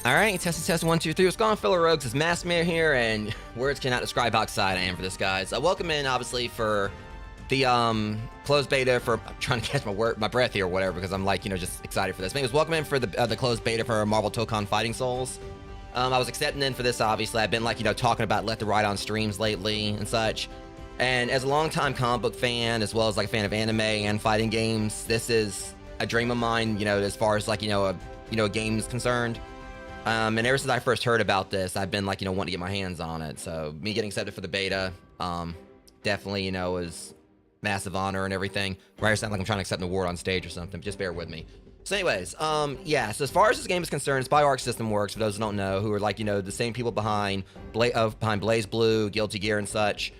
Alright, test 1, 2, 3. What's going on, fellow rogues? It's Maskmare here, and words cannot describe how excited I am for this, guys. Welcome in, obviously, for the closed beta for... I'm trying to catch my breath here or whatever, because I'm, like, you know, just excited for this. Anyways, welcome in for the closed beta for MARVEL Tōkon Fighting Souls. I was accepting in for this, obviously. I've been, like, you know, talking about left to right on streams lately and such. And as a longtime comic book fan, as well as, like, a fan of anime and fighting games, this is a dream of mine, you know, as far as, like, a game is concerned. And ever since I first heard about this, I've been, like, you know, wanting to get my hands on it. So me getting accepted for the beta, definitely, you know, is massive honor and everything. Right, I sound like I'm trying to accept an award on stage or something. Just bear with me. So anyways, yeah, so as far as this game is concerned, it's by Arc System Works, for those who don't know, who are, like, you know, the same people behind Blaze Blue, Guilty Gear, and such.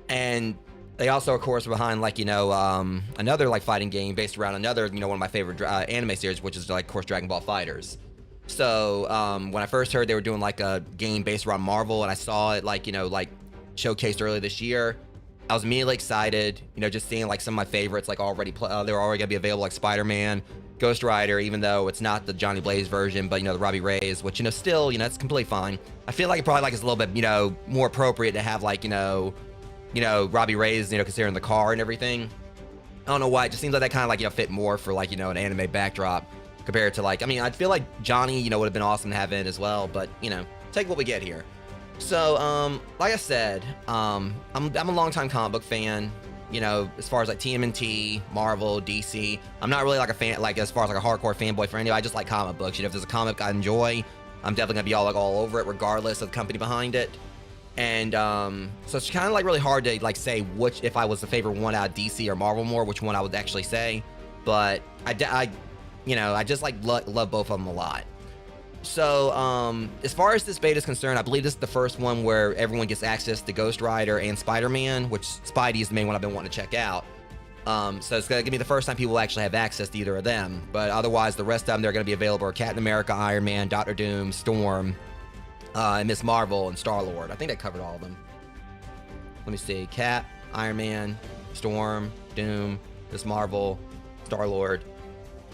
And they also, of course, are behind, like, you know, another, like, fighting game based around another, you know, one of my favorite anime series, which is, like, of course, Dragon Ball FighterZ. So, when I first heard they were doing, like, a game based around Marvel, and I saw it, like, you know, like, showcased earlier this year, I was immediately excited, you know, just seeing, like, some of my favorites, like, already, they were already gonna be available, like Spider-Man, Ghost Rider, even though it's not the Johnny Blaze version, but, you know, the Robbie Reyes, which, you know, still, you know, it's completely fine. I feel like it probably, like, is a little bit, you know, more appropriate to have, like, you know, Robbie Reyes, you know, considering the car and everything. I don't know why, it just seems like that kind of, like, you know, fit more for, like, you know, an anime backdrop. Compared to, like, I mean, I feel like Johnny, you know, would have been awesome to have in as well, but, you know, take what we get here. So, like I said, I'm a longtime comic book fan, you know, as far as, like, TMNT, Marvel, DC. I'm not really, like, a fan, like, as far as, like, a hardcore fanboy for any, I just like comic books. You know, if there's a comic I enjoy, I'm definitely gonna be all over it, regardless of the company behind it. And, so it's kind of, like, really hard to, like, say which, if I was the favorite one out of DC or Marvel more, which one I would actually say. But you know, I just, like, love both of them a lot. So, as far as this beta is concerned, I believe this is the first one where everyone gets access to Ghost Rider and Spider-Man, which Spidey is the main one I've been wanting to check out. So it's going to be the first time people will actually have access to either of them. But otherwise, the rest of them, they're going to be available are Captain America, Iron Man, Doctor Doom, Storm, and Miss Marvel, and Star-Lord. I think that covered all of them. Let me see. Cap, Iron Man, Storm, Doom, Miss Marvel, Star-Lord.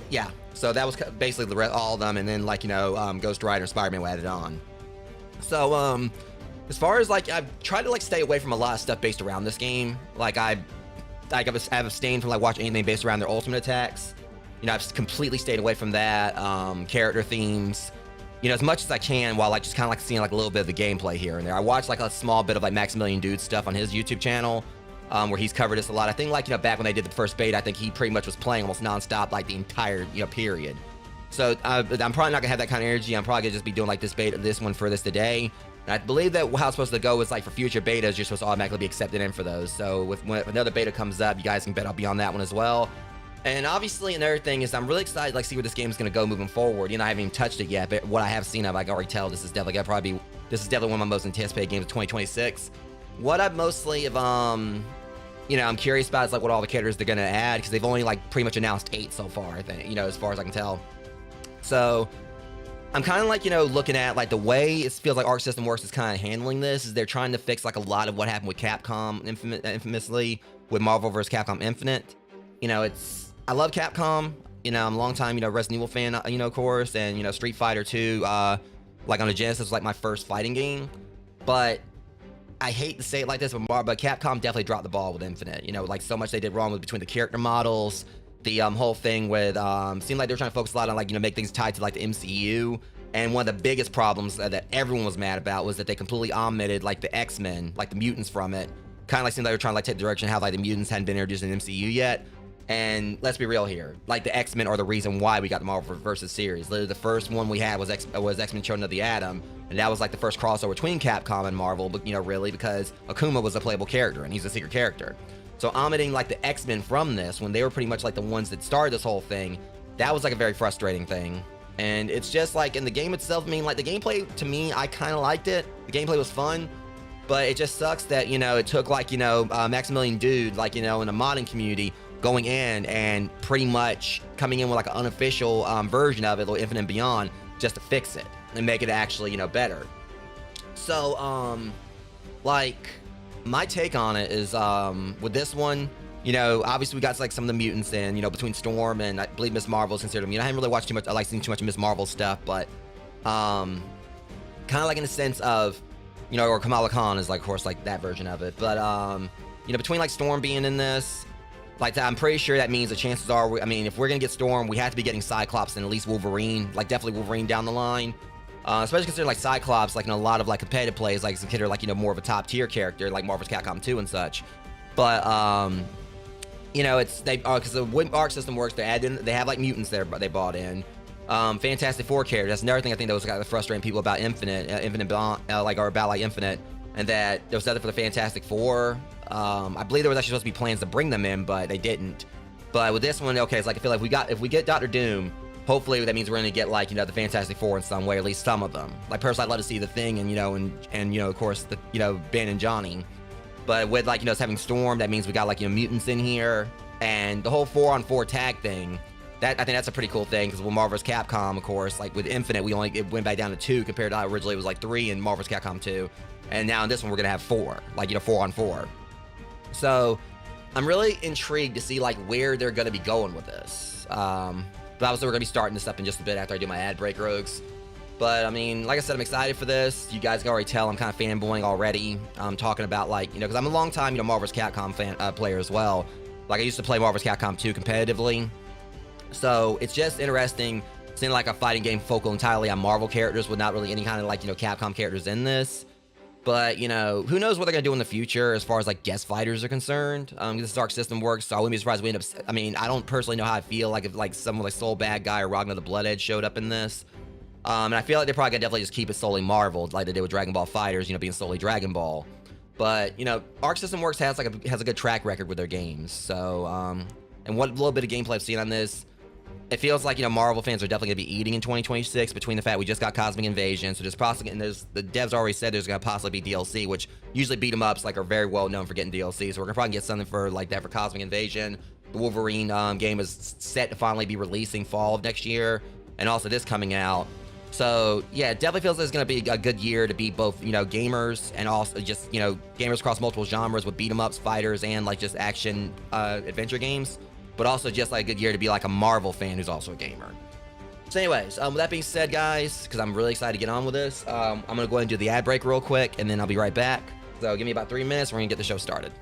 Yeah, so that was basically all of them, and then, like, you know, Ghost Rider and Spider-Man were added on. So, as far as, like, I've tried to, like, stay away from a lot of stuff based around this game. Like, I've abstained from, like, watching anything based around their ultimate attacks. You know, I've completely stayed away from that, character themes, you know, as much as I can, while, like, just kind of, like, seeing, like, a little bit of the gameplay here and there. I watched, like, a small bit of, like, Maximilian Dude stuff on his YouTube channel, where he's covered this a lot. I think, like, you know, back when they did the first beta, I think he pretty much was playing almost nonstop, like, the entire, you know, period. So I'm probably not gonna have that kind of energy. I'm probably gonna just be doing, like, this one for this today. And I believe that how it's supposed to go is, like, for future betas, you're supposed to automatically be accepted in for those. So when another beta comes up, you guys can bet I'll be on that one as well. And obviously another thing is I'm really excited to, like, see where this game is gonna go moving forward. You know, I haven't even touched it yet, but what I have seen of, I can already tell this is definitely one of my most anticipated games of 2026. What I've mostly have I'm curious about is like what all the characters they're gonna add, because they've only like pretty much announced 8 so far, I think, as far as I can tell. So I'm kind of like, looking at like the way it feels like Arc System Works is kind of handling this is they're trying to fix like a lot of what happened with Capcom infamously with Marvel vs. Capcom Infinite. I love Capcom. I'm a long time, Resident Evil fan, of course, and, Street Fighter 2, like on the Genesis was like my first fighting game. But I hate to say it like this, but Capcom definitely dropped the ball with Infinite. Like so much they did wrong with between the character models, the whole thing with seemed like they were trying to focus a lot on like make things tied to like the MCU. And one of the biggest problems that everyone was mad about was that they completely omitted like the X-Men, like the mutants from it. Kind of like seemed like they were trying to like take the direction of how like the mutants hadn't been introduced in the MCU yet. And let's be real here, like the X-Men are the reason why we got the Marvel vs. series. Literally the first one we had was X-Men Children of the Atom, and that was like the first crossover between Capcom and Marvel, but really because Akuma was a playable character and he's a secret character. So omitting like the X-Men from this when they were pretty much like the ones that started this whole thing, that was like a very frustrating thing. And it's just like in the game itself, like the gameplay to me, I kind of liked it. The gameplay was fun, but it just sucks that, it took like, Maximilian Dude, like, in the modding community going in and pretty much coming in with like an unofficial version of it, like Infinite and Beyond, just to fix it and make it actually, better. So, like, my take on it is, with this one, obviously we got like some of the mutants in, between Storm and I believe Miss Marvel is considered, I haven't really watched too much, I like seeing too much of Miss Marvel stuff, but, kind of like in the sense of, or Kamala Khan is like, of course, like that version of it, but, between like Storm being in this, like, I'm pretty sure that means the chances are, if we're going to get Storm, we have to be getting Cyclops and at least Wolverine, like definitely Wolverine down the line. Especially considering like Cyclops, like in a lot of like competitive plays, like considered like, more of a top tier character, like Marvel's Capcom 2 and such. But, because the way Arc System works, they have like mutants there, but they bought in. Fantastic Four characters. That's another thing I think that was kind of frustrating people about Infinite Beyond, or about like Infinite, and that there was nothing for the Fantastic Four. I believe there was actually supposed to be plans to bring them in, but they didn't. But with this one, okay, it's like I feel like if we get Doctor Doom, hopefully that means we're gonna get like the Fantastic Four in some way, at least some of them. Like personally, I'd love to see the Thing and of course the Ben and Johnny. But with like us having Storm, that means we got like mutants in here, and the whole 4-on-4 tag thing. That I think that's a pretty cool thing, because with Marvel's Capcom, of course, like with Infinite, it went back down to 2 compared to how originally it was like 3 in Marvel's Capcom 2, and now in this one we're gonna have 4, like 4-on-4. So I'm really intrigued to see like where they're gonna be going with this. But obviously we're gonna be starting this up in just a bit after I do my ad break, rogues. But like I said, I'm excited for this. You guys can already tell I'm kind of fanboying already. I'm talking about like, because I'm a long time, Marvel's Capcom player as well. Like I used to play Marvel's Capcom 2 competitively. So it's just interesting seeing like a fighting game focal entirely on Marvel characters with not really any kind of like, Capcom characters in this. But, who knows what they're going to do in the future as far as like guest fighters are concerned. This Arc System works, so I wouldn't be surprised if we end up, I don't personally know how I feel like if like someone like Soul Bad Guy or Ragnar the Bloodedge showed up in this. And I feel like they're probably gonna definitely just keep it solely Marvel, like they did with Dragon Ball FighterZ, being solely Dragon Ball. But Arc System Works has a good track record with their games. So and what little bit of gameplay I've seen on this, it feels like Marvel fans are definitely gonna be eating in 2026 between the fact we just got Cosmic Invasion, so there's possibly, and the devs already said there's gonna possibly be DLC, which usually beat 'em ups like are very well known for getting DLC. So we're gonna probably get something for like that for Cosmic Invasion. The Wolverine game is set to finally be releasing fall of next year, and also this coming out. So yeah, it definitely feels like it's gonna be a good year to be both gamers and also just gamers across multiple genres with beat 'em ups, fighters, and like just action adventure games. But also just like a good year to be like a Marvel fan who's also a gamer. So anyways, with that being said, guys, because I'm really excited to get on with this, I'm gonna go ahead and do the ad break real quick, and then I'll be right back. So give me about 3 minutes, we're gonna get the show started.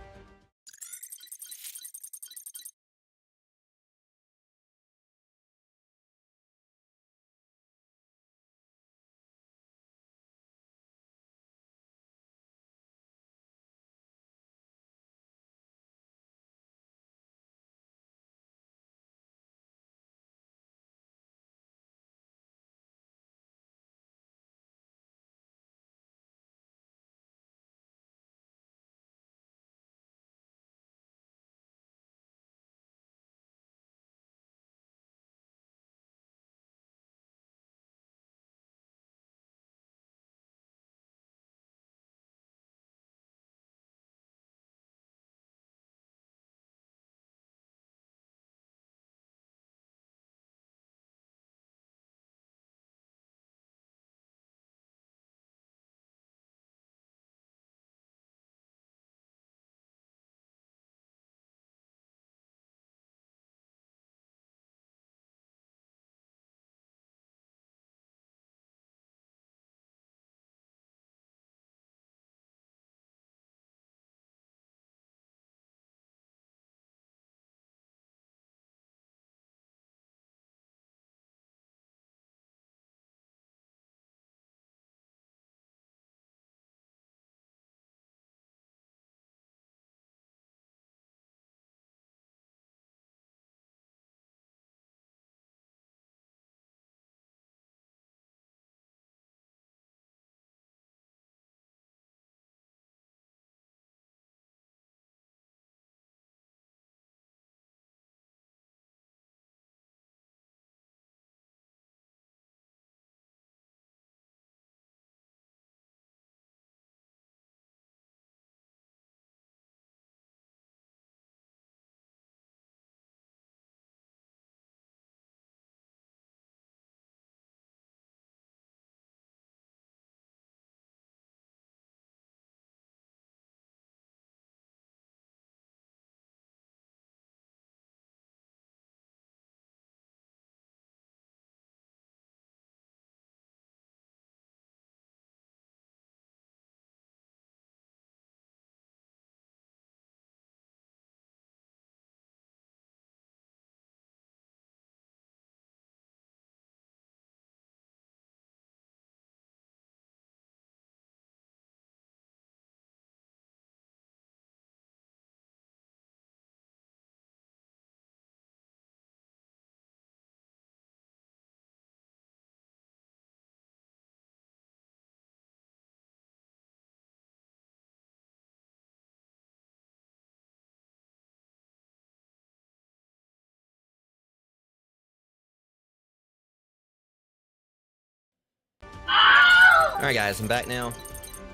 All right, guys, I'm back now.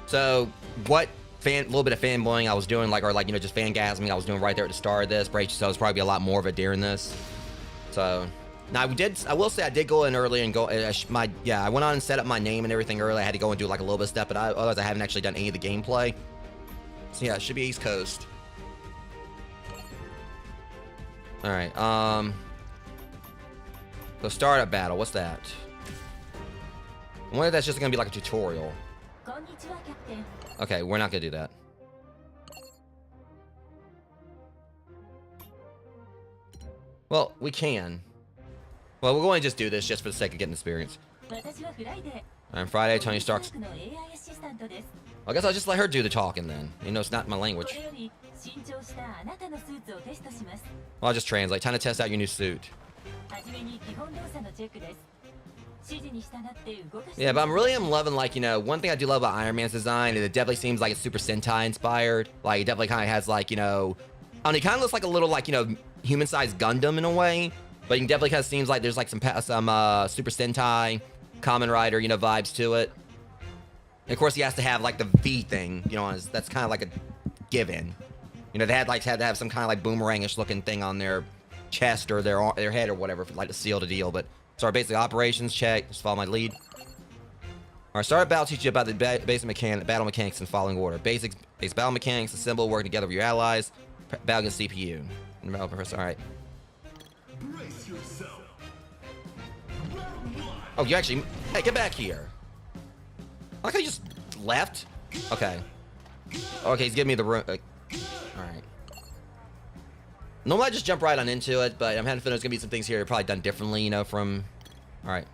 So, what little bit of fanboying I was doing, like, or like, you know, just fangasming I was doing right there at the start of this. Brace yourselves, probably be a lot more of it during this. So, now I will say I did go in early and go, I went on and set up my name and everything early. I had to go and do like a little bit of stuff, but otherwise I haven't actually done any of the gameplay. So yeah, it should be East Coast. All right, so startup battle, what's that? I wonder if that's just gonna be like a tutorial. Okay, we're not gonna do that. Well, we can. Well, we're going to just do this just for the sake of getting experience. On Friday, Tony Stark's... I guess I'll just let her do the talking then. You know, it's not my language. Well, I'll just translate. Time to test out your new suit. Yeah, but I am loving, like, you know, one thing I do love about Iron Man's design is it definitely seems like it's Super Sentai inspired. Like, it definitely kind of has, like, you know... I mean, it kind of looks like a little, like, you know, human-sized Gundam in a way. But you definitely kind of seems like there's, like, some Super Sentai, Kamen Rider, you know, vibes to it. And, of course, he has to have, like, the V thing, you know, that's kind of like a given. You know, they had to have some kind of, like, boomerangish looking thing on their chest or their head or whatever, like, to seal the deal, but... So our basic operations, check. Just follow my lead. Our startup battle teaches you about the basic battle mechanics in following order. Basic battle mechanics, assemble, working together with your allies, battle against CPU. Alright. Oh, you actually... Hey, get back here. I like how you just left. Okay. Okay, he's giving me the room. Alright. Normally I just jump right on into it, but I'm having a feeling there's gonna be some things here that are probably done differently, you know, from... Alright.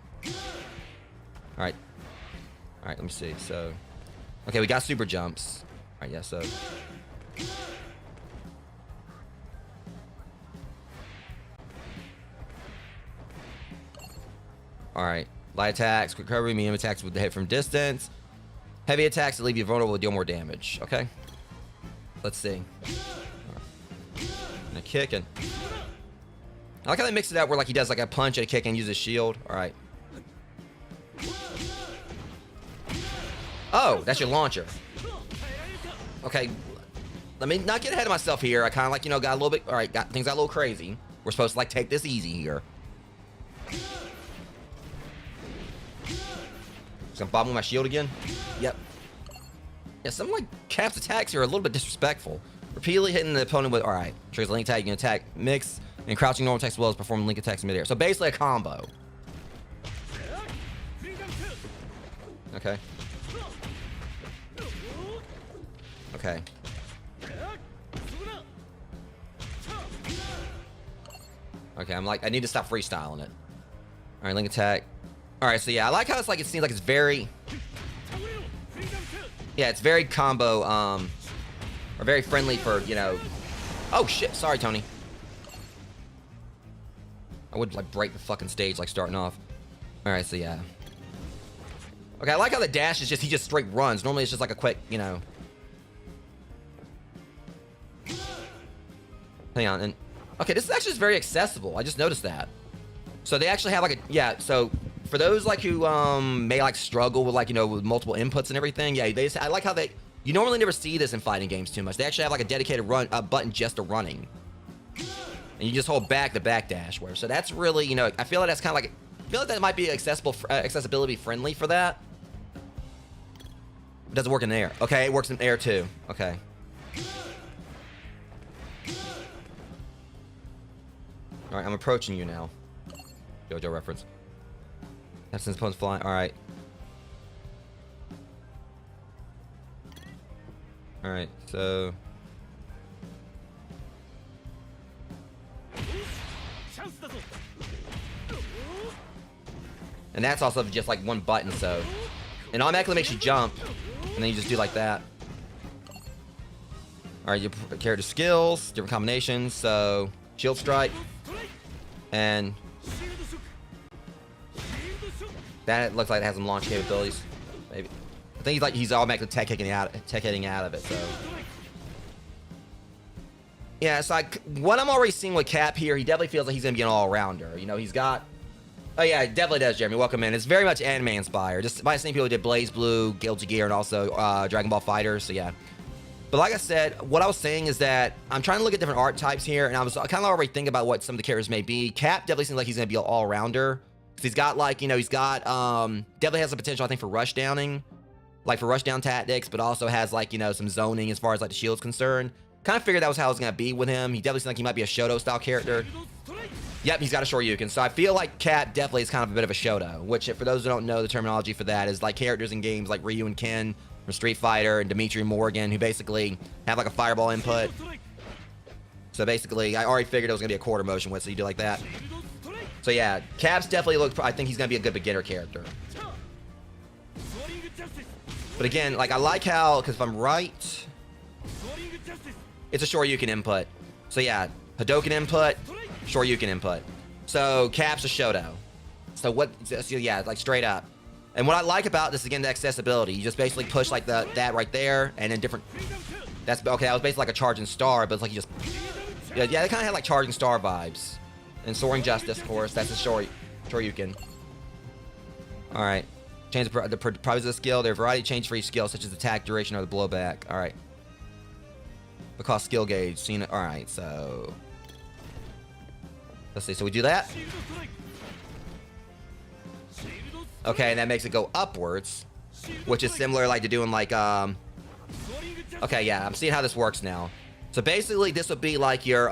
Alright. Alright, let me see. So... Okay, we got super jumps. Alright, yeah, so... Alright. Light attacks, quick recovery, medium attacks with the hit from distance. Heavy attacks that leave you vulnerable deal more damage. Okay. Let's see. And a kick and... I like how they mix it out where like he does like a punch and a kick and uses shield. Alright. Oh, that's your launcher. Okay. Let me not get ahead of myself here. I kind of like, you know, got a little bit... Alright, things got a little crazy. We're supposed to like take this easy here. Just gonna bomb with my shield again? Yep. Yeah, some like Cap's attacks here are a little bit disrespectful. Repeatedly hitting the opponent with... Alright. Triggers link attack. You can attack mix and crouching normal attacks as well as performing link attacks in midair. So basically a combo. Okay. Okay. Okay, I'm like... I need to stop freestyling it. Alright, link attack. Alright, so yeah, I like how it's like... It seems like it's very... Yeah, it's very combo, or very friendly for, you know... Oh, shit. Sorry, Tony. I would, like, break the fucking stage, like, starting off. Alright, so yeah. Okay, I like how the dash is just... He just straight runs. Normally, it's just, like, a quick, you know... Hang on, and... Okay, this is actually just very accessible. I just noticed that. So they actually have, like, a... Yeah, so... For those, like, who, may, like, struggle with, like, you know, with multiple inputs and everything, yeah, they just... I like how they... You normally never see this in fighting games too much. They actually have, like, a dedicated button just to running. And you just hold back the backdash, where... So that's really, you know... I feel like that's kind of like... I feel like that might be accessibility friendly for that. It doesn't work in air. Okay, it works in air, too. Okay. Alright, I'm approaching you now. JoJo reference. That's since opponent's flying. Alright. Alright, so... And that's also just like one button, so... It automatically makes you jump. And then you just do like that. Alright, your character skills, different combinations, so... Shield strike. And... That looks like it has some launch capabilities. Maybe. I think he's automatically tech hitting out of it, so. Yeah, it's like what I'm already seeing with Cap here, he definitely feels like he's gonna be an all-rounder. You know, he's got Oh yeah, it definitely does, Jeremy. Welcome in. It's very much anime inspired. Just by the same people who did Blaze Blue, Guilty Gear, and also Dragon Ball FighterZ. So yeah. But like I said, what I was saying is that I'm trying to look at different art types here, and I was kind of already thinking about what some of the characters may be. Cap definitely seems like he's going to be an all-rounder. Because he's got, like, you know, he's got, definitely has the potential, I think, for rush downing. Like, for rush down tactics, but also has, like, you know, some zoning as far as, like, the shield's concerned. Kind of figured that was how it was going to be with him. He definitely seems like he might be a Shoto-style character. Yep, he's got a Shoryuken. So I feel like Cap definitely is kind of a bit of a Shoto, which, for those who don't know the terminology for that, is, like, characters in games like Ryu and Ken from Street Fighter and Dimitri and Morgan, who basically have like a fireball input. So basically, I already figured it was gonna be a quarter motion with, so you do like that. So yeah, Cap's definitely I think he's gonna be a good beginner character. But again, like I like how, because if I'm right, it's a Shoryuken input. So yeah, Hadoken input, Shoryuken input. So Cap's a Shoto. So what? So yeah, like straight up. And what I like about this, again, the accessibility. You just basically push like that right there, and then different. That's okay. That was basically like a charging star, but it's like you just. Yeah, they kind of had like charging star vibes. And Soaring Justice, of course. That's a Shoryuken. All right. Change the properties of the skill. There are a variety of change for each skill, such as attack, duration, or the blowback. All right. Because skill gauge. Seen it. All right. So. Let's see. So we do that. Okay, and that makes it go upwards, which is similar like to doing like, okay, yeah, I'm seeing how this works now. So basically, this would be like your,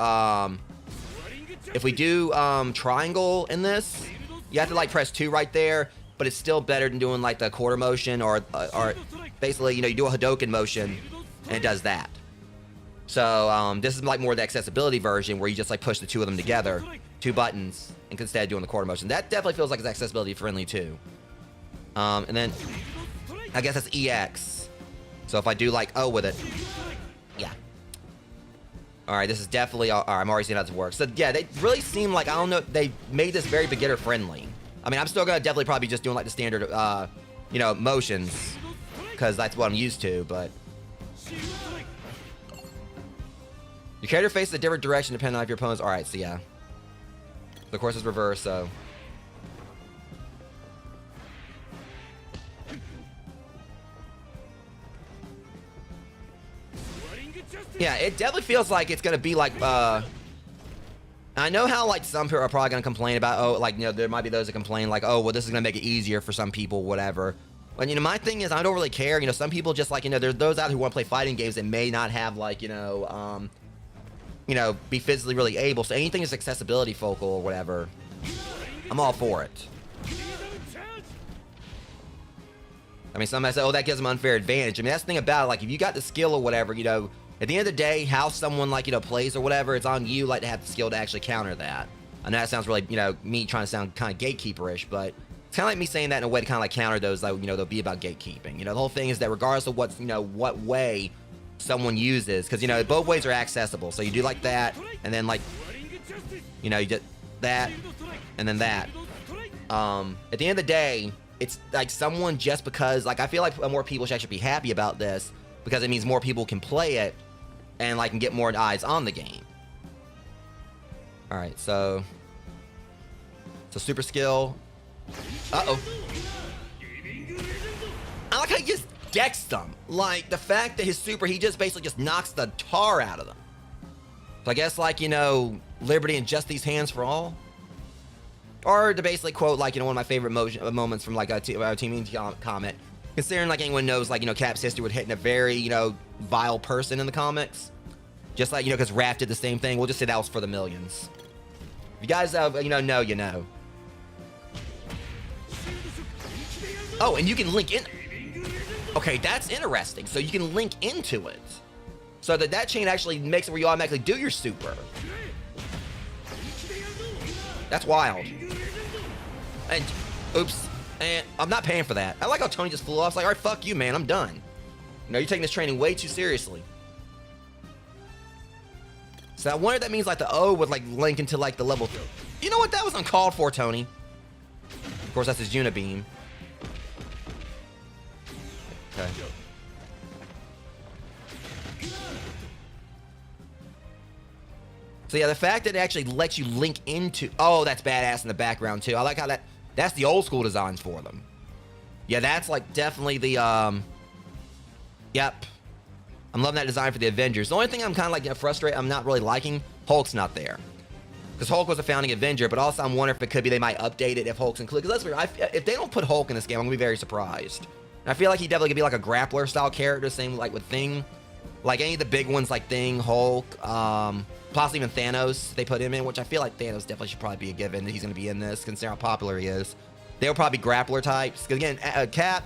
if we do, triangle in this, you have to like press 2 right there, but it's still better than doing like the quarter motion or basically, you know, you do a Hadoken motion and it does that. So, this is like more the accessibility version where you just like push the 2 of them together, 2 buttons, instead of doing the quarter motion. That definitely feels like it's accessibility friendly too. And then, I guess that's EX. So if I do like O with it, yeah. All right, this is definitely, all right, I'm already seeing how this works. So yeah, they really seem like, I don't know, they made this very beginner friendly. I mean, I'm still gonna definitely probably just doing like the standard, you know, motions, because that's what I'm used to, but. Your character faces a different direction depending on if your opponent's, all right, so yeah. Of course it's reversed, so. Yeah, it definitely feels like it's gonna be like, I know how like some people are probably gonna complain about, oh, like, you know, there might be those that complain like, oh, well, this is gonna make it easier for some people, whatever. But, you know, my thing is, I don't really care. You know, some people just like, you know, there's those out who want to play fighting games that may not have like, you know, be physically really able. So anything is accessibility focal or whatever, I'm all for it. I mean, some might say, oh, that gives them unfair advantage. I mean, that's the thing about it. Like, if you got the skill or whatever, you know, at the end of the day, how someone, like, you know, plays or whatever, it's on you, like, to have the skill to actually counter that. I know that sounds really, you know, me trying to sound kind of gatekeeper-ish, but it's kind of like me saying that in a way to kind of, like, counter those, like, you know, they'll be about gatekeeping. You know, the whole thing is that regardless of what's, you know, what way someone uses, because, you know, both ways are accessible. So you do, like, that, and then, like, you know, you get that, and then that. At the end of the day, it's, like, someone just because, like, I feel like more people should actually be happy about this, because it means more people can play it, and like can get more eyes on the game. All right, so super skill. Uh-oh. I like how he just decks them. Like the fact that his super, he just basically just knocks the tar out of them. So I guess like, you know, liberty and just these hands for all. Or to basically quote like, you know, one of my favorite moments from like a Team comment. Considering like anyone knows like, you know, Cap's history with hitting a very, you know, vile person in the comics. Just like, you know, because Raph did the same thing. We'll just say that was for the millions. If you guys, you know, you know. Oh, and you can link in. Okay, that's interesting. So you can link into it. So that chain actually makes it where you automatically do your super. That's wild. And, oops. And I'm not paying for that. I like how Tony just flew off. It's like, all right, fuck you, man. I'm done. You know, you're taking this training way too seriously. So I wonder if that means like the O would like link into like the level. You know what? That was uncalled for, Tony. Of course, that's his Unibeam. Okay. So yeah, the fact that it actually lets you link into... Oh, that's badass in the background too. I like how that's the old school designs for them. Yeah, that's like definitely the... Yep. I'm loving that design for the Avengers. The only thing I'm kind of like frustrated, I'm not really liking, Hulk's not there. Because Hulk was a founding Avenger, but also I'm wondering if it could be they might update it if Hulk's included. Because let's be real, if they don't put Hulk in this game, I'm going to be very surprised. And I feel like he definitely could be like a grappler style character, same like with Thing. Like any of the big ones like Thing, Hulk, possibly even Thanos, they put him in, which I feel like Thanos definitely should probably be a given that he's going to be in this, considering how popular he is. They'll probably be grappler types. Because again, Cap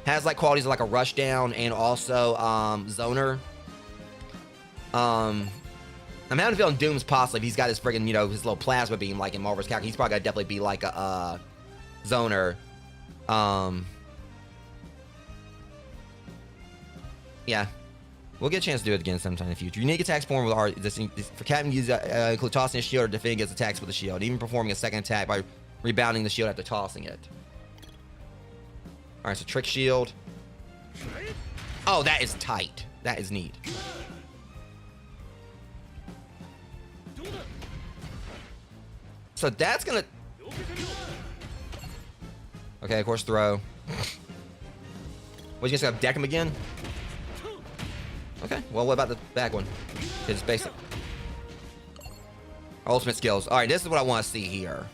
has like qualities of like a rushdown and also zoner. I'm having a feeling Doom's possibly, if he's got his friggin', you know, his little plasma beam like in Marvel's character, he's probably gonna definitely be like a zoner. Yeah. We'll get a chance to do it again sometime in the future. Unique attacks performed with art. For Captain, use include tossing a shield or defending against attacks with a shield, even performing a second attack by rebounding the shield after tossing it. Alright, so trick shield. Oh, that is tight. That is neat. So that's gonna... Okay, of course, throw. What, you just gonna deck him again? Okay, well, what about the back one? It's basic. Ultimate skills. Alright, this is what I want to see here.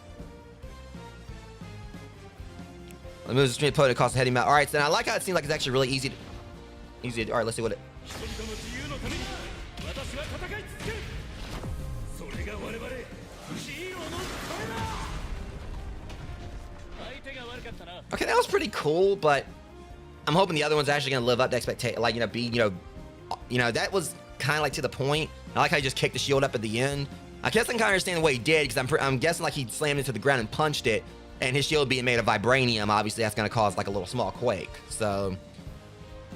The moves extreme opponent cost a heavy amount. Alright, so I like how it seems like it's actually really easy to... Alright, let's see what it... Okay, that was pretty cool, but I'm hoping the other one's actually gonna live up to expectation. Like, that was kind of like to the point. I like how he just kicked the shield up at the end. I guess I can kind of understand the way he did, because I'm guessing like he slammed into the ground and punched it, and his shield being made of vibranium, obviously that's gonna cause like a little small quake. So,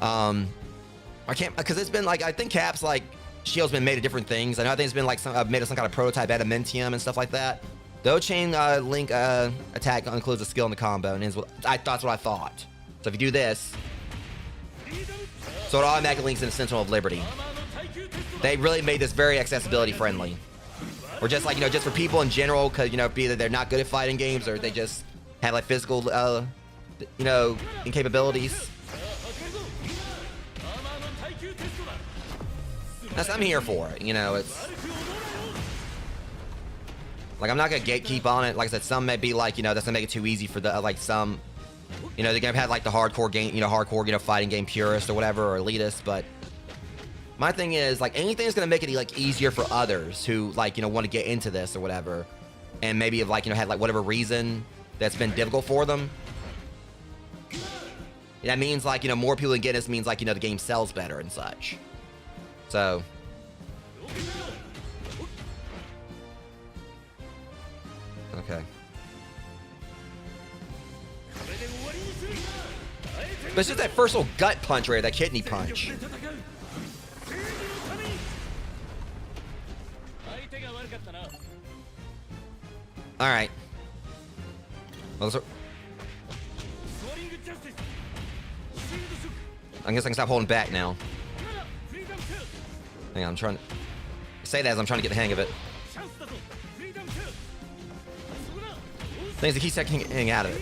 I can't, because it's been like, I think Cap's like shield's been made of different things. I think it's been like made of some kind of prototype adamantium and stuff like that. Though chain link attack includes a skill in the combo, and that's what I thought. So if you do this, so it automatically links into Sentinel of Liberty. They really made this very accessibility friendly, or just like just for people in general, because either they're not good at fighting games or they just have like physical incapabilities. That's what I'm here for. It's. Like, I'm not gonna gatekeep on it. Like I said, some may be like, that's gonna make it too easy for the, like, some, they're gonna have, like, the hardcore game, fighting game purist or whatever, or elitist, but my thing is, like, anything that's gonna make it, like, easier for others who, like, want to get into this or whatever, and maybe have, like, had, like, whatever reason that's been difficult for them. That means, like, more people can get this means, like, the game sells better and such. So... Okay. But it's just that first little gut punch right, that kidney punch. Alright. Well, I guess I can stop holding back now. Hang on, I'm trying to say that as I'm trying to get the hang of it. Things that keep getting out of it.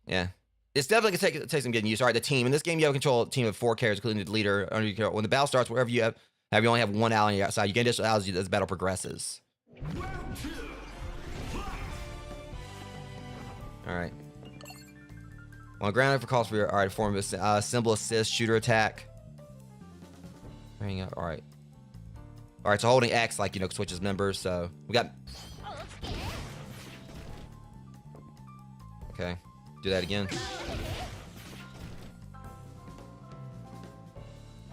Yeah. It's definitely going to take some getting used to. Alright, the team. In this game, you have control a team of 4 characters, including the leader. Under your control. When the battle starts, wherever you only have one ally on your outside. You gain additional allies as the battle progresses. Alright. On ground for calls for your alright, form of a symbol assist, shooter attack. Bring up, alright. Alright, so holding X, like, switches members, so we got... Okay, do that again.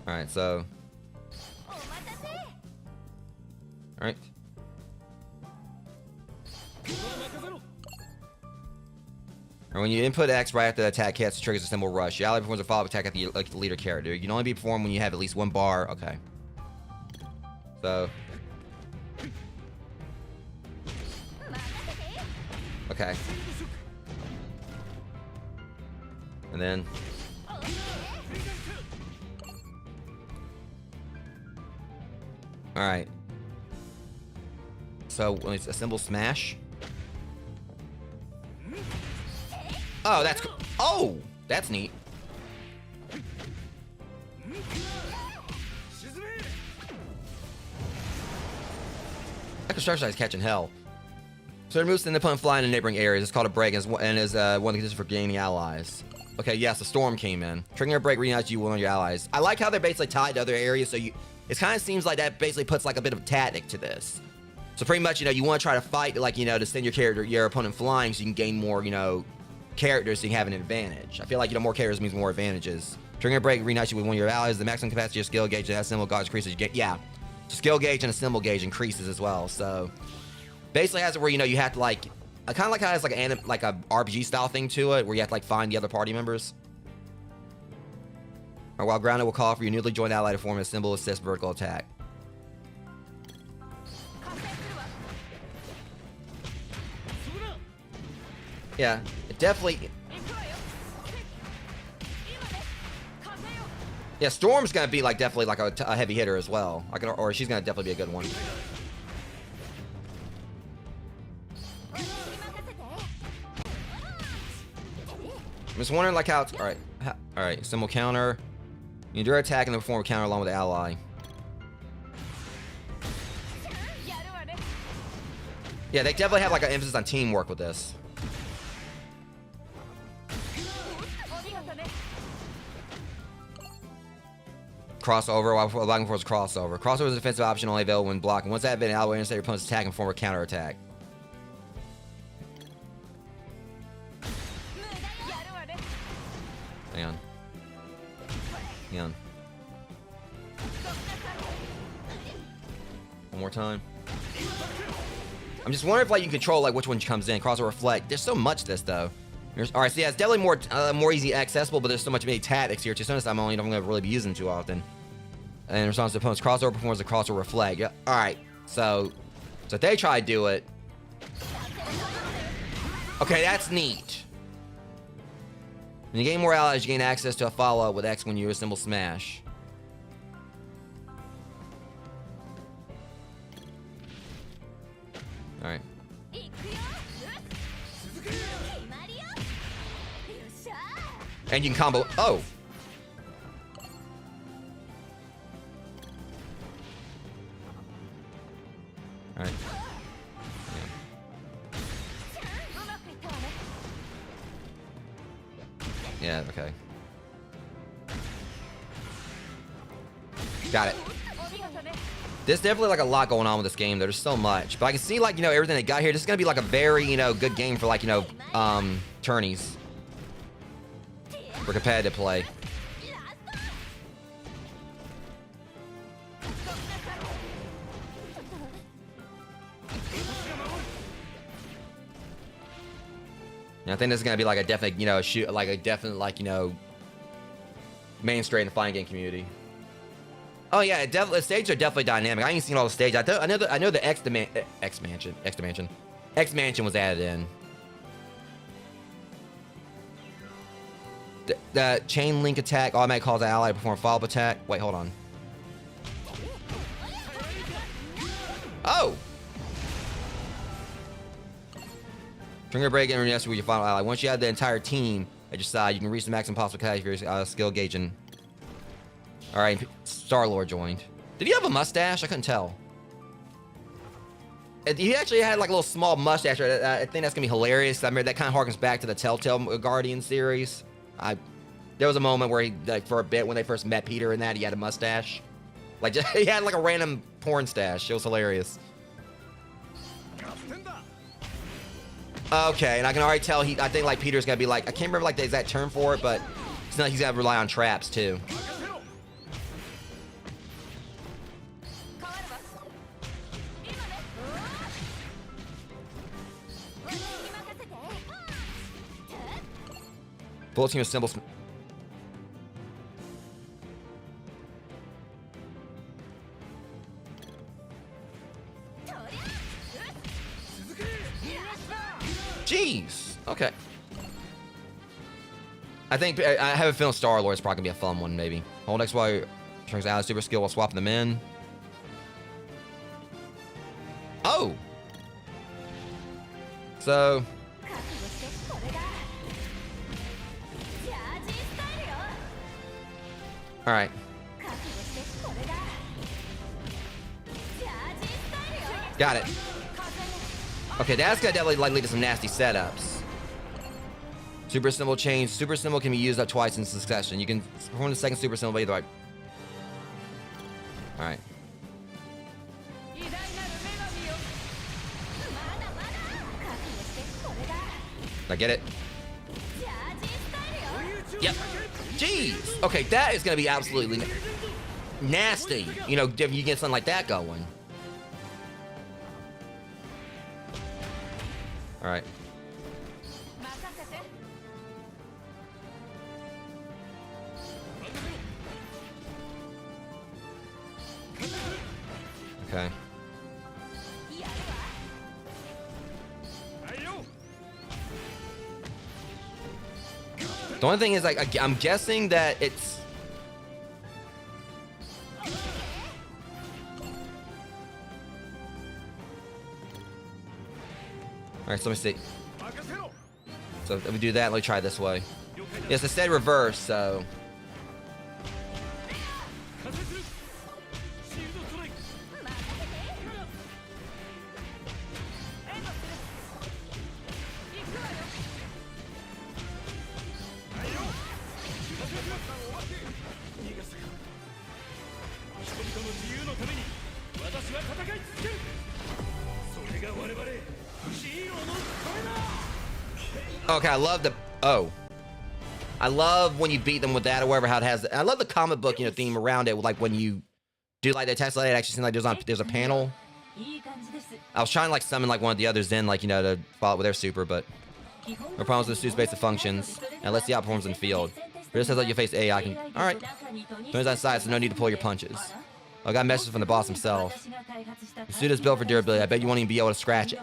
Alright, so... Alright. And when you input X right after the attack hits, it triggers a symbol rush. Your ally performs a follow-up attack at the leader character. You can only be performed when you have at least one bar. Okay. So. Okay. And then. All right. So let's assemble smash. Oh, that's cool. Oh, that's neat. That construction is catching hell. So it removes the opponent flying in neighboring areas. It's called a break and is one of the conditions for gaining allies. Okay, yes, the storm came in. Triggering a break reunites you with one of your allies. I like how they're basically tied to other areas, so it kind of seems like that basically puts like a bit of a tactic to this. So pretty much, you want to try to fight, like, to send your opponent flying so you can gain more, characters so you can have an advantage. I feel like, more characters means more advantages. Triggering a break reunites you with one of your allies. The maximum capacity of your skill gauge and that symbol gauge increases. Yeah, so skill gauge and a symbol gauge increases as well. So basically has it where, you have to, like, kind of like how it has like a RPG style thing to it, where you have to, like, find the other party members. Or while grounded, will call for your newly joined ally to form a symbol assist vertical attack. Yeah, it definitely. Yeah, Storm's gonna be like definitely like a heavy hitter as well. Or she's gonna definitely be a good one. I'm just wondering like how it's all right. Symbol counter. You endure attack and then perform a counter along with the ally. Yeah, they definitely have like an emphasis on teamwork with this. Crossover, while blocking for his crossover. Crossover is a defensive option only available when blocking. Once that event, ally intercept your opponent's attack and form a counter attack. Hang on. Hang on. One more time. I'm just wondering if like you can control like which one comes in. Crossover, reflect. There's so much this though. All right, so yeah, it's definitely more easy accessible, but there's so many tactics here too. Sometimes I'm only gonna really be using too often. And in response to opponent's crossover, performs a crossover reflect. Yeah. All right, so if they try to do it. Okay, that's neat. When you gain more allies, you gain access to a follow-up with X when you assemble smash. All right. And you can combo. Oh. All right. Yeah, okay. Got it. There's definitely like a lot going on with this game. There's so much. But I can see like, everything they got here. This is going to be like a very, good game for like, tourneys. For competitive play. I think this is gonna be like a definite, mainstay in the fighting game community. Oh yeah, the stages are definitely dynamic. I ain't seen all the stages. I know the X Mansion was added in. The chain link attack automatic calls an ally to perform a follow-up attack. Wait, hold on. Oh. Trigger break and yes with your final ally. Once you have the entire team at your side, you can reach the maximum possible capacity for your skill gauge. And all right, Star-Lord joined. Did he have a mustache? I couldn't tell. He actually had like a little small mustache. I think that's gonna be hilarious. I mean, that kind of harkens back to the Telltale Guardian series. There was a moment where he, like, for a bit when they first met Peter and that, he had a mustache. Like, just, he had like a random porn stash. It was hilarious. Okay, and I can already tell I think like Peter's gonna be like, I can't remember like the exact term for it, but it's not, he's gonna rely on traps too. Bullet team assembles. Jeez. Okay. I think I have a feeling Star-Lord's probably gonna be a fun one, maybe. Hold X while turns out super skill while swapping them in. Oh. So. All right. Got it. Okay, that's gonna definitely like lead to some nasty setups. Super symbol change. Super symbol can be used up twice in succession. You can perform the second super symbol by either way. All right. I get it. Yep. Jeez. Okay, that is gonna be absolutely nasty. You know, if you get something like that going. All right. Okay. The only thing is, like, I'm guessing that it's. All right, so let me see. So if we do that, let me try this way. Yes, it said reverse, so. Okay, I love the I love when you beat them with that or whatever. How it has. I love the comic book, you know, theme around it. Like when you do like the attacks, like it actually seems like there's a panel. I was trying to like summon like one of the others in, like, you know, to follow up with their super, but no problems with the suit's basic functions. And let's see how it performs in the field. But it says like you face AI. All right. Turns outside, so no need to pull your punches. I got a message from the boss himself. The suit is built for durability. I bet you won't even be able to scratch it.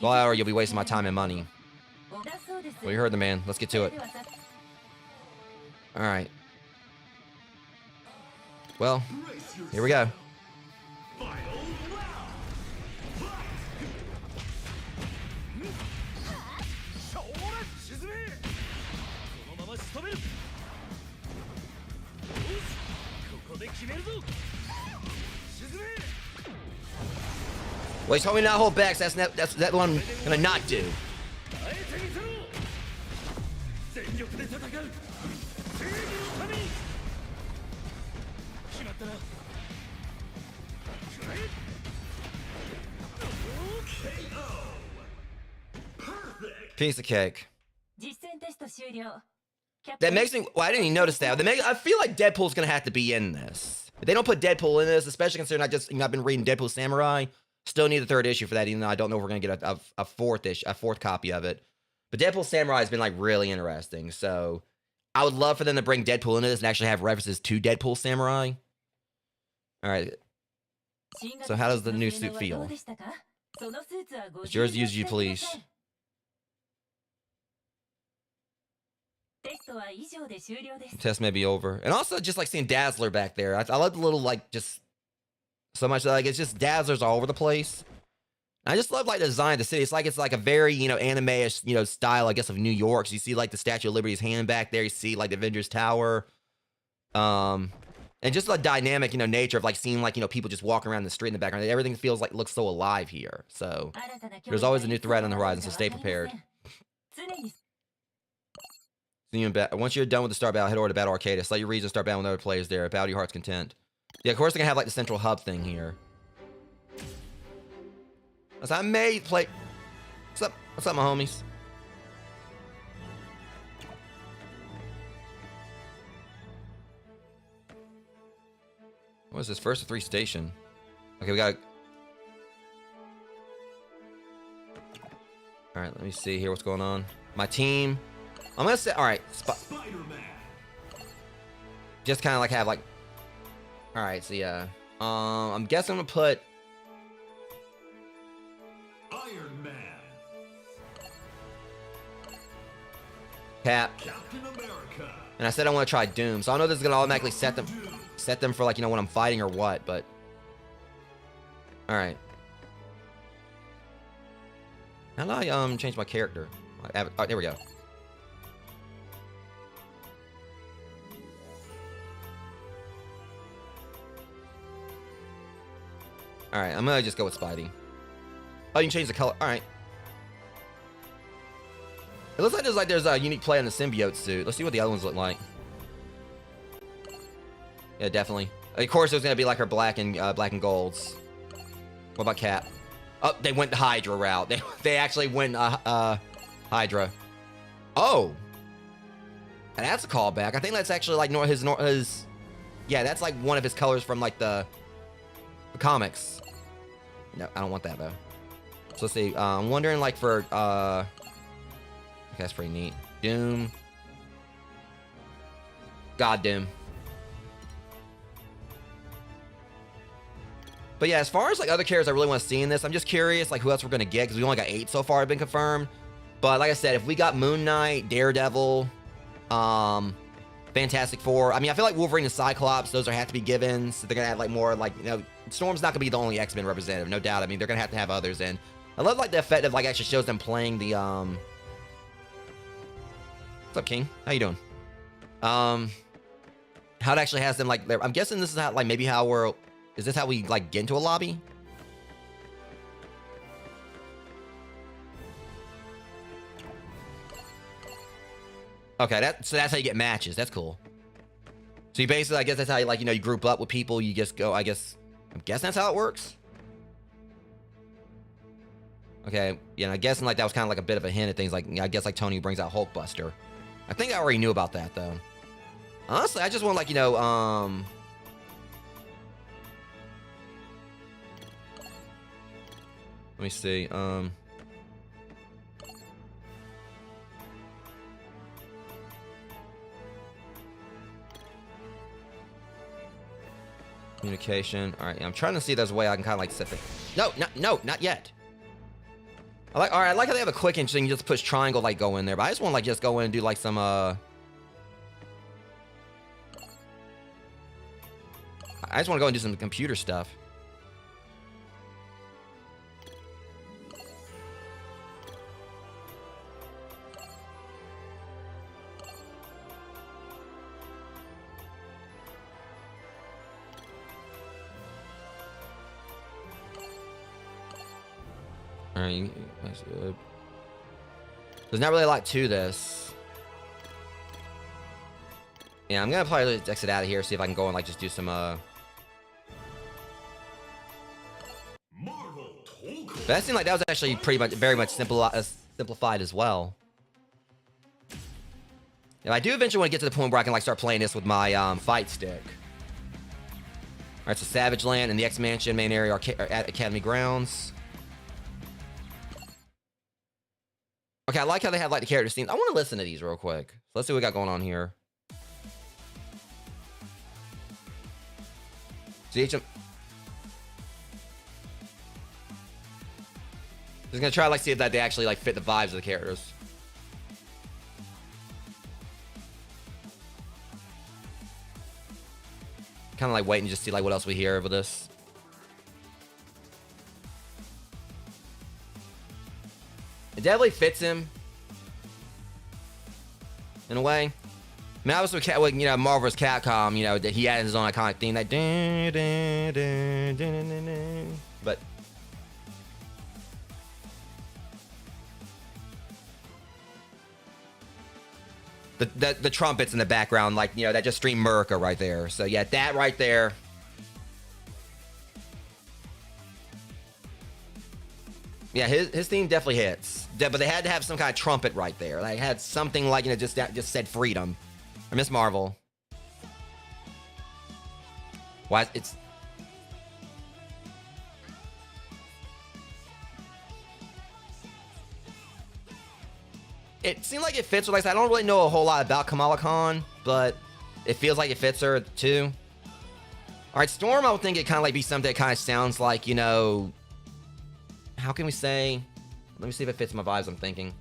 Well, or you'll be wasting my time and money. Well, you heard the man. Let's get to it. All right. Well, here we go. Well, he told me not to hold back, so that's what I'm gonna not do. Piece of cake. That makes me. Well, I didn't even notice that. I feel like Deadpool's gonna have to be in this. If they don't put Deadpool in this, especially considering I've been reading Deadpool Samurai. Still need the third issue for that, even though I don't know if we're gonna get a fourth copy of it. But Deadpool Samurai has been like really interesting. So I would love for them to bring Deadpool into this and actually have references to Deadpool Samurai. All right. So how does the new suit feel? It's yours, use you please. Test may be over. And also just like seeing Dazzler back there. I love the little like just so much like it's just Dazzlers all over the place. I just love like the design of the city. It's like a very, you know, anime-ish, you know, style, I guess, of New York. So you see like the Statue of Liberty's hand back there. You see like the Avengers Tower. And just the dynamic, you know, nature of like seeing like, you know, people just walking around the street in the background. Everything feels like looks so alive here. So there's always a new threat on the horizon, so stay prepared. Once you're done with the start battle, head over to Battle Arcade. Let your region start battling with other players there. Battle to your heart's content. Yeah, of course they're gonna have like the central hub thing here. I may play. What's up? What's up, my homies? What is this? First of 3 station. Okay, we got. All right, let me see here. What's going on? My team. I'm gonna say. All right. Just kind of like have like. All right. So yeah. I'm guessing I'm gonna put. Iron Man. Cap. Captain America. And I said I want to try Doom, so I know this is gonna automatically set them for like, you know, when I'm fighting or what, but all right. How do I change my character? Oh, there we go. All right, I'm gonna just go with Spidey. Oh, you can change the color. All right. It looks like there's a unique play on the symbiote suit. Let's see what the other ones look like. Yeah, definitely. Of course, there's gonna be like her black and golds. What about Cap? Oh, they went the Hydra route. They actually went Hydra. Oh, and that's a callback. I think that's actually like his. Yeah, that's like one of his colors from like the comics. No, I don't want that though. So let's see. I'm wondering like for okay, that's pretty neat. Doom. God Doom. But yeah, as far as like other characters I really want to see in this, I'm just curious like who else we're gonna get because we only got 8 so far have been confirmed. But like I said, if we got Moon Knight, Daredevil, Fantastic Four. I mean, I feel like Wolverine and Cyclops, those have to be given. So they're gonna have like more like, you know, Storm's not gonna be the only X-Men representative, no doubt. I mean, they're gonna have others in. I love like the effect of like actually shows them playing the What's up, King? How you doing? How it actually has them like I'm guessing this is how like maybe how we're. Is this how we like get into a lobby? Okay, so that's how you get matches. That's cool. So you basically, I guess that's how you like, you know, you group up with people. You just go. I'm guessing that's how it works. Okay, yeah, and I'm guessing like that was kind of like a bit of a hint at things like I guess like Tony brings out Hulkbuster. I think I already knew about that though. Honestly, I just want like, you know, let me see. Communication. All right, I'm trying to see if there's a way I can kind of like set the. No, not yet. All right, I like how they have a quick inch thing. You just push triangle, like go in there. But I just want to like just go in and do like some I just want to go and do some computer stuff. All right, there's not really a lot to this. Yeah, I'm gonna probably exit out of here, see if I can go and like just do some MARVEL Tōkon. That seemed like that was actually pretty much very much simplified as well. Now, I do eventually want to get to the point where I can like start playing this with my fight stick. All right, so Savage Land and the X Mansion main area are at Academy Grounds. Okay, I like how they have like the character scenes. I want to listen to these real quick. So let's see what we got going on here. CHM. Just gonna try to like see if that they actually like fit the vibes of the characters. Kind of like waiting just to see like what else we hear over this. It definitely fits him in a way. I mean, obviously, with, you know, Marvel's Capcom, you know, that he had his own iconic theme, that but the trumpets in the background, like, you know, that just stream Murica right there. So yeah, that right there. Yeah, his theme definitely hits. But they had to have some kind of trumpet right there. They had something like, you know, just said freedom. I miss Marvel. Why it's. It seemed like it fits her. Like I don't really know a whole lot about Kamala Khan, but it feels like it fits her too. All right, Storm, I would think it kind of like be something that kind of sounds like, you know, how can we say? Let me see if it fits my vibes. I'm thinking.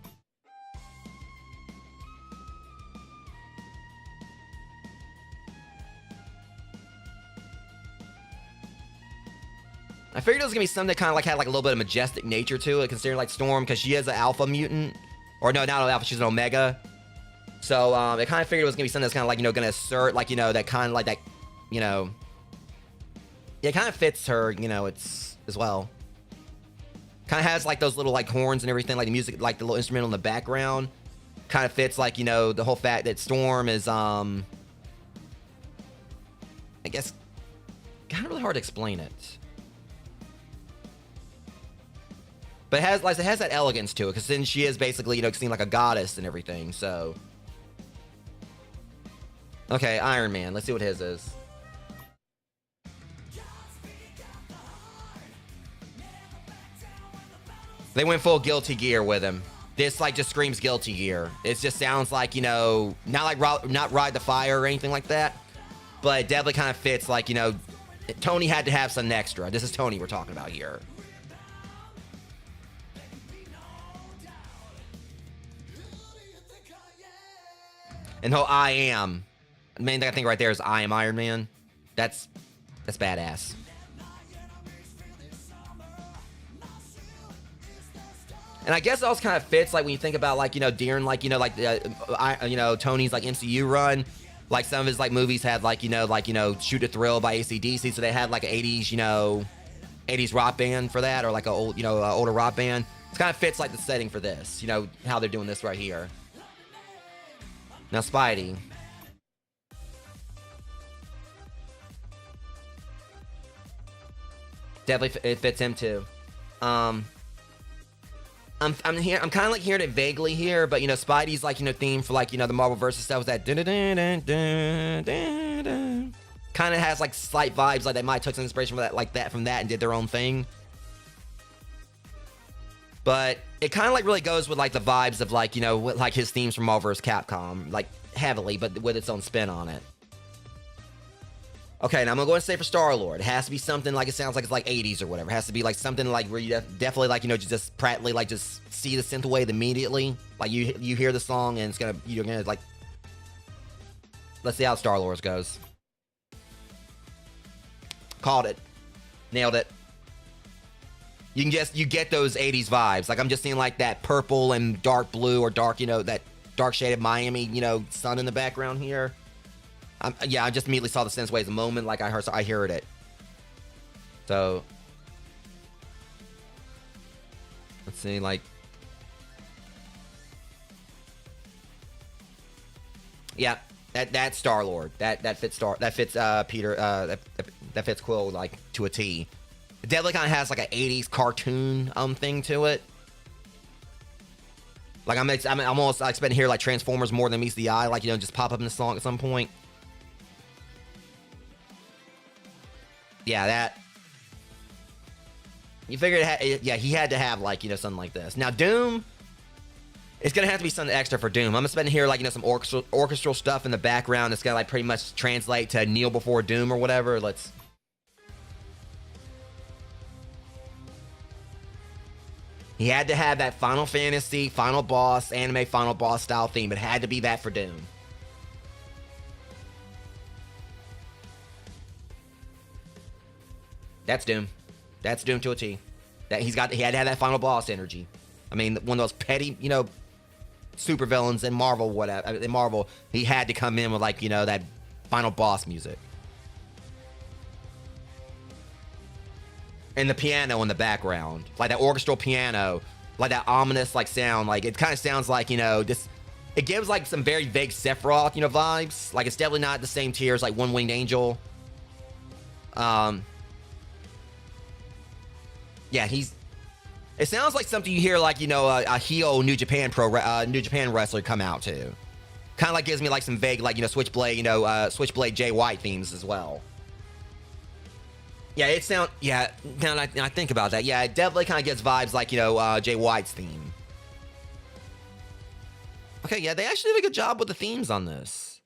I figured it was gonna be something that kind of like had like a little bit of majestic nature to it, considering like Storm, because she is an alpha mutant, or no, not an alpha, she's an omega. So I kind of figured it was gonna be something that's kind of like, you know, gonna assert like, you know, that kind of like that, you know, yeah, it kind of fits her, you know, it's as well. Kind of has like those little like horns and everything, like the music, like the little instrumental in the background. Kind of fits like, you know, the whole fact that Storm is I guess kind of really hard to explain it. But it has, like, it has that elegance to it, because then she is basically, you know, seen like a goddess and everything, so. Okay, Iron Man. Let's see what his is. They went full Guilty Gear with him. This, like, just screams Guilty Gear. It just sounds like, you know, not like, not Ride the Fire or anything like that, but it definitely kind of fits, like, you know, Tony had to have some extra. This is Tony we're talking about here. And the whole I am. The main thing I think right there is I am Iron Man. That's badass. And I guess it also kind of fits, like, when you think about, like, you know, during, like, you know, like, you know, Tony's, like, MCU run. Like, some of his, like, movies had, like, you know, Shoot to Thrill by AC/DC. So they had, like, an 80s, you know, 80s rock band for that. Or, like, a old, you know, older rock band. It kind of fits, like, the setting for this. You know, how they're doing this right here. Now, Spidey. Definitely, it fits him too. I'm here. I'm kind of like hearing it vaguely here, but you know, Spidey's like, you know, theme for like, you know, the Marvel versus stuff was that kind of has like slight vibes like they might took some inspiration from that, like that from that, and did their own thing. But it kind of like really goes with like the vibes of like, you know, like his themes from Marvel vs. Capcom, like heavily, but with its own spin on it. Okay, now I'm gonna go and say for Star-Lord, it has to be something like it sounds like it's like 80s or whatever. It has to be like something like where you definitely like, you know, just practically like just see the synthwave immediately. Like you hear the song and it's gonna, you're gonna like, let's see how Star-Lord goes. Called it. Nailed it. You get those 80s vibes. Like I'm just seeing like that purple and dark blue or dark, you know, that dark shade of Miami, you know, sun in the background here. Yeah, I just immediately saw the synthwave the moment like I heard it. So let's see, like, yeah, that's Star-Lord. That fits Peter. That fits Quill like to a T. It definitely kind of has like an 80s cartoon thing to it. Like I'm almost expecting here like Transformers more than meets the eye, like, you know, just pop up in the song at some point. Yeah, that. You figured yeah, he had to have like, you know, something like this. Now Doom, it's gonna have to be something extra for Doom. I'm expecting here like, you know, some orchestral stuff in the background. It's gonna like pretty much translate to Kneel Before Doom or whatever. Let's. He had to have that Final Fantasy, Final Boss, anime Final Boss style theme. It had to be that for Doom. That's Doom. That's Doom to a T. He had to have that Final Boss energy. I mean, one of those petty, you know, super villains in Marvel, whatever. In Marvel, he had to come in with like, you know, that Final Boss music. And the piano in the background, like that orchestral piano, like that ominous like sound, like it kind of sounds like, you know, this. It gives like some very vague Sephiroth, you know, vibes. Like it's definitely not the same tier as like One Winged Angel. Yeah, it sounds like something you hear like, you know, a heel New Japan wrestler come out to. Kind of like gives me like some vague like, you know, Switchblade, you know, Switchblade Jay White themes as well. Yeah, yeah, now I think about that. Yeah, it definitely kind of gets vibes like, you know, Jay White's theme. Okay, yeah, they actually did a good job with the themes on this.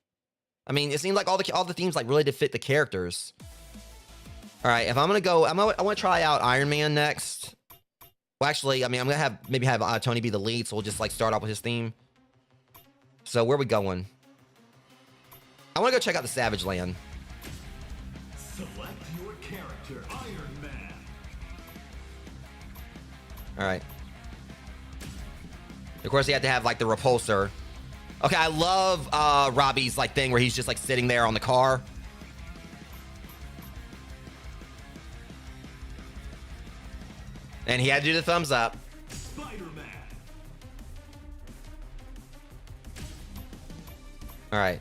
I mean, it seems like all the themes like really did fit the characters. All right, if I'm gonna go, I want to try out Iron Man next. Well, actually, I mean, I'm gonna maybe have Tony be the lead, so we'll just like start off with his theme. So where are we going? I want to go check out the Savage Land. Select your character, Iron Man. All right. Of course, you have to have like the repulsor. Okay, I love Robbie's like thing where he's just like sitting there on the car. And he had to do the thumbs up. Spider-Man. All right.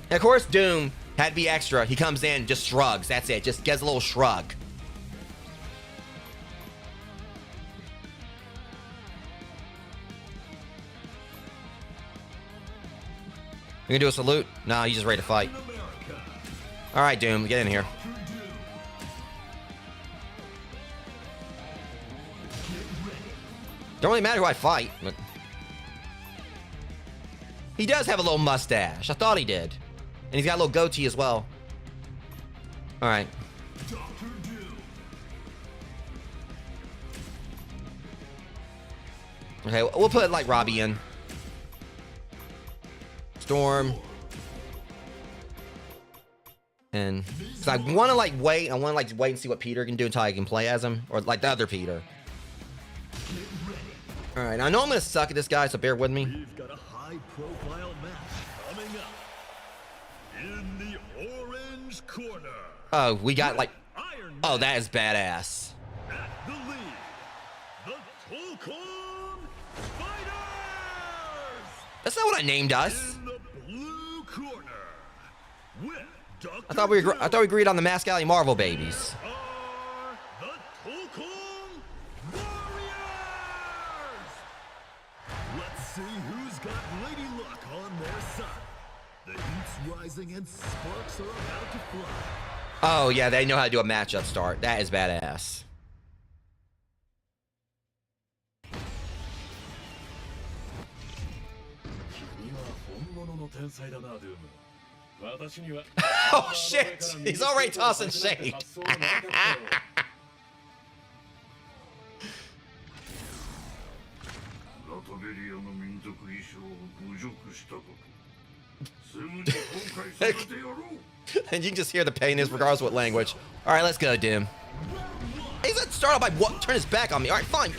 And of course, Doom had to be extra. He comes in, just shrugs. That's it. Just gets a little shrug. You gonna do a salute? No, he's just ready to fight. All right, Doom, get in here. Don't really matter who I fight, but he does have a little mustache. I thought he did. And he's got a little goatee as well. All right. Okay, we'll put like Robbie in. Storm. And cause I want to like wait. I want to like wait and see what Peter can do until I can play as him, or like the other Peter. All right, I know I'm gonna suck at this guy, so bear with me. We've got a high-profile match coming up in the orange corner. Oh, we got like. Oh, that is badass. At the lead, the Tōkon Fighters. That's not what I named us. In the blue corner, with Dr. I thought we agreed on the Mask Alley Marvel babies. Are the Tōkon Warriors. Let's see who's got Lady Luck on their side. The heat's rising and sparks are about to fly. Oh yeah, they know how to do a matchup start. That is badass. Oh shit! He's already tossing shade. And you can just hear the pain is regardless of what language. All right, let's go, Doom. He's gonna start off by what? Turn his back on me. All right, fine.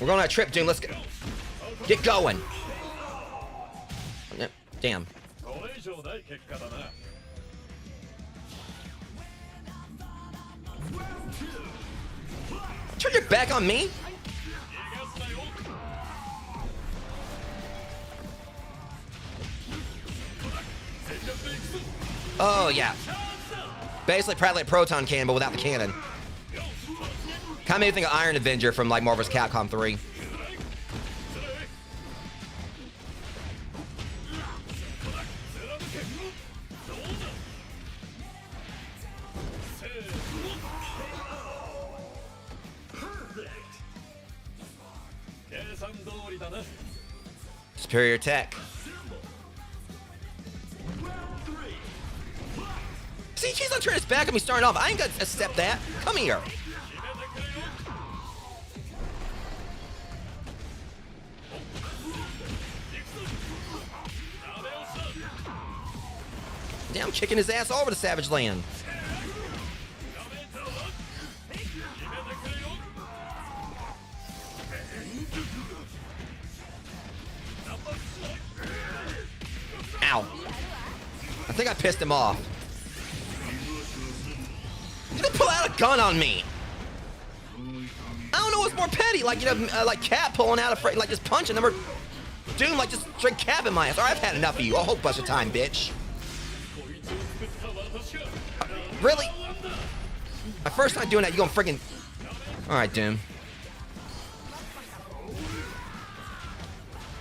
We're going on a trip, Doom. Let's get going. Damn. Turn your back on me? Oh, yeah. Basically, probably like a proton cannon, but without the cannon. Kind of made me think of Iron Avenger from like Marvel's Capcom 3. Superior tech. See, he's not turning his back on me starting off. I ain't gonna accept that. Come here. Damn, I'm kicking his ass all over the Savage Land. Ow. I think I pissed him off. He's gonna pull out a gun on me. I don't know what's more petty, like, you know, like Cap pulling out a like just punching them, or Doom like just straight capping my ass. All right, I've had enough of you. A whole bunch of time, bitch. Really? My first time doing that, you gonna freaking... All right, Doom.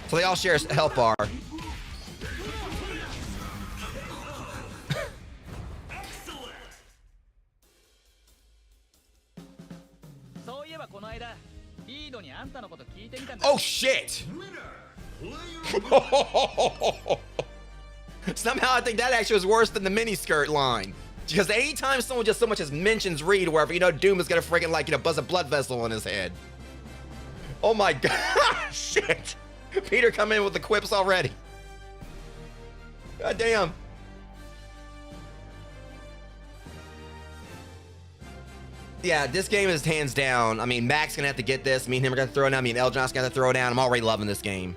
So they all share a health bar. Oh shit! Somehow I think that actually was worse than the miniskirt line. Because anytime someone just so much as mentions Reed, wherever, you know, Doom is gonna freaking, like, you know, buzz a blood vessel in his head. Oh my god. Shit. Peter come in with the quips already. God damn. Yeah, this game is hands down. I mean, Mac's gonna have to get this. Me and him are gonna throw it down. Me and Eljon's gonna throw it down. I'm already loving this game.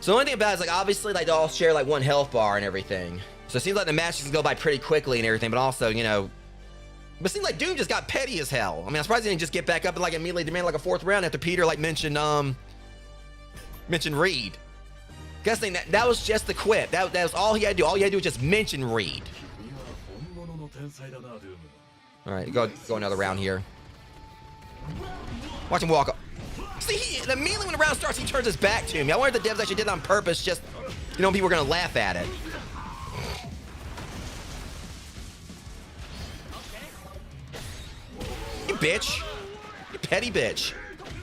So the only thing about it is, like, obviously, like, they all share, like, one health bar and everything. So it seems like the matches can go by pretty quickly and everything, but also, you know... But it seems like Doom just got petty as hell. I mean, I'm surprised he didn't just get back up and, like, immediately demand, like, a 4th round after Peter, like, mentioned Reed. Guessing that was just the quip. That was all he had to do. All he had to do was just mention Reed. Alright, go another round here. Watch him walk up. See, immediately when the round starts, he turns his back to me. I wonder if the devs actually did that on purpose, just, you know, people were gonna laugh at it. You bitch. You petty bitch.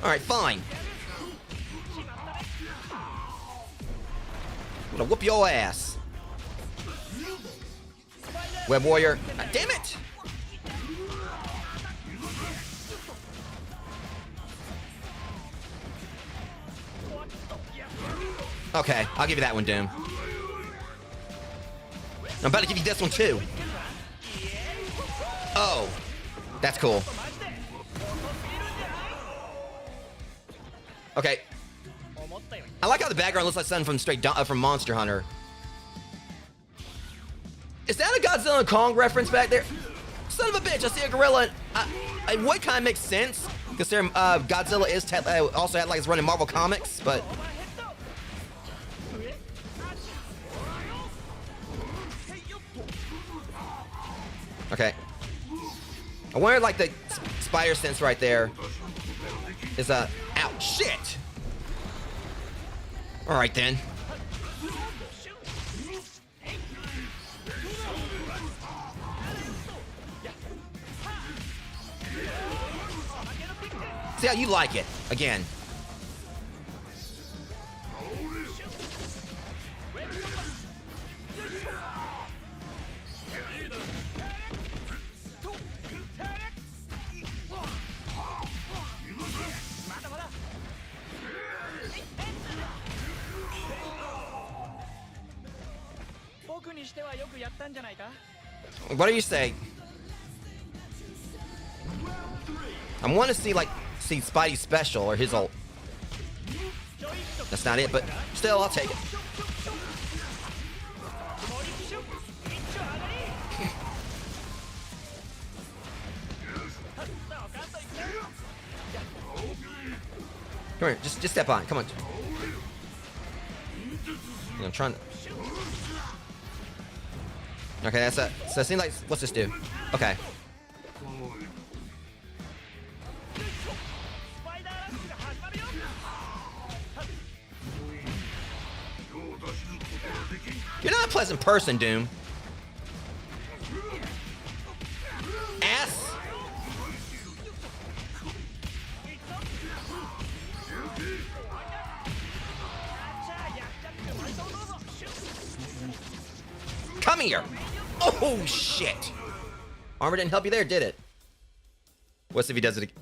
Alright, fine. I'm gonna whoop your ass. Web Warrior. God damn it! Okay, I'll give you that one, Doom. I'm about to give you this one, too. Oh. That's cool. Okay. I like how the background looks like something from from Monster Hunter. Is that a Godzilla and Kong reference back there? Son of a bitch, I see a gorilla. What kind of makes sense? Because Godzilla is also had like it's running Marvel Comics, but... Okay. I wonder, like, the spider sense right there is ow, shit! Alright then. See how you like it, again. What do you say? I want to see Spidey's special or his ult. That's not it, but still, I'll take it. Come here, just step on. Come on. I'm trying to... Okay, that's it. So it seems like, what's this do? Okay. You're not a pleasant person, Doom. Ass. Come here. Oh, shit. Armor didn't help you there, did it? What's if he does it again?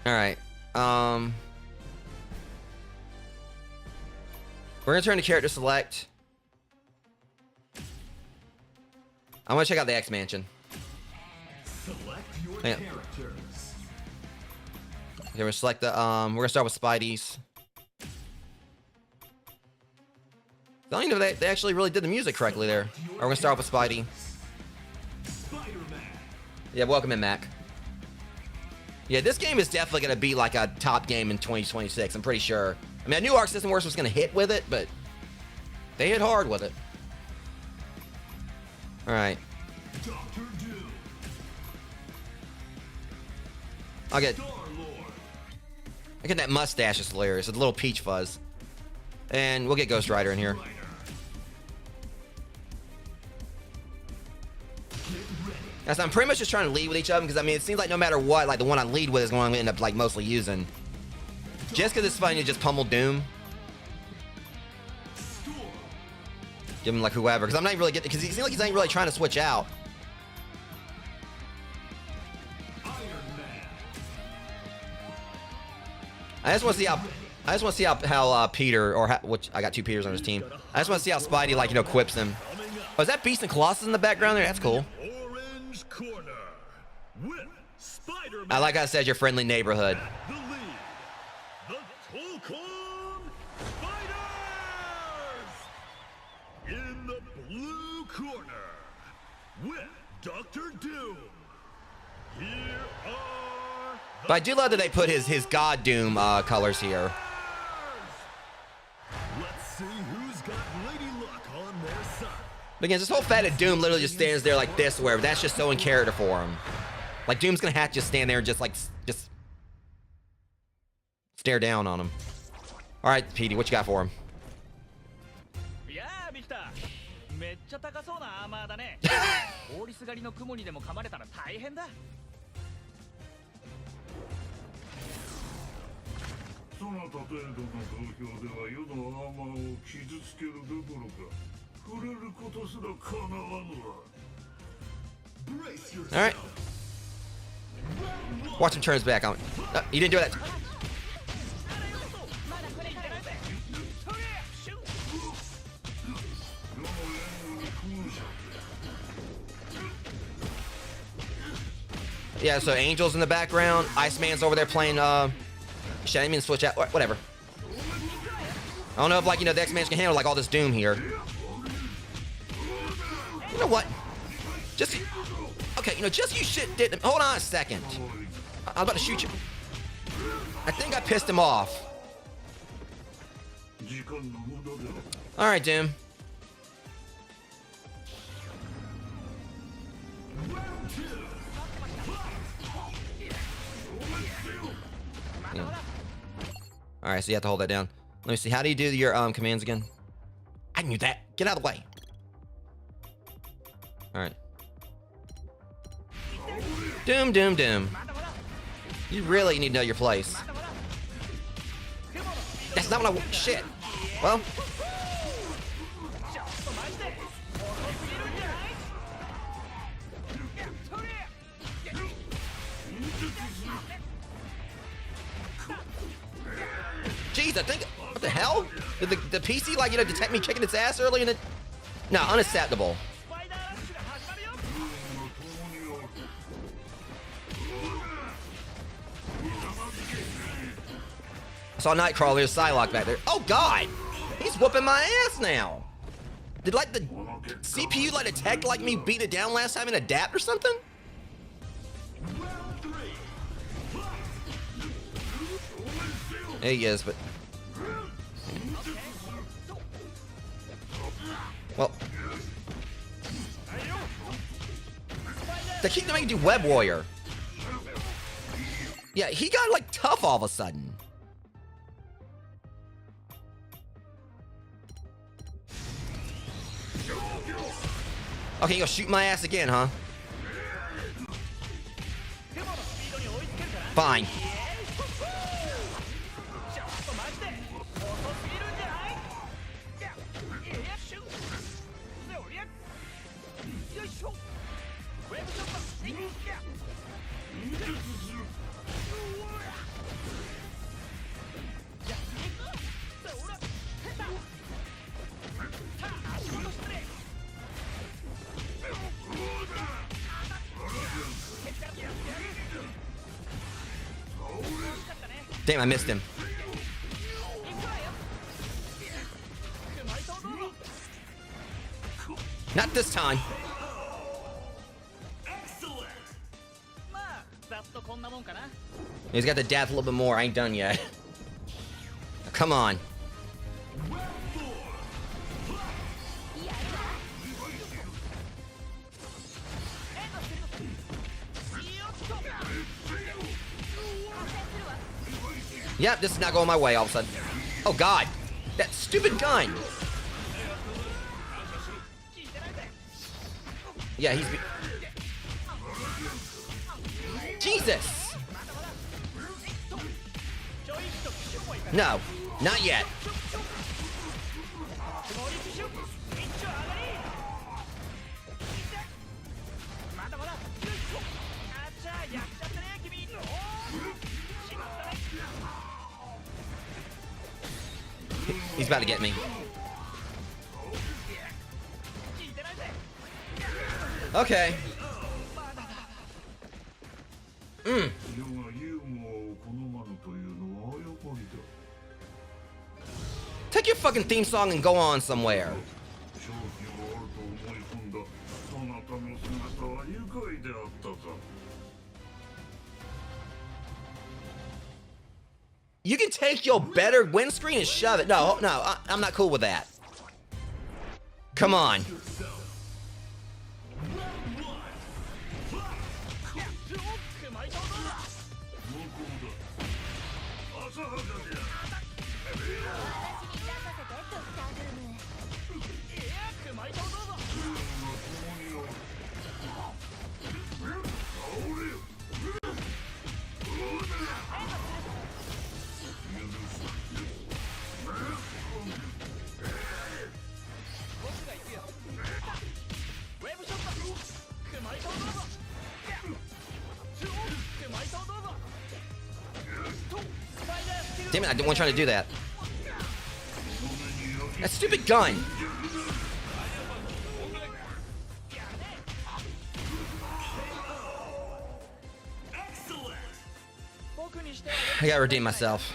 Alright. We're gonna turn to character select. I want to check out the X Mansion. Select your characters. Okay, we're gonna select the we're gonna start with Spidey's. I don't even know they actually really did the music correctly there. We're gonna start off with Spidey. Yeah, welcome in, Mac. Yeah, this game is definitely gonna be like a top game in 2026. I'm pretty sure. I mean, I knew Arc System Works was gonna hit with it, but they hit hard with it. All right. I get that mustache is hilarious. It's a little peach fuzz, and we'll get Ghost Rider in here. As I'm pretty much just trying to lead with each of them, because I mean, it seems like no matter what, like the one I lead with is going to end up like mostly using. Just because it's fun to just pummel Doom. Give him like whoever, because I'm not even really getting, because he seems like he's not really trying to switch out. I just want to see how Peter, or which I got 2 Peters on his team. I just want to see how Spidey, like, you know, quips him. Oh, is that Beast and Colossus in the background there? That's cool. Orange corner with Spider-Man. I like how it says your friendly neighborhood. The lead, the Tōkon Spiders. In the blue corner with Dr. Doom. Here are But I do love that they put his God Doom colors here. Let's see who's got Lady Luck on their side. But again, this whole fatted Doom literally just stands there like this, where that's just so in character for him. Like Doom's gonna have to just stand there and just stare down on him. All right, Petey, what you got for him? Yeah, Victor. めっちゃ高そうなアーマーだね。通りすがりの雲にでも噛まれたら大変だ。その例えどの投票では世のアーマーを傷つけるどころか触れることすらかなわぬわ。All right. Watch him turn his back on. He didn't do that. Yeah, so Angel's in the background. Iceman's over there playing, shit, I didn't mean to switch out. Whatever. I don't know if, like, you know, the X-Men can handle, like, all this Doom here. You know what? Just... Okay, you know, just you shit did... Hold on a second. I was about to shoot you. I think I pissed him off. Alright, Doom. Yeah. Alright, so you have to hold that down. Let me see. How do you do your commands again? I knew that. Get out of the way. Alright. Doom, Doom, Doom. You really need to know your place. That's not what I want. Shit. Well. Jeez, I think. What the hell? Did the PC, like, you know, detect me kicking its ass early in the. No, unacceptable. I saw Nightcrawler, there's Psylocke back there. Oh god! He's whooping my ass now! Did, like, the CPU, like, detect, like, me beat it down last time and adapt or something? There he is, but... Well... They keep making you Web Warrior. Yeah, he got, like, tough all of a sudden. Okay, you'll shoot my ass again, huh? Fine. Damn, I missed him. Not this time. He's got the depth a little bit more. I ain't done yet. Come on. Yep, this is not going my way all of a sudden. Oh god, that stupid gun. Yeah, he's... Jesus! No, not yet. He's about to get me. Okay. Take your fucking theme song and go on somewhere. You can take your better windscreen and shove it. No, I'm not cool with that. Come on. Damn it, I didn't want to try to do that. That stupid gun. I gotta redeem myself.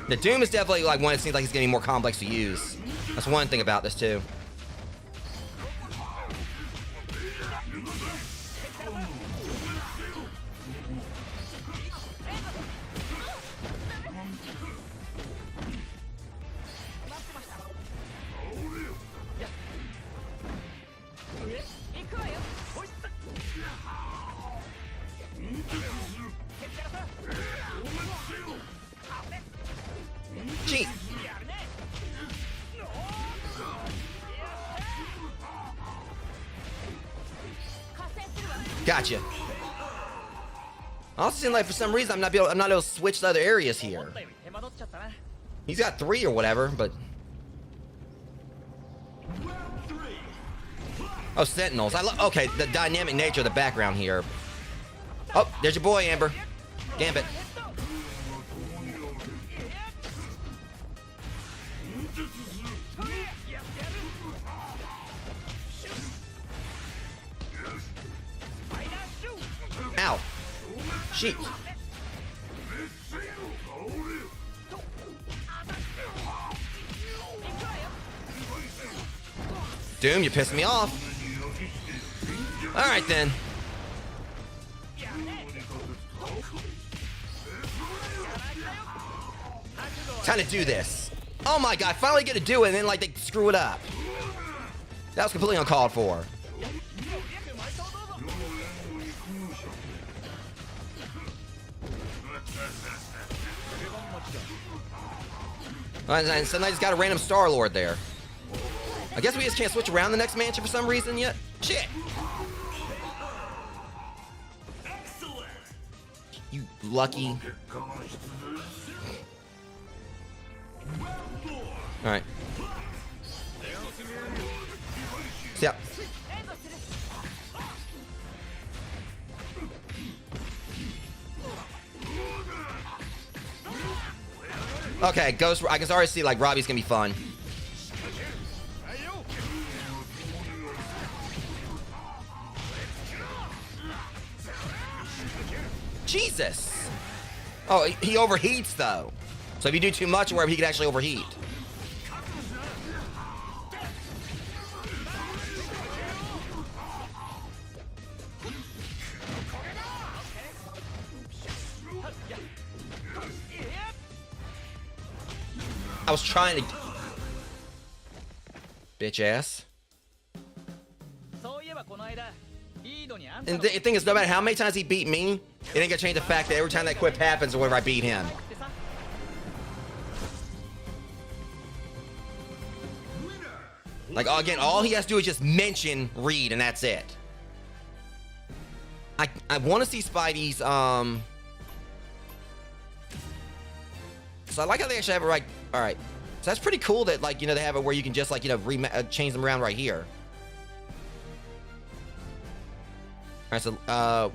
The Doom is definitely like one that seems like it's getting more complex to use. That's one thing about this too. Gee. Gotcha. Also seems like for some reason I'm not able to switch to other areas here. He's got 3 or whatever, but oh, Sentinels. Okay, the dynamic nature of the background here. Oh, there's your boy, Amber. Gambit. Ow. Sheep. Doom, you pissed me off. Alright then. Time to do this. Oh my god, I finally get to do it and then like they screw it up. That was completely uncalled for. And so I just got a random Star-Lord there. I guess we just can't switch around the next mansion for some reason yet. Shit. You lucky. Alright. Yep. Okay, Ghost. I can already see like Robbie's gonna be fun. Jesus. Oh, he overheats though. So if you do too much, or wherever, he could actually overheat. I was trying to... Bitch ass. And the thing is, no matter how many times he beat me, it ain't gonna change the fact that every time that quip happens or whenever I beat him. Like, again, all he has to do is just mention Reed, and that's it. I want to see Spidey's, So I like how they actually have it right. All right. So that's pretty cool that, like, you know, they have it where you can just, like, you know, change them around right here. All right, so,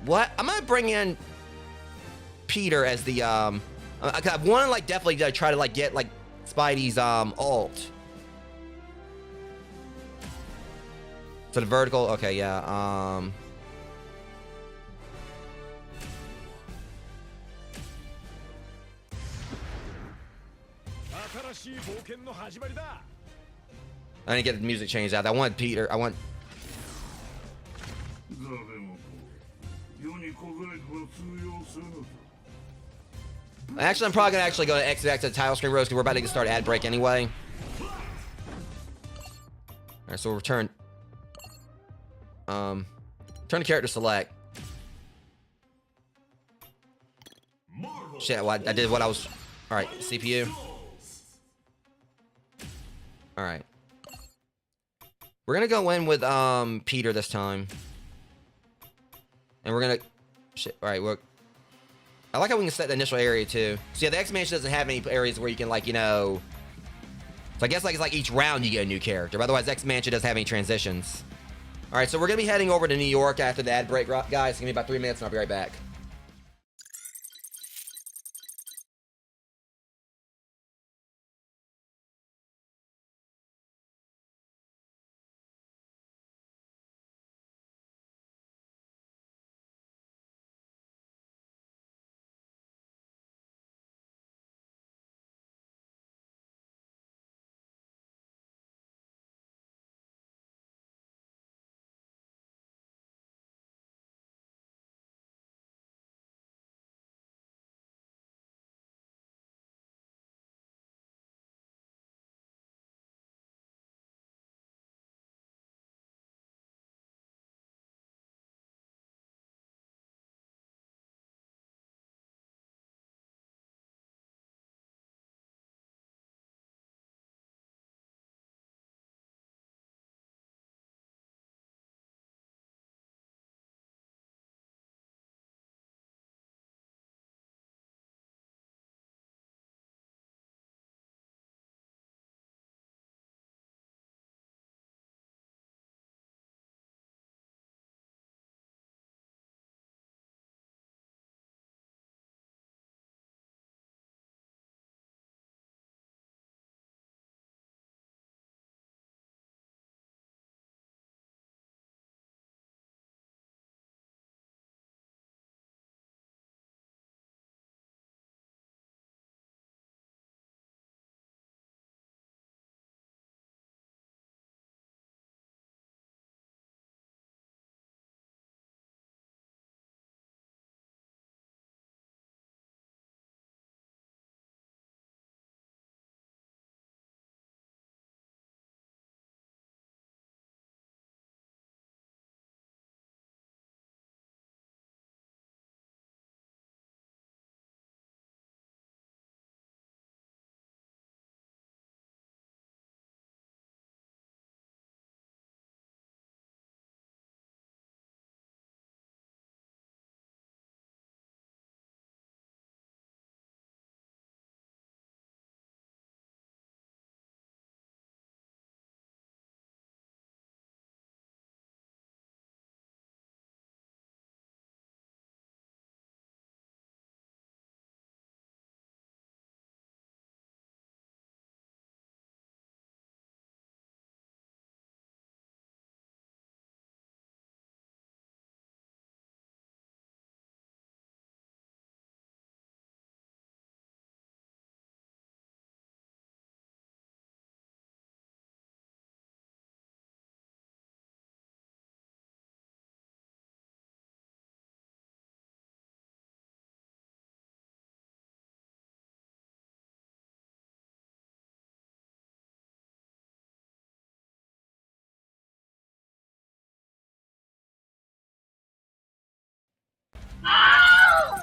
what? I'm gonna bring in Peter as the, I want to, like, definitely try to, like, get, like, Spidey's, ult. So the vertical, okay, yeah, I didn't get the music changed out. I want Peter, I want... Actually, I'm probably gonna actually go to exit the title screen, Rose, because we're about to start ad break anyway. Alright, so we'll return... turn the character select. Shit, I did what I was... Alright, CPU. Alright. We're gonna go in with, Peter this time. And we're gonna... Shit, alright, look. I like how we can set the initial area, too. So, yeah, the X-Mansion doesn't have any areas where you can, like, you know... So, I guess, like, it's like each round you get a new character. But otherwise, X-Mansion doesn't have any transitions. Alright, so we're gonna be heading over to New York after the ad break, guys. It's gonna be about 3 minutes, and I'll be right back.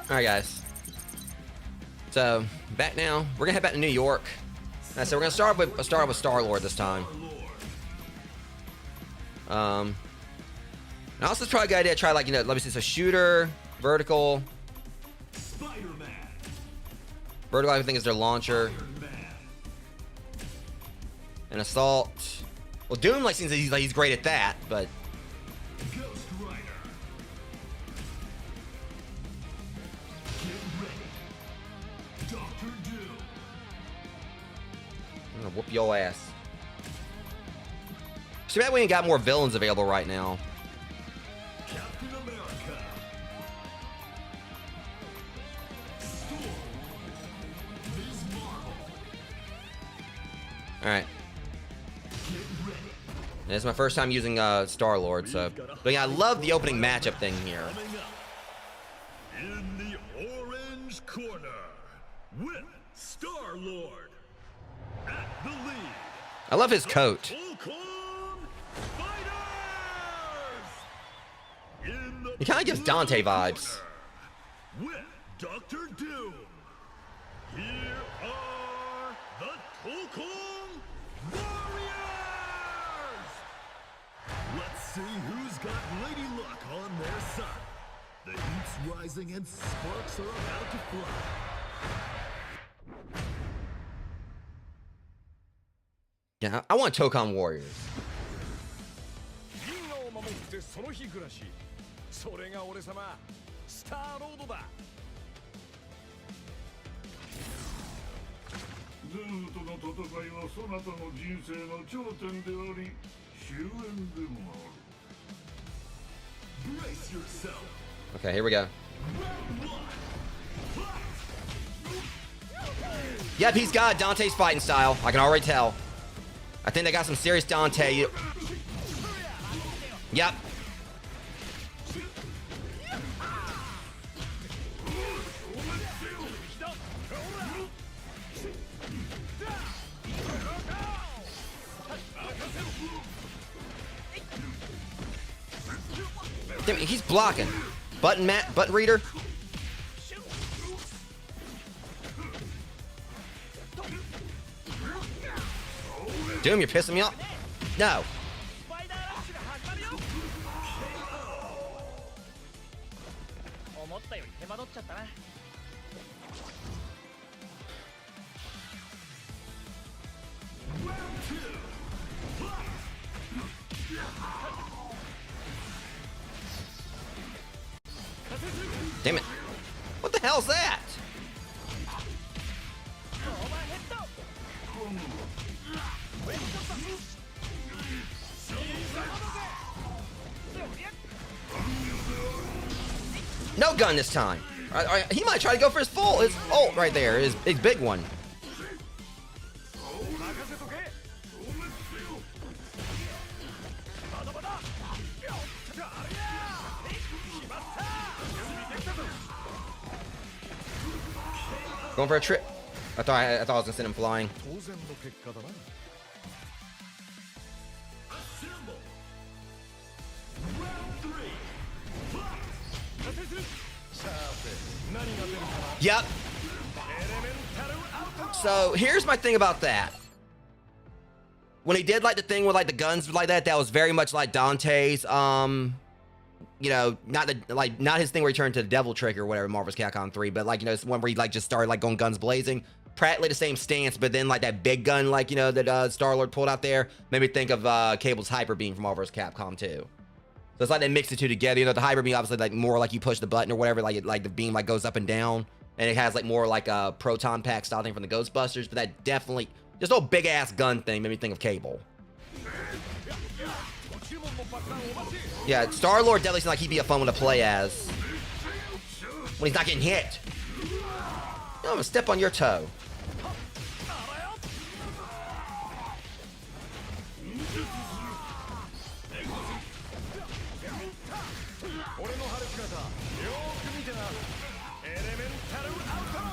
All right, guys. So back now, we're gonna head back to New York. So we're gonna start with Star-Lord this time. And also, it's probably a good idea to try, like, you know, let me see. So shooter, vertical. Spider-Man. Vertical, I think, is their launcher. And assault. Well, Doom, like, seems like he's great at that, but. Ghost Rider. Get ready. Doctor Doom. I'm gonna whoop your ass. Too bad we ain't got more villains available right now. Captain America. Storm. Ms. Marvel. All right. Get ready. And it's my first time using Star-Lord, so. But yeah, I love the opening matchup thing here. Coming up. In the orange corner. With Star-Lord. At the lead. I love his coat. Tōkon Fighters! In the He kind of gives Dante blue vibes. corner, with Doctor Doom. Here are the Tōkon Warriors! Let's see who's got Lady Luck on their side. The heat's rising and sparks are about to fly. Yeah, I want Tōkon Warriors. 銀河を守ってその日暮らしそれが俺様スターロードだゼウとの戦いはそなたの人生の頂点であり終焉でもある Brace yourself. Okay, here we go. Yep, he's got Dante's fighting style. I can already tell. I think they got some serious Dante. Yep. Damn it, he's blocking. Button reader. Doom, you're pissing me off. No. スパイダーラッシュが始まるよ思ったより手間取っちゃったな Damn it. What the hell's that? オーバーヘッド No gun this time. He might try to go for his ult right there, his big one. Going for a trip. I thought I was gonna send him flying. 当然の結果だな Assemble. Round 3. 加勢するさて何が出るかな Yep. エレメンタルアウト So here's my thing about that. When he did like the thing with like the guns like that, that was very much like Dante's. You know, not his thing where he turned to the devil trick or whatever, Marvel's Capcom 3, but like, you know, it's one where he like just started like going guns blazing. Practically the same stance, but then like that big gun, like, you know, that Star-Lord pulled out there, made me think of Cable's Hyper Beam from Marvel's Capcom 2. So it's like they mix the two together. You know, the Hyper Beam obviously like more like you push the button or whatever, like the beam like goes up and down, and it has like more like a proton pack style thing from the Ghostbusters. But that definitely just old big ass gun thing made me think of Cable. Yeah, Star-Lord definitely seems like he'd be a fun one to play as when he's not getting hit. I'm gonna step on your toe.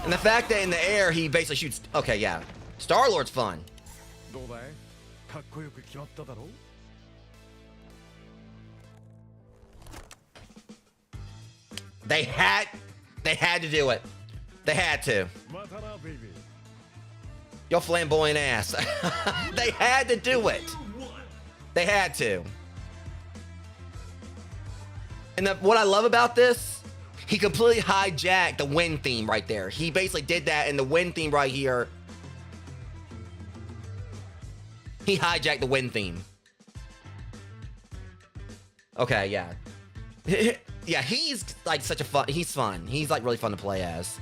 And the fact that in the air he basically shoots. Okay, yeah. Star-Lord's fun. どうだいかっこよく決まっただろう They had. They had to do it. They had to. またなベイビー Yo flamboyant ass. They had to do it. They had to. And what I love about this, he completely hijacked the wind theme right there. He basically did that in the wind theme right here. He hijacked the wind theme. Okay, yeah. Yeah, he's like such a fun, he's fun. He's like really fun to play as.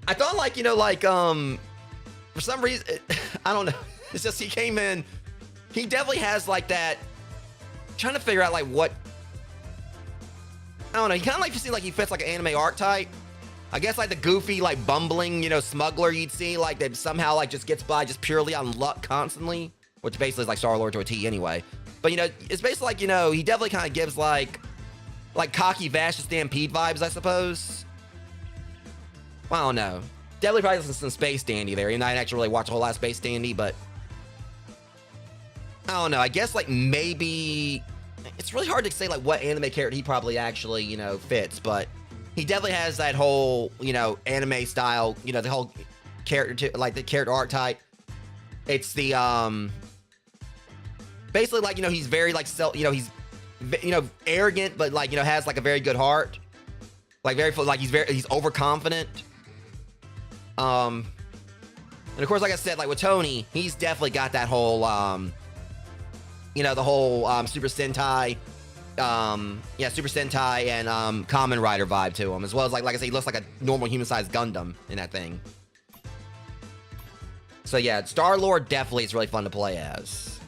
I thought like, you know, like, for some reason, I don't know. It's just, he came in, he definitely has like that, trying to figure out like what, I don't know. He kind of like, seems like he fits like an anime archetype. I guess like the goofy, like bumbling, you know, smuggler you'd see, like that somehow like just gets by just purely on luck constantly, which basically is like Star-Lord to a T anyway. But, you know, it's basically like, you know, he definitely kind of gives like cocky Vash the Stampede vibes, I suppose. Well, I don't know. Definitely probably some Space Dandy there. And I didn't actually really watch a whole lot of Space Dandy, but I don't know. I guess like maybe it's really hard to say like what anime character he probably actually, you know, fits, but he definitely has that whole, you know, anime style, you know, the whole character, like the character archetype. It's the, basically like, you know, he's very like you know, he's, you know, arrogant, but like, you know, has like a very good heart. Like like he's overconfident. And of course, like I said, like with Tony, he's definitely got that whole, you know, the whole, Super Sentai, yeah, Super Sentai and, Kamen Rider vibe to him, as well as like I said, he looks like a normal human-sized Gundam in that thing. So yeah, Star-Lord definitely is really fun to play as.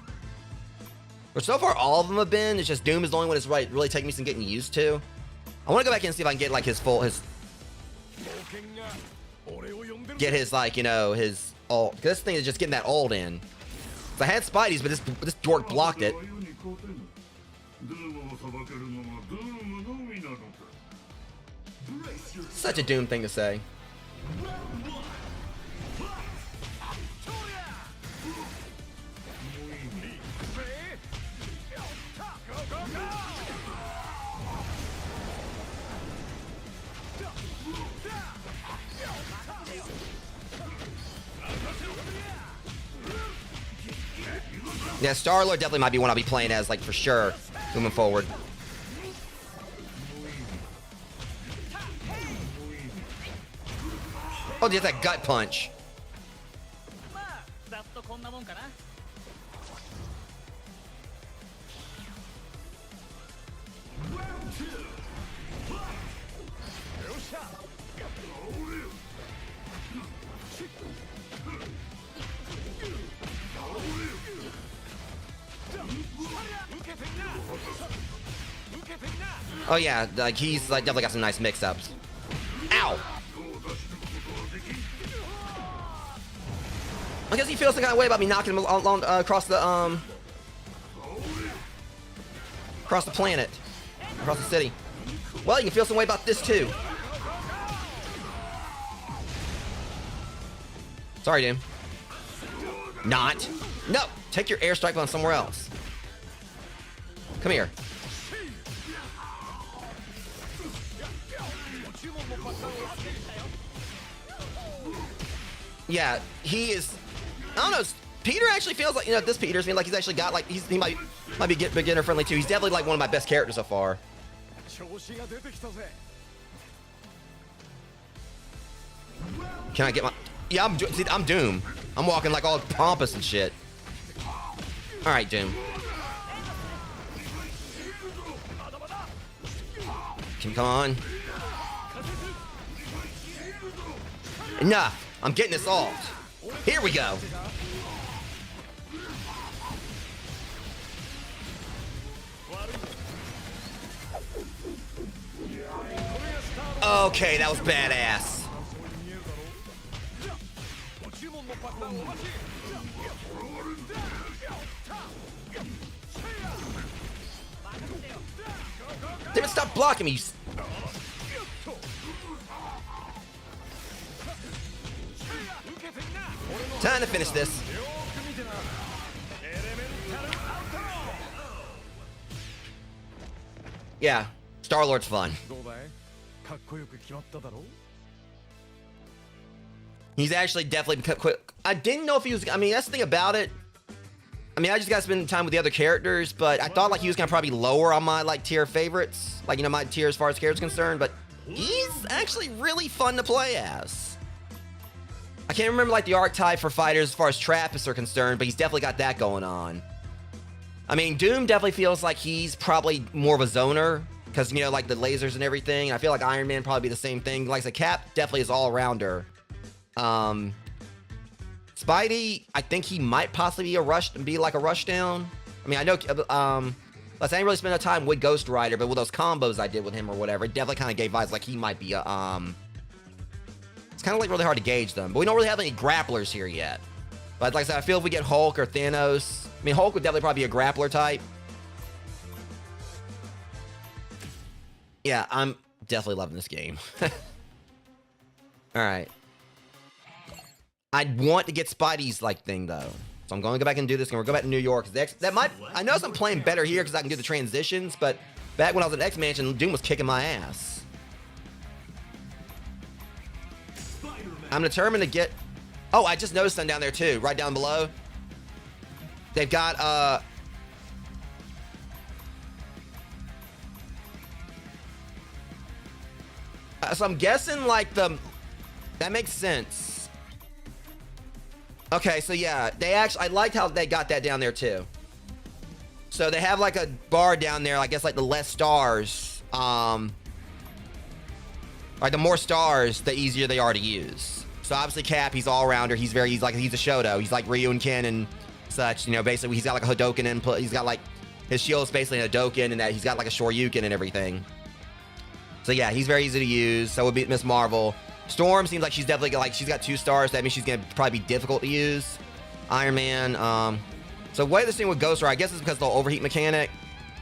But so far, all of them have been. It's just Doom is the only one that's really taking me some getting used to. I want to go back in and see if I can get like get his like, you know, his ult. This thing is just getting that ult in. So I had Spidey's, but this dork blocked it. Such a Doom thing to say. Yeah, Star-Lord definitely might be one I'll be playing as, like, for sure, moving forward. Oh, just that gut punch. Oh yeah, like he's like definitely got some nice mix-ups. Ow! I guess he feels some kind of way about me knocking him across the planet, across the city. Well, you can feel some way about this too. Sorry, dude. Not. No, take your airstrike on somewhere else. Come here. Yeah, he is. I don't know. Peter actually feels like, you know, this Peter's like he's actually got like he might be beginner friendly too. He's definitely like one of my best characters so far. Can I get my? Yeah, I'm Doom. I'm walking like all pompous and shit. All right, Doom. Come on. Enough. I'm getting this ult. Here we go. Okay, that was badass. Damn it, stop blocking me. Time to finish this. Yeah, Star-Lord's fun. どうだいかっこよく決まっただろう He's actually definitely quick. I didn't know if he was. I mean, that's the thing about it. I mean, I just got to spend time with the other characters, but I thought like he was gonna probably lower on my like tier favorites, like you know my tier as far as characters concerned. But he's actually really fun to play as. I can't remember like the archetype for fighters as far as Trappists are concerned, but he's definitely got that going on. I mean, Doom definitely feels like he's probably more of a zoner because you know like the lasers and everything. I feel like Iron Man probably be the same thing. Like the Cap definitely is all rounder. Spidey, I think he might possibly be like a rush down. I mean, I know, I didn't really spend enough time with Ghost Rider, but with those combos I did with him or whatever, it definitely kind of gave vibes like he might be a, it's kind of like really hard to gauge them, but we don't really have any grapplers here yet. But like I said, I feel if we get Hulk or Thanos, I mean, Hulk would definitely probably be a grappler type. Yeah, I'm definitely loving this game. All right. I want to get Spidey's like thing though, so I'm going to go back and do this. And we're going to go back to New York. That might. I know I'm playing better here because I can do the transitions. But back when I was at X Mansion, Doom was kicking my ass. I'm determined to get. Oh, I just noticed them down there too, right down below. They've got so I'm guessing like that makes sense. Okay, so yeah, I liked how they got that down there too. So they have like a bar down there, I guess like the less stars, like the more stars, the easier they are to use. So obviously Cap, he's all rounder, he's a Shoto, he's like Ryu and Ken and such, you know, basically he's got like a Hadoken input, he's got like, his shield's basically a Hadoken and that he's got like a Shoryuken and everything. So yeah, he's very easy to use, so would be Miss Marvel. Storm seems like she's definitely like she's got 2 stars. That means she's gonna probably be difficult to use. Iron Man. So way this thing with Ghost Rider, I guess it's because of the overheat mechanic.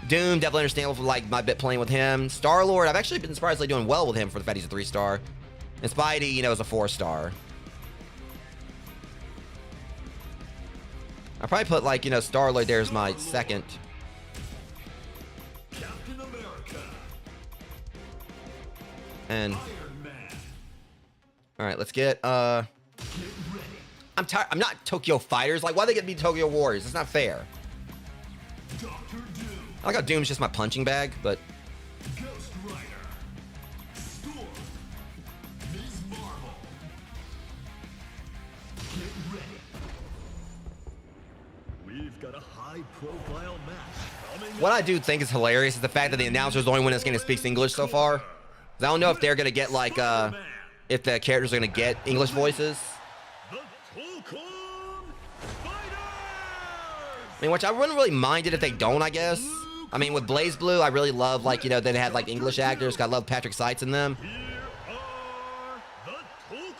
Doom definitely understandable for like my bit playing with him. Star-Lord, I've actually been surprisingly doing well with him for the fact he's a 3-star. And Spidey, you know, is a 4-star. I probably put like you know Star-Lord there as my second. Captain America. And. Iron Man. All right, let's get I'm tired. I'm not Tokyo Fighters. Like, why they get to be Tokyo Warriors? It's not fair. Doctor Doom. I like how Doom's just my punching bag, but Ghost Rider. Storm. Ms. Marvel. Get ready. We've got a high-profile match coming what up. I do think is hilarious is the fact that the announcer's the only one that's going to speak English so far. 'Cause I don't know if they're going to get like if the characters are going to get English voices. The Tōkon Fighters! I mean, which I wouldn't really mind it if they don't, I guess. I mean, with Blaze Blue, I really love like you know they had like English actors. 'Cause I love Patrick Seitz in them. Here are the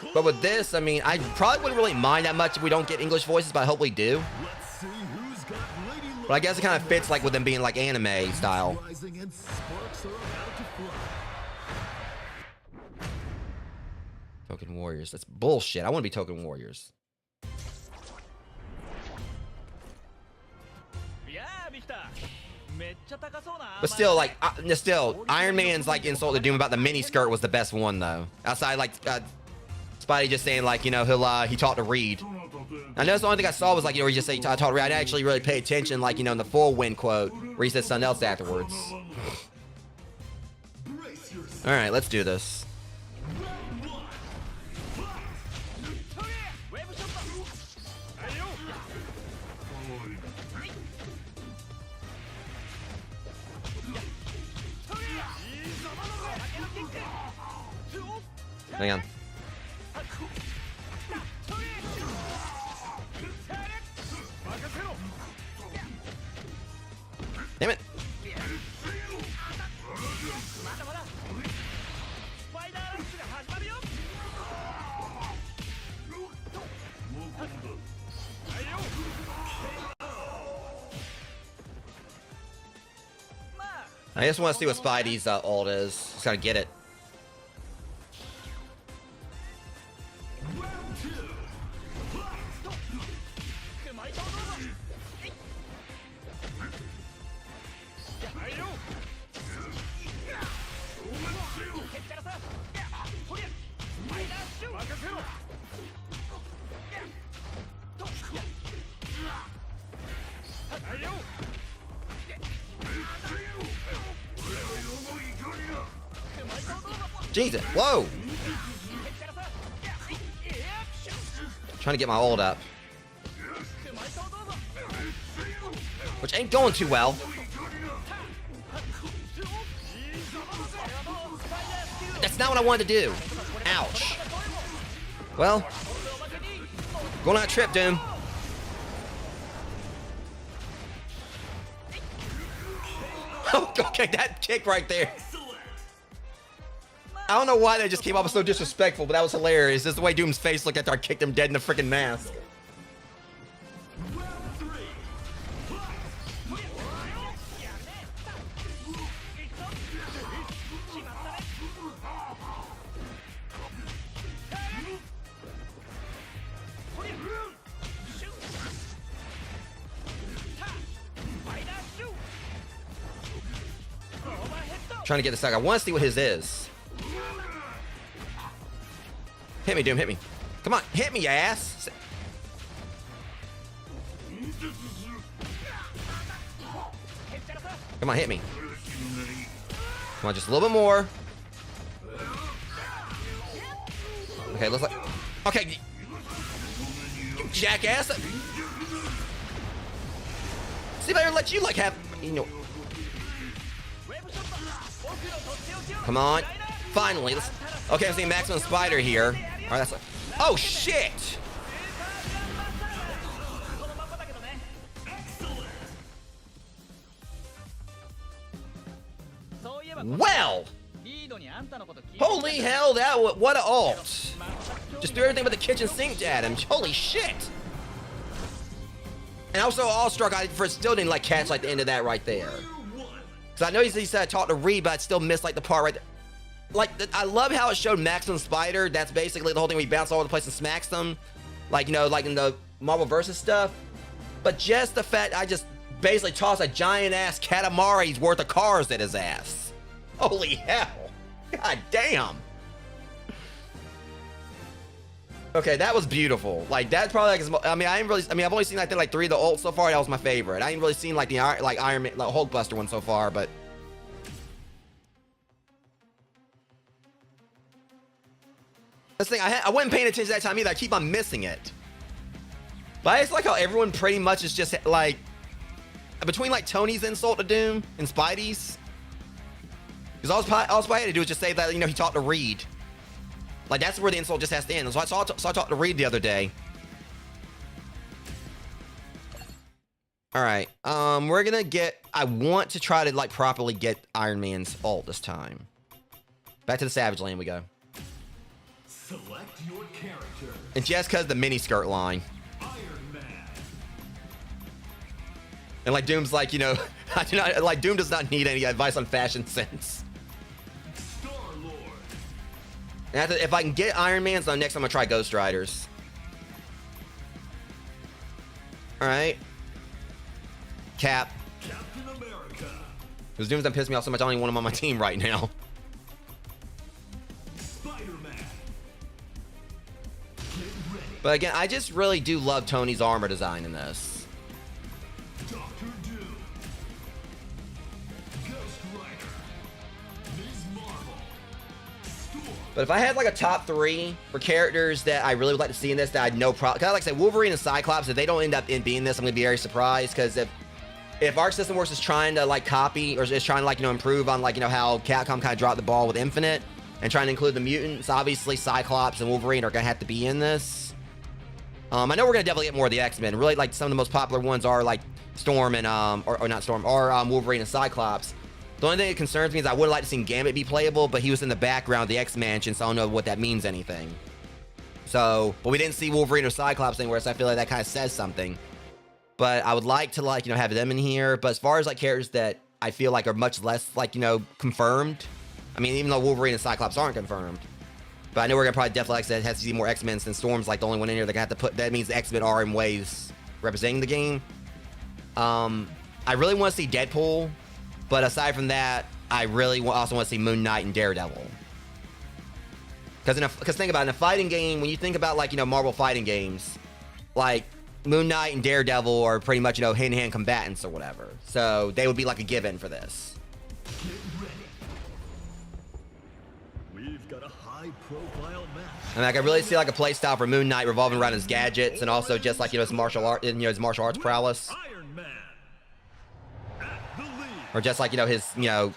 Tōkon. But with this, I mean, I probably wouldn't really mind that much if we don't get English voices, but I hope we do. Let's see who's got Lady Luck. But I guess it kind of fits like with them being like anime style. Rising and sparks are about to fly. Token Warriors. That's bullshit. I want to be Token Warriors. いやービクターめっちゃ高そうな But still, like, Iron Man's like insult to Doom about the mini skirt was the best one though. Outside, like, Spidey just saying like, you know, he taught to read. I know the only thing I saw was like, you know, he just said he taught to read. I didn't actually really pay attention, like, you know, in the full win quote where he said something else afterwards. Brace yourself. All right, let's do this. Round 1. Fight. ウェブショットはいよ Hang on. Damn it. まだまだスパイダーラッシュが始まるよはいよまあ I just want to see what Spidey's ult is. Just gotta get it. Round 2. Fight. 熊井とどうぞはいよ Jesus. Whoa. Trying to get my ult up. Which ain't going too well. That's not what I wanted to do. Ouch. Well, going on a trip, Doom. Okay, that kick right there. I don't know why that just came off so disrespectful, but that was hilarious. Just the way Doom's face looked after I kicked him dead in the freaking mask. Trying to get this out. I want to see what his is. Hit me, Doom. Hit me. Come on. Hit me, ass. Come on, hit me. Come on, just a little bit more. Okay, looks like... Okay. You jackass. See if I ever let you, like, have... You know... Come on. Finally. Let's... Okay, I'm seeing Maximum Spider here. All right, that's... Oh, shit! Well! Holy hell, what a ult! Just threw everything but the kitchen sink at him. Holy shit! And also awestruck, I still didn't like catch like the end of that right there. Cause I know he said I talked to Reed, but I still missed like the part right there. Like, I love how it showed Maximum Spider. That's basically the whole thing where he bounced all over the place and smacks them. Like, you know, like in the Marvel vs. stuff. But just the fact I just basically tossed a giant ass Katamari's worth of cars at his ass. Holy hell. God damn. Okay, that was beautiful. Like, that's probably like, I mean, I've only seen I think like 3 of the ults so far. That was my favorite. I ain't really seen like the Iron Man, like Hulkbuster one so far, but this thing, I wasn't paying attention that time either. I keep on missing it. But it's like how everyone pretty much is just like between like Tony's insult to Doom and Spidey's. Because all Spidey had to do was just say that, you know, he talked to Reed. Like, that's where the insult just has to end. So I talked to Reed the other day. All right. We're gonna get... I want to try to, like, properly get Iron Man's ult this time. Back to the Savage Land we go. Select your character. And just because the miniskirt line. Iron Man. And, like, Doom's like, you know... I do not, like, Doom does not need any advice on fashion sense. And if I can get Iron Man, so next I'm gonna try Ghost Riders. Alright. Cap. Captain America. Because Doom's done pissed me off so much I don't even want him on my team right now. Spider-Man. Get ready. But again, I just really do love Tony's armor design in this. Doctor Doom. Ghost Rider. Ms. Marvel. Storm. But if I had like a top 3 for characters that I really would like to see in this, that I'd no problem. Kind of like I said, Wolverine and Cyclops, if they don't end up in being this, I'm gonna be very surprised. Because if Arc System Works is trying to like copy or is trying to like, you know, improve on like, you know, how Capcom kind of dropped the ball with Infinite and trying to include the mutants, obviously Cyclops and Wolverine are gonna have to be in this. I know we're gonna definitely get more of the X-Men. Really, like some of the most popular ones are like Storm and or not Storm, or Wolverine and Cyclops. The only thing that concerns me is I would like to see Gambit be playable, but he was in the background of the X-Mansion, so I don't know what that means anything. So, but we didn't see Wolverine or Cyclops anywhere, so I feel like that kind of says something. But I would like to, like, you know, have them in here. But as far as, like, characters that I feel like are much less, like, you know, confirmed. I mean, even though Wolverine and Cyclops aren't confirmed. But I know we're going to probably definitely, like I said, have to see more X-Men since Storm's, like, the only one in here they're going to have to put. That means the X-Men are in ways representing the game. I really want to see Deadpool. But aside from that, I really also want to see Moon Knight and Daredevil. Because think about it, in a fighting game, when you think about, like, you know, Marvel fighting games, like, Moon Knight and Daredevil are pretty much, you know, hand-to-hand combatants or whatever. So they would be like a given for this. Get ready. We've got a high-profile match. I mean, I can really see like a play style for Moon Knight revolving around his gadgets and also just like, you know, his martial arts prowess. Iron Man. At the lead. Or just like, you know, his, you know,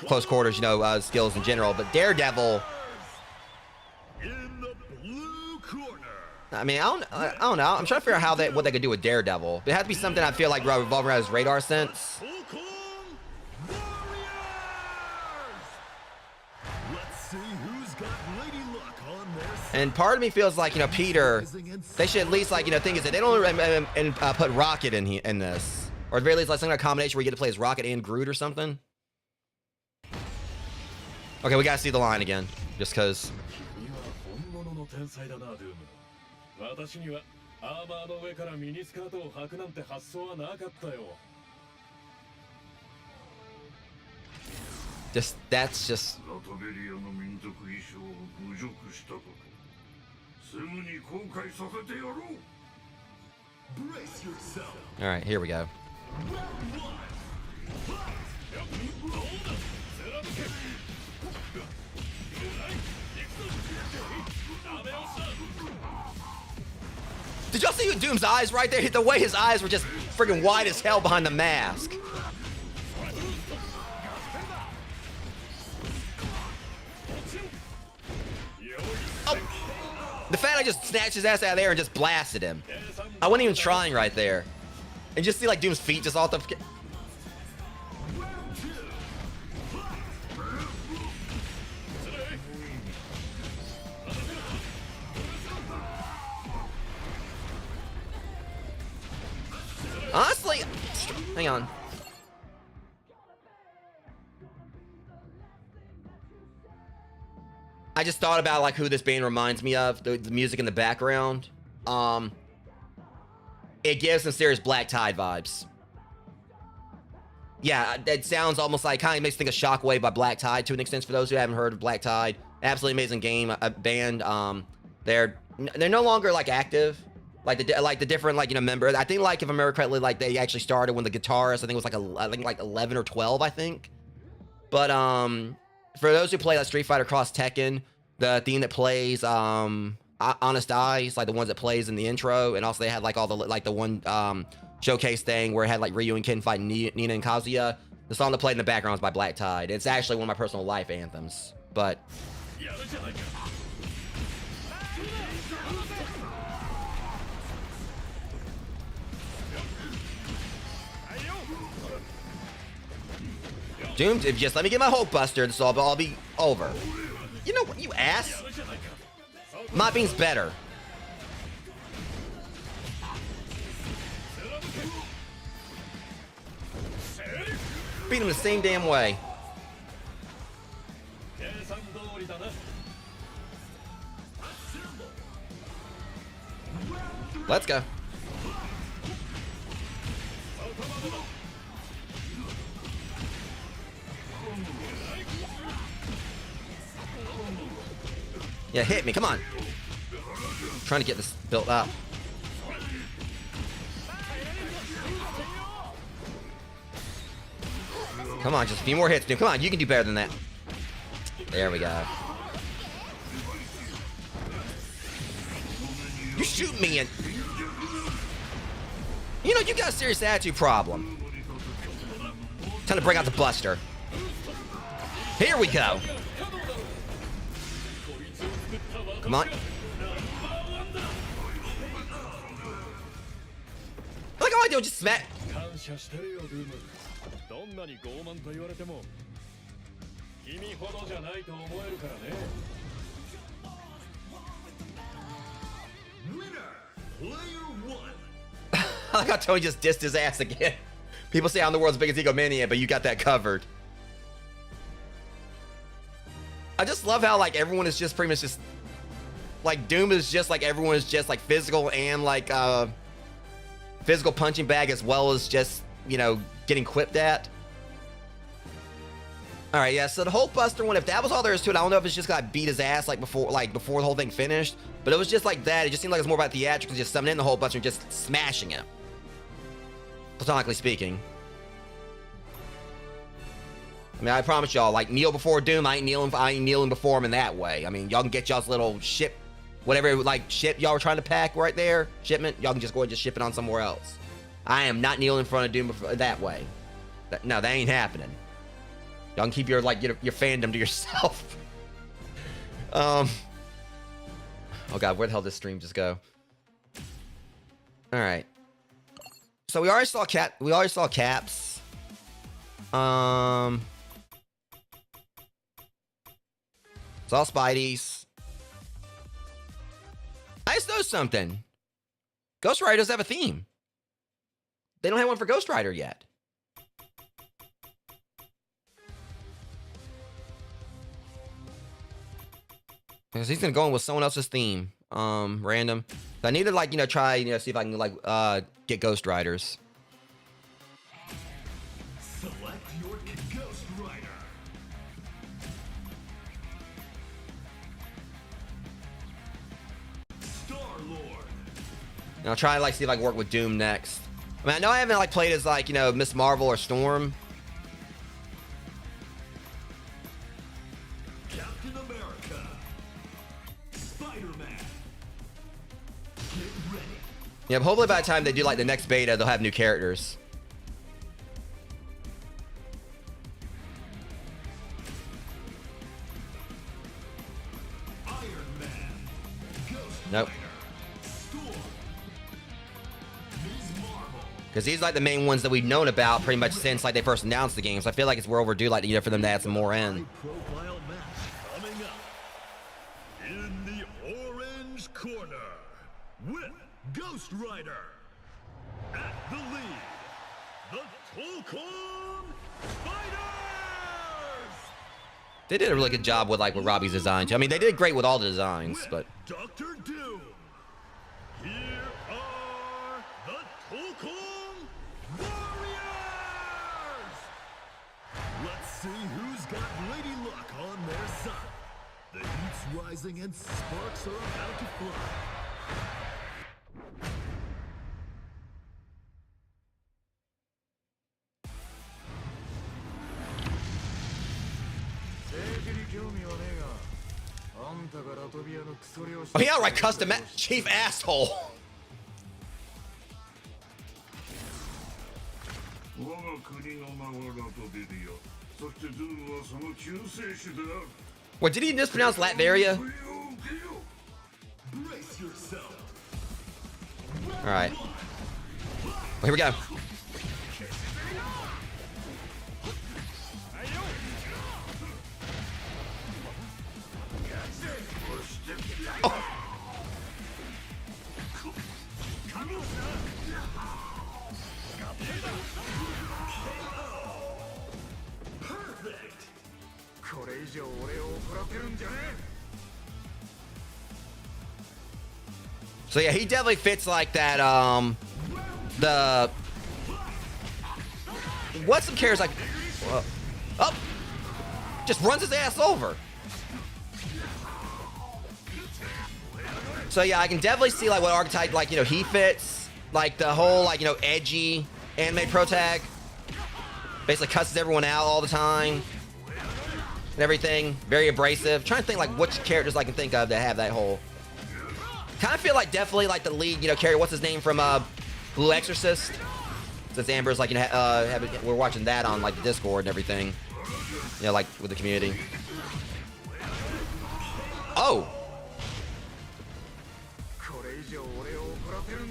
close quarters, you know, skills in general. But Daredevil, In the blue corner. I mean, I don't know. I'm trying to figure out what they could do with Daredevil. It has to be something I feel like revolving around his radar sense. Tōkon Warriors. Let's see who's got Lady Luck on their side. And part of me feels like, you know, Peter, they should at least like, you know, think is that they don't put Rocket in this, or at the very least like some kind of combination where you get to play as Rocket and Groot or something. Okay, we gotta see the line again, just cause. 君は本物の天才だな、ドゥーム。私にはアーマーの上からミニスカートを履くなんて発想はなかったよ。That's just. ラトベリアの民族衣装を侮辱したことすぐに後悔させてやろう。 Brace yourself. All right, here we go. Did y'all see Doom's eyes right there? The way his eyes were just freaking wide as hell behind the mask. Oh. The fact I just snatched his ass out of there and just blasted him. I wasn't even trying right there. And just see like Doom's feet just off the... Honestly, hang on. I just thought about like who this band reminds me of, the music in the background. It gives some serious Black Tide vibes. Yeah, it sounds almost like, kind of makes me think of Shockwave by Black Tide to an extent for those who haven't heard of Black Tide. Absolutely amazing game, band. They're no longer like active. Like the different like, you know, members. I think like if I remember correctly, like they actually started when the guitarist I think was like 11 or 12 I think. But for those who play like Street Fighter Cross Tekken, the theme that plays Honest Eyes, like the ones that plays in the intro, and also they had like all the like the one showcase thing where it had like Ryu and Ken fighting Nina and Kazuya. The song that played in the background is by Black Tide. It's actually one of my personal life anthems. But Doom, if just let me get my Hulk Buster, this will all be over. You know what, you ass? My bean's better. Beat him the same damn way. Let's go. Yeah, hit me, come on. Trying to get this built up. Come on, just a few more hits, dude. Come on, you can do better than that. There we go. You shoot me and... You know, you got a serious attitude problem. Time to bring out the Buster. Here we go. Come on. Look how I do, just smack. I like how Tony just dissed his ass again. People say I'm the world's biggest egomaniac, but you got that covered. I just love how like everyone is just pretty much just like Doom is just like everyone is just like physical and like physical punching bag as well as just, you know, getting quipped at. All right, yeah. So the Hulk Buster one, if that was all there is to it, I don't know if it's just got beat his ass like before the whole thing finished. But it was just like that. It just seemed like it was more about theatrics, just summoning in the Hulk Buster and just smashing it. Platonically speaking. I mean, I promise y'all, like, kneel before Doom, I ain't kneeling before him in that way. I mean, y'all can get y'all's little ship, whatever, like, ship y'all were trying to pack right there, shipment, y'all can just go ahead and just ship it on somewhere else. I am not kneeling in front of Doom that way. No, that ain't happening. Y'all can keep your, like, your fandom to yourself. Oh God, where the hell did this stream just go? All right. So we already saw Caps. Saw Spidey's. I just noticed something. Ghost Rider doesn't have a theme. They don't have one for Ghost Rider yet. Because he's gonna go in with someone else's theme. Random. So I need to, like, you know, try, you know, see if I can, like, get Ghost Riders. Select your Ghost Rider. Star-Lord. And I'll try to, like, see if I can work with Doom next. I mean, I know I haven't, like, played as, like, you know, Miss Marvel or Storm. Captain America. Spider-Man. Get ready. Yeah, but hopefully by the time they do, like, the next beta, they'll have new characters. Iron Man. Ghost Nope. Rider. Storm. Ms. Marvel. Because these are, like, the main ones that we've known about pretty much since, like, they first announced the game. So I feel like it's well overdue, like, you know, for them to add some more in. High-profile match coming up. In the orange corner, with Ghost Rider. At the lead, the Tōkon Fighters! They did a really good job with, like, with Robbie's design, too. I mean, they did great with all the designs, With but... Dr. Doom. Here are the Tōkon Warriors! Let's see who's got Lady Luck on their side. The heat's rising and sparks are about to fly. Oh, yeah, right, custom chief asshole. 我が国の名はラトビリア。そしてズームはその救世主である。 What, did he mispronounce Latveria? Brace yourself. Alright. Well, here we go. Oh. Perfect. So yeah, he definitely fits like that, the... What's some characters like... Oh! Just runs his ass over. So yeah, I can definitely see like what archetype, like, you know, he fits. Like the whole, like, you know, edgy anime protag. Basically cusses everyone out all the time. And everything. Very abrasive. Trying to think like which characters I can think of that have that whole... Kind of feel like definitely like the lead, you know, character. What's his name from Blue Exorcist? Since Amber's like, you know, we're watching that on like the Discord and everything. You know, like with the community. Oh!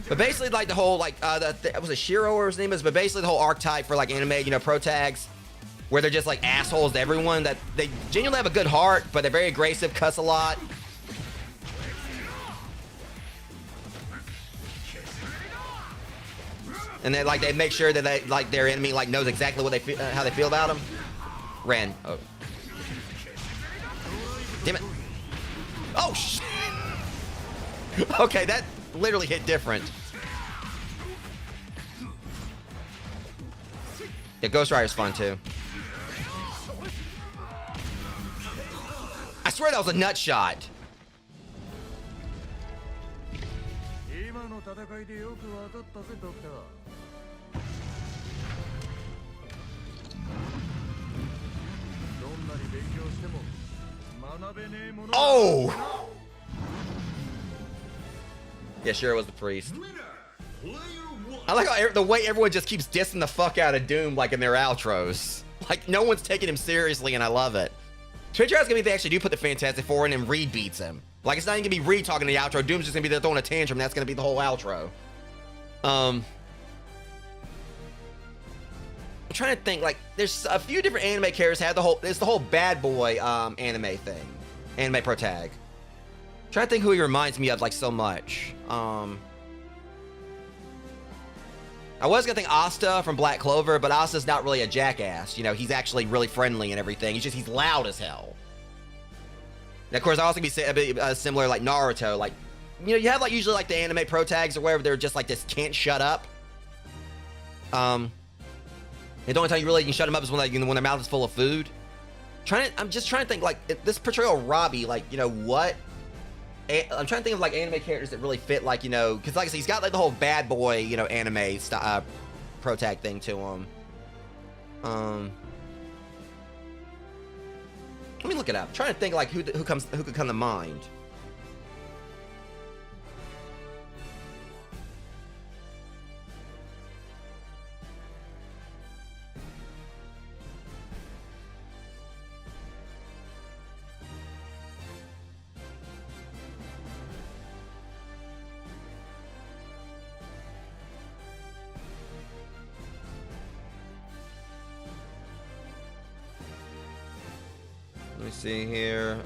But basically, like the whole, like, was it Shiro or his name is? But basically the whole archetype for like anime, you know, protags, where they're just like assholes to everyone. That they genuinely have a good heart, but they're very aggressive, cuss a lot. And they make sure that they, like, their enemy like knows exactly what they feel, how they feel about them. Ran. Oh. Damn it. Oh shit. Okay, that literally hit different. Yeah, Ghost Rider's fun too. I swear that was a nut shot. Oh! Yeah, sure it was the priest. I like how the way everyone just keeps dissing the fuck out of Doom, like in their outros. Like, no one's taking him seriously, and I love it. Picture is gonna be they actually do put the Fantastic Four in and Reed beats him. Like, it's not even gonna be Reed talking the outro. Doom's just gonna be there throwing a tantrum, and that's gonna be the whole outro. I'm trying to think, like, there's a few different anime characters have it's the whole bad boy anime thing. Anime protag. Trying to think who he reminds me of, like, so much. I was gonna think Asta from Black Clover, but Asta's not really a jackass. You know, he's actually really friendly and everything. He's loud as hell. And of course, I also be similar like Naruto. Like, you know, you have like usually like the anime pro tags or whatever. They're just like this can't shut up. And the only time you really can shut them up is when like when their mouth is full of food. I'm just trying to think like this portrayal of Robbie. Like, you know what? I'm trying to think of like anime characters that really fit, like, you know, because like I said, he's got like the whole bad boy, you know, anime pro tag thing to him. Let me look it up. I'm trying to think like who could come to mind. Let me see here.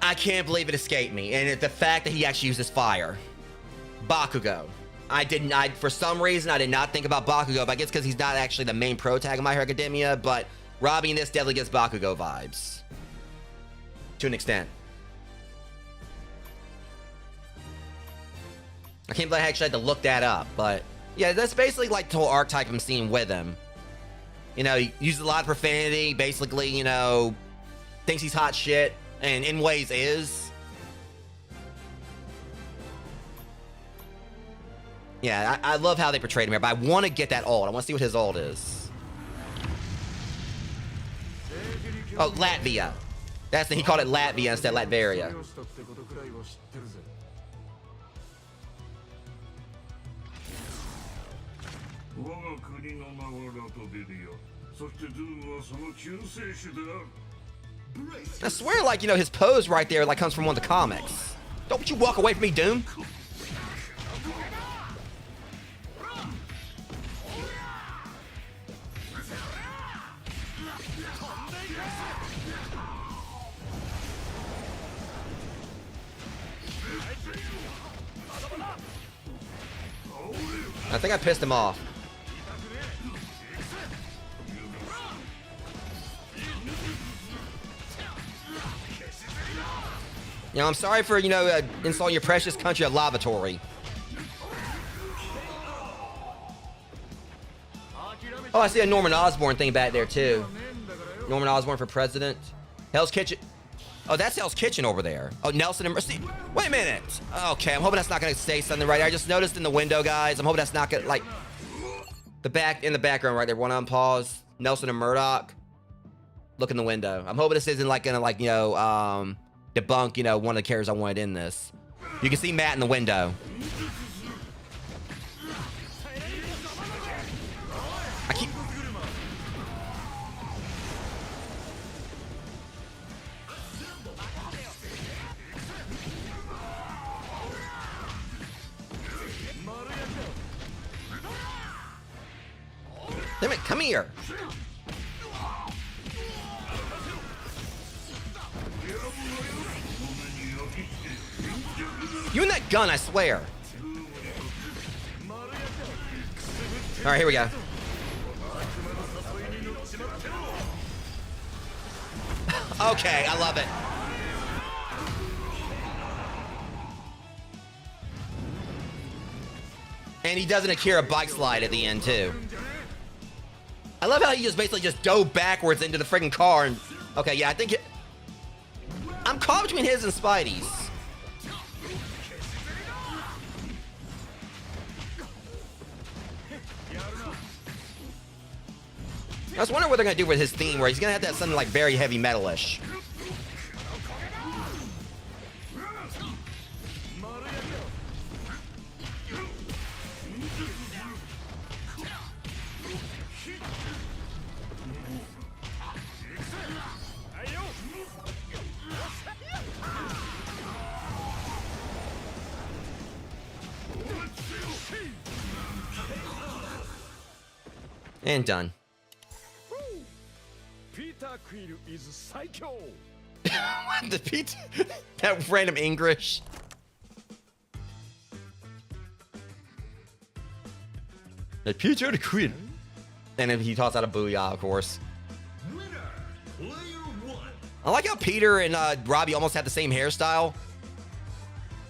I can't believe it escaped me, and the fact that he actually uses fire. Bakugo. For some reason, I did not think about Bakugo, but I guess because he's not actually the main pro tag of My Hero Academia, but Robbie in this definitely gets Bakugo vibes. To an extent. I can't believe I actually had to look that up, but yeah, that's basically like the whole archetype I'm seeing with him. You know, he uses a lot of profanity, basically, you know, thinks he's hot shit, and in ways is. Yeah, I love how they portrayed him here, but I want to get that ult. I want to see what his ult is. Oh, Latvia. That's the, he called it Latvia instead of Latveria. I swear, like, you know, his pose right there, like, comes from one of the comics. Don't you walk away from me, Doom. I think I pissed him off. You know, I'm sorry for, you know, insulting your precious country of lavatory. Oh, I see a Norman Osborn thing back there, too. Norman Osborn for president. Hell's Kitchen. Oh, that's Hell's Kitchen over there. Oh, Nelson and Mercy. Wait a minute. Okay, I'm hoping that's not going to say something right there. I just noticed in the window, guys. I'm hoping that's not going to, like, in the background right there. One on pause. Nelson and Murdoch. Look in the window. I'm hoping this isn't, like, going to, like, you know, debunk, you know, one of the characters I wanted in this. You can see Matt in the window. I keep... Damn it, come here. You and that gun, I swear. All right, here we go. Okay, I love it. And he does an Akira bike slide at the end, too. I love how he just basically just dove backwards into the friggin' car and... Okay, yeah, I think... I'm caught between his and Spidey's. I was wondering what they're gonna do with his theme, where he's gonna have to have something like very heavy metalish. And done. Peter Quill is Saikyo. What the Pete? That random English. The Peter the Quill. And then he tossed out a booyah, of course. Winner, player one. I like how Peter and Robbie almost have the same hairstyle.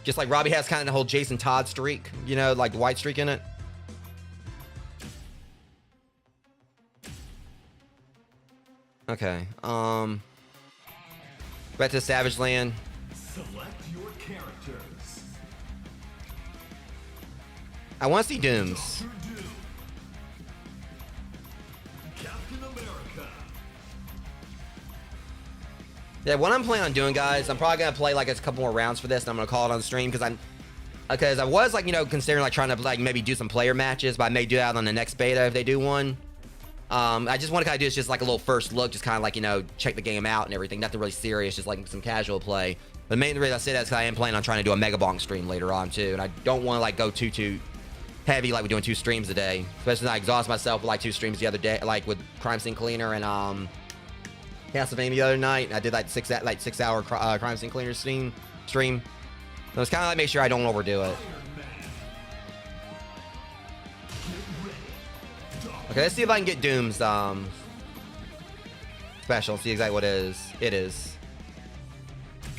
Just like Robbie has kind of the whole Jason Todd streak, you know, like the white streak in it. Okay, back to Savage Land. Select your characters. I want to see Dooms. Dr. Doom. Captain America. Yeah, what I'm planning on doing, guys, I'm probably gonna play like a couple more rounds for this, and I'm gonna call it on the stream because I was like, you know, considering like trying to like maybe do some player matches, but I may do that on the next beta if they do one. I just want to kind of do is just like a little first look, just kind of like, you know, check the game out and everything. Nothing really serious, just like some casual play. The main reason I say that is because I am planning on trying to do a Mega Bong stream later on too, and I don't want to like go too heavy like we're doing 2 streams a day. Especially I exhaust myself with like 2 streams the other day, like with Crime Scene Cleaner and Castlevania the other night. And I did like 6 hour Crime Scene Cleaner stream. So it's kind of like make sure I don't overdo it. Okay, let's see if I can get Doom's special. See exactly what it is. It is.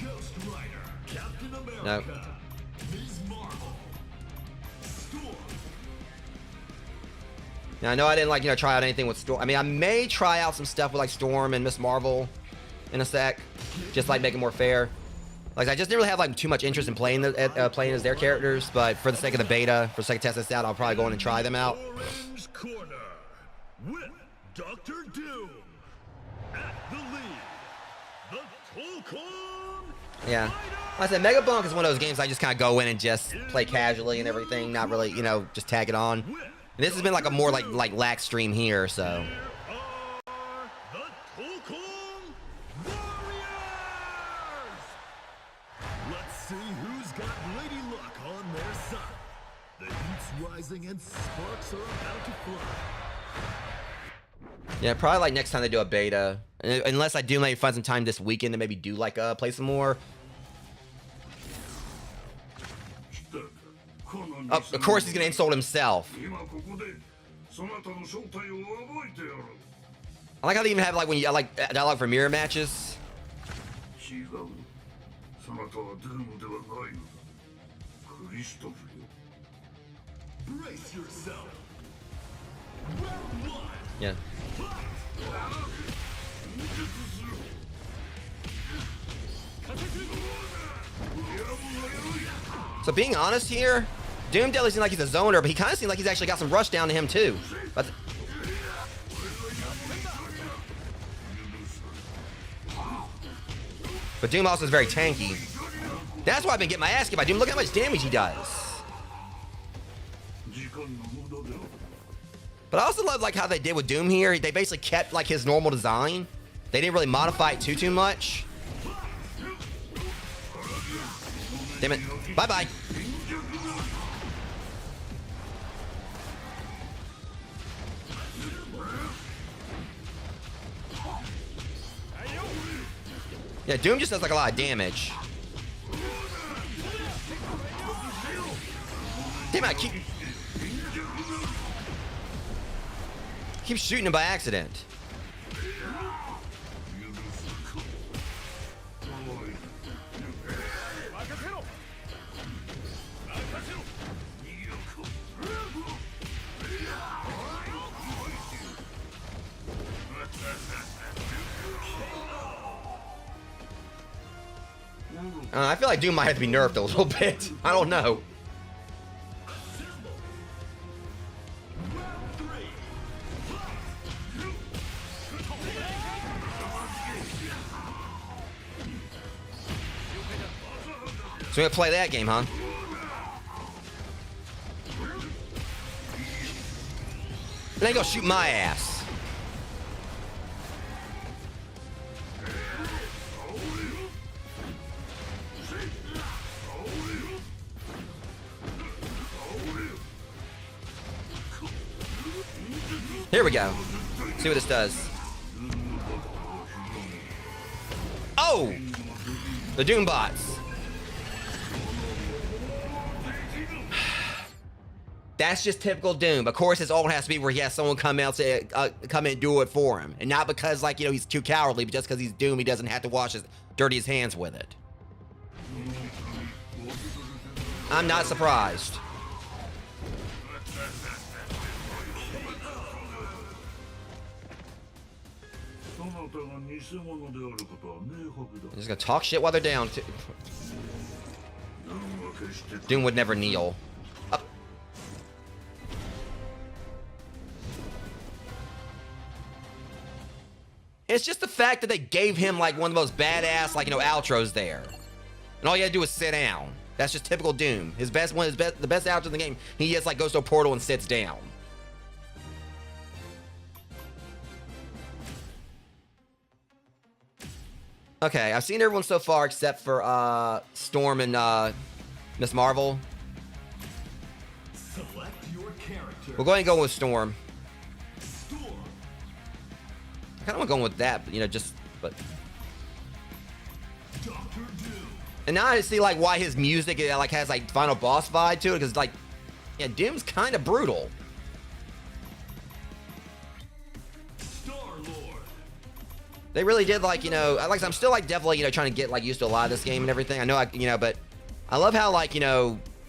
Ghost Rider. Captain America. Nope. Ms. Marvel. Storm. Now I know I didn't like, you know, try out anything with Storm. I mean, I may try out some stuff with like Storm and Miss Marvel in a sec, just like make it more fair. Like I just didn't really have like too much interest in playing playing as their characters, but for the sake of the beta, for the sake of testing this out, I'll probably go in and try them out. Orange corner. With Dr. Doom. At the lead. The Tōkon. Yeah. Like I said, Mega Bunk is one of those games I just kind of go in and just play casually and everything, not really, you know, just tag it on. And this has been like a more like lax stream here, so. Here are the Tōkon Warriors. Let's see who's got Lady Luck on their side. The heat's rising and sparks are about to fly. Yeah, probably like next time they do a beta, unless I do maybe find some time this weekend to maybe do like play some more. Oh, of course he's gonna insult himself. I like how they even have like when you like dialogue for mirror matches. Brace yourself. Round 1. Yeah. So being honest here, Doom definitely seems like he's a zoner, but he kind of seems like he's actually got some rush down to him too. But Doom also is very tanky. That's why I've been getting my ass kicked by Doom. Look how much damage he does. But I also love like how they did with Doom here. They basically kept like his normal design. They didn't really modify it too much. Damn it. Bye-bye. Yeah, Doom just does like a lot of damage. Damn it, I keep shooting him by accident. I feel like Doom might have to be nerfed a little bit. I don't know. So we're gonna play that game, huh? And they gonna shoot my ass. Here we go. See what this does. Oh! The Doom bots. That's just typical Doom. Of course, his ult has to be where he has someone come out to come in and do it for him, and not because like he's too cowardly, but just because he's Doom, he doesn't have to wash his dirty his hands with it. I'm not surprised. I'm just gonna talk shit while they're down. Doom would never kneel. Up. It's just the fact that they gave him like one of the most badass like outros there, and all you had to do was sit down. That's just typical Doom. The best outro in the game. He just like goes to a portal and sits down. Okay, I've seen everyone so far except for Storm and Miss Marvel. Select your character. We'll go ahead and go with Storm. Storm. I kind of want to go with that, but Dr. Doom. And now I see like why his music like has like final boss vibe to it, because like, yeah, Doom's kind of brutal. They really did like, I'm still like definitely, trying to get like used to a lot of this game and everything. I know but I love how like,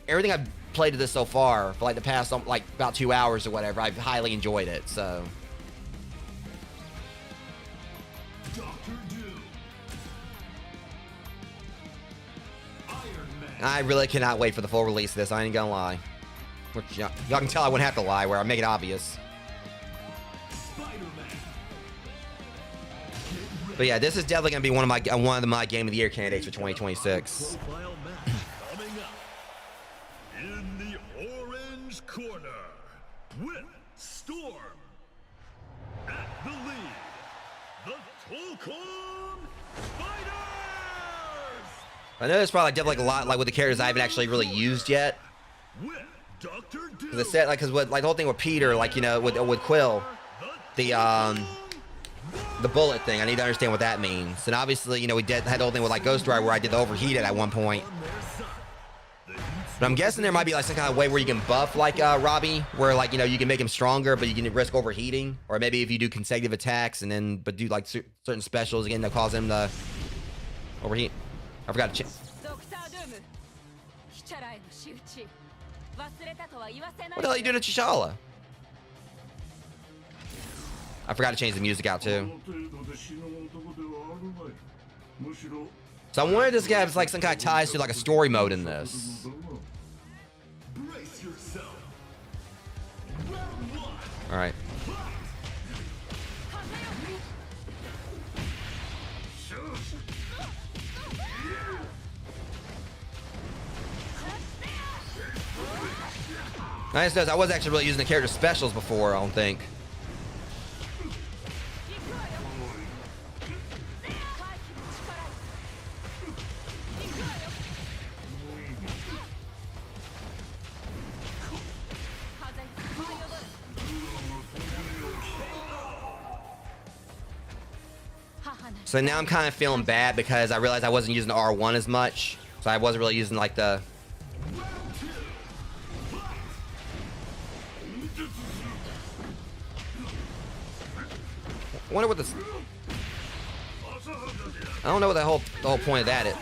everything I've played to this so far for like the past like about 2 hours or whatever, I've highly enjoyed it. So. Dr. Doom. Iron Man. I really cannot wait for the full release of this. I ain't gonna lie. Which y'all can tell I wouldn't have to lie where I make it obvious. But yeah, this is definitely gonna be one of my game of the year candidates for 2026. Profile match coming up. In the orange corner, with Storm. At the lead, the Tōkon Fighters! I know there's probably definitely a lot like with the characters I haven't actually really used yet. With Dr. Doom. Because with like the whole thing with Peter, like with Quill, the bullet thing, I need to understand what that means. And obviously, we had the whole thing with like Ghost Rider where I did the overheated at one point. But I'm guessing there might be like some kind of way where you can buff like Robbie, where like you can make him stronger, but you can risk overheating. Or maybe if you do consecutive attacks and then do like certain specials again, they'll cause him to overheat. I forgot to check. What the hell are you doing to T'Challa? I forgot to change the music out too. So I wonder if this guy has like some kind of ties to like a story mode in this. Brace yourself. All right. Nice knows I was actually really using the character specials before, I don't think. So now I'm kind of feeling bad because I realized I wasn't using the R1 as much. So I wasn't really using like the... I wonder what this... I don't know what the whole point of that is.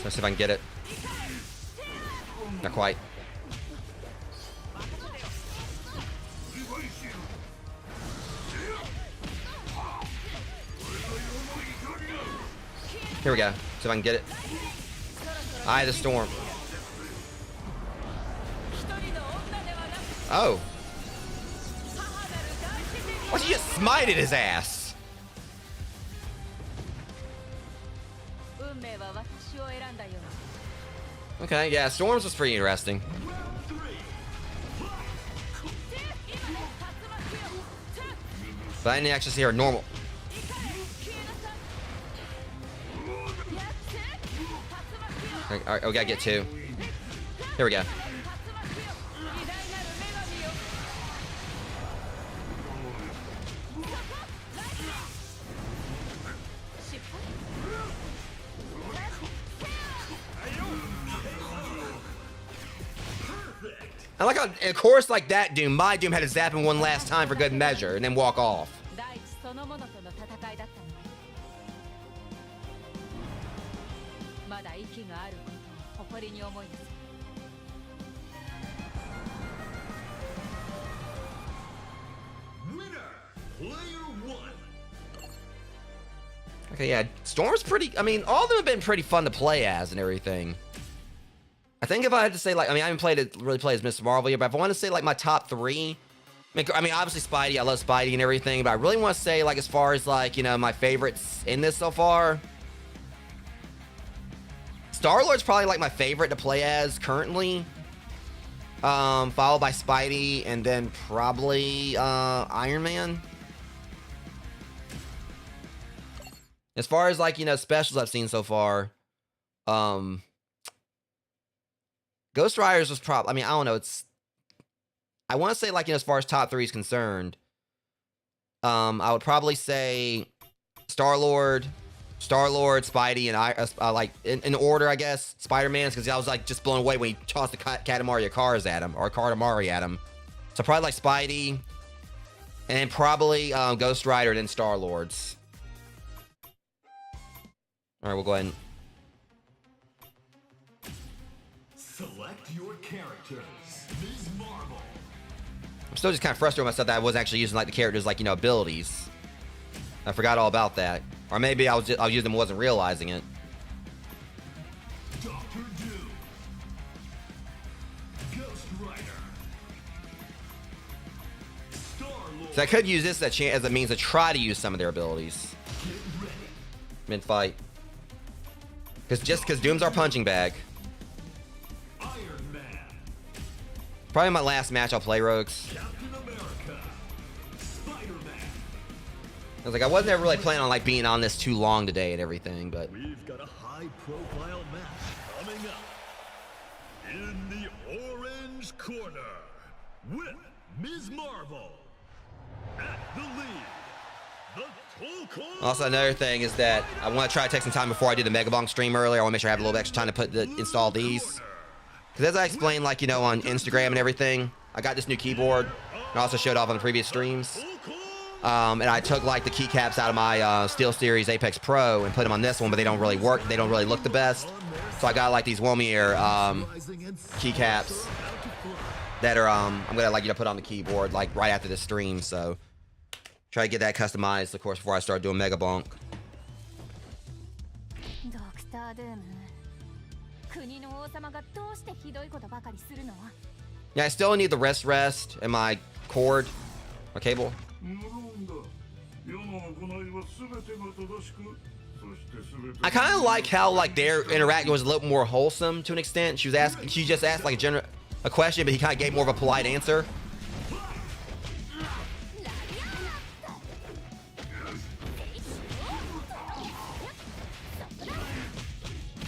Let's see if I can get it. Not quite. Here we go. See if I can get it. Eye of the Storm. Oh. Why don't you just smited his ass? Okay, yeah, Storms was pretty interesting. But I didn't actually see her normal. Alright, we gotta get 2. Here we go. I like how, of course, like that Doom, my Doom had to zap him one last time for good measure and then walk off. Okay, yeah, Storm's pretty, I mean, all of them have been pretty fun to play as and everything. I think if I had to say, like, I mean, I haven't played it, really played as Mr. Marvel yet, but if I want to say, like, my top 3, I mean, obviously Spidey, I love Spidey and everything, but I really want to say, like, as far as, like, you know, my favorites in this so far, Star-Lord's probably, like, my favorite to play as currently, followed by Spidey, and then probably, Iron Man. As far as, like, you know, specials I've seen so far, Ghost Riders was probably, I mean, I don't know, it's, I want to say, like, you know, as far as top 3 is concerned, I would probably say Star-Lord, Spidey, and I, like, in order, I guess, Spider-Man's, because I was, like, just blown away when he tossed the Katamari cars at him, or Katamari at him. So probably, like, Spidey, and probably Ghost Rider, and then Star-Lord's. All right, we'll go ahead and... Select your characters. Ms. Marvel. I'm still just kind of frustrated with myself that I wasn't actually using, like, the characters, like, you know, abilities. I forgot all about that. Or maybe I was using them and wasn't realizing it. Dr. Doom. Ghost Rider. Star-Lord. So I could use this as a means to try to use some of their abilities. Get ready. Mid-fight. Because Doom's our punching bag. Iron Man. Probably my last match I'll play Rogues. Captain America. Spider-Man. I was like, I wasn't ever really planning on, like, being on this too long today and everything, but... We've got a high-profile match coming up. In the orange corner, with Ms. Marvel. At the lead, the Tōkon. Also, another thing is that I want to try to take some time before I do the Mega Bonk stream earlier. I want to make sure I have a little extra time to install these. Because as I explained, like, you know, on Instagram and everything, I got this new keyboard. I also showed off on the previous streams. And I took, like, the keycaps out of my SteelSeries Apex Pro and put them on this one, but they don't really work. They don't really look the best. So I got, like, these Womier keycaps that are, I'm going to, like, you know, put on the keyboard, like, right after the stream. So try to get that customized, of course, before I start doing Mega Bonk. Yeah, I still need the rest and my cord, my cable. I kind of like how, like, their interaction was a little more wholesome to an extent. She just asked, like, a question, but he kind of gave more of a polite answer.